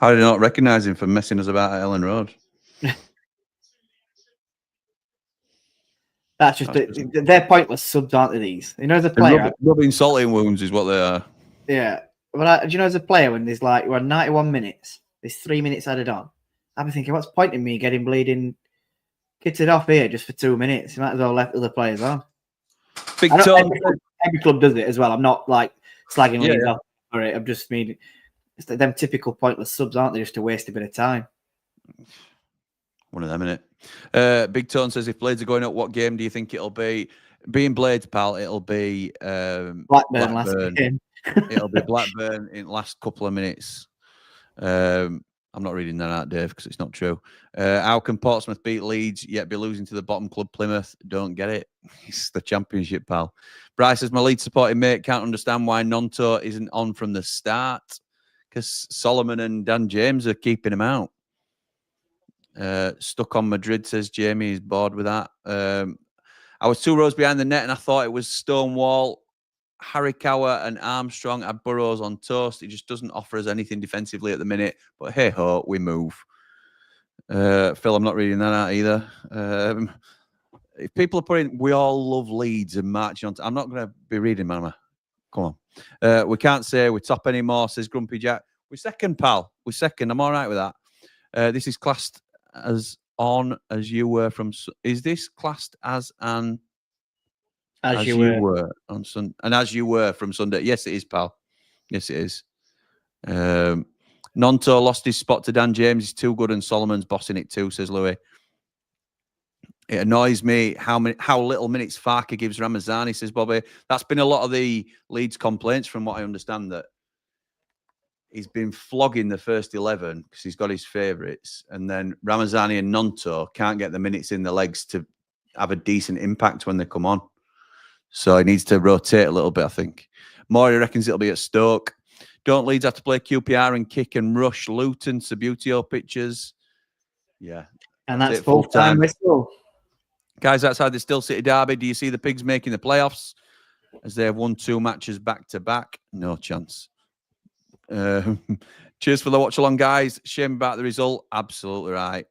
How did I not recognise him for messing us about at Elland Road? That's just they're pointless subs, aren't they? These, as a player, rubbing salt in wounds is what they are. Yeah, but do you know, as a player, when there's like we're 91 minutes, there's 3 minutes added on. I've been thinking, what's the point in me getting bleeding kitted off here just for 2 minutes? You might as well left other players on. Big Tom. Every club does it as well. I'm not like slagging Leeds off for it. I'm just mean it's them typical pointless subs, aren't they? Just to waste a bit of time. One of them, innit? Big Tone says, if Blades are going up, what game do you think it'll be? Being Blades, pal, it'll be Blackburn last game. It'll be Blackburn in the last couple of minutes. I'm not reading that out, Dave, because it's not true. How can Portsmouth beat Leeds yet be losing to the bottom club Plymouth? Don't get it. It's the Championship, pal. Bryce says, my Leeds supporting mate can't understand why Nonto isn't on from the start, because Solomon and Dan James are keeping him out. Stuck on Madrid, says Jamie. He's bored with that. I was 2 rows behind the net and I thought it was Stonewall. Harikawa and Armstrong had Burrows on toast. He just doesn't offer us anything defensively at the minute. But hey ho, we move. Phil, I'm not reading that out either. If people are putting, we all love Leeds and marching on. I'm not going to be reading, man. Come on. We can't say we're top anymore, says Grumpy Jack. We're second, pal. We're second. I'm all right with that. This is classed as on as you were from. Is this classed as an. As you were on Sunday, and as you were from Sunday. Yes, it is, pal. Yes, it is. Nonto lost his spot to Dan James. He's too good, and Solomon's bossing it too, says Louis. It annoys me how little minutes Farker gives Ramazani, says Bobby. That's been a lot of the Leeds complaints, from what I understand, that he's been flogging the first 11 because he's got his favourites, and then Ramazani and Nonto can't get the minutes in the legs to have a decent impact when they come on. So he needs to rotate a little bit, I think. Maury reckons it'll be at Stoke. Don't Leeds have to play QPR and kick and rush Luton, Subbuteo pitches? Yeah. And that's full-time whistle. Guys outside the Still City derby, do you see the Pigs making the playoffs? As they have won 2 matches back-to-back? No chance. Cheers for the watch-along, guys. Shame about the result. Absolutely right.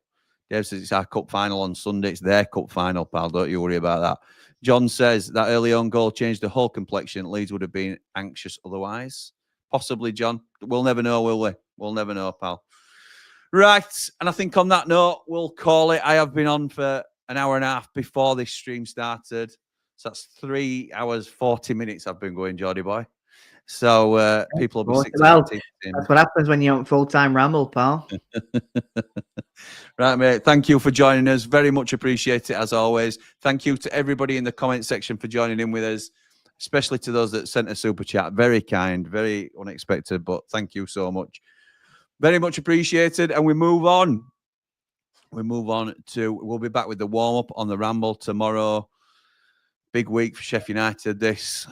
Dave says it's our cup final on Sunday. It's their cup final, pal. Don't you worry about that. John says that early on goal changed the whole complexion. Leeds would have been anxious otherwise. Possibly, John. We'll never know, will we? We'll never know, pal. Right. And I think on that note, we'll call it. I have been on for an hour and a half before this stream started. So that's 3 hours, 40 minutes I've been going, Geordie boy. So people will be sick. Well, that's what happens when you're on full-time ramble, pal. Right, mate. Thank you for joining us. Very much appreciate it, as always. Thank you to everybody in the comment section for joining in with us, especially to those that sent a super chat. Very kind, very unexpected, but thank you so much. Very much appreciated. And we move on. We'll be back with the warm-up on the Ramble tomorrow. Big week for Sheffield United, this.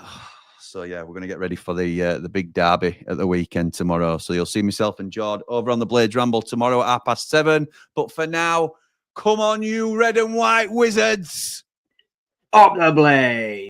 So, yeah, we're going to get ready for the big derby at the weekend tomorrow. So you'll see myself and Jord over on the Blades Ramble tomorrow at 7:30. But for now, come on, you red and white wizards. Up the blade.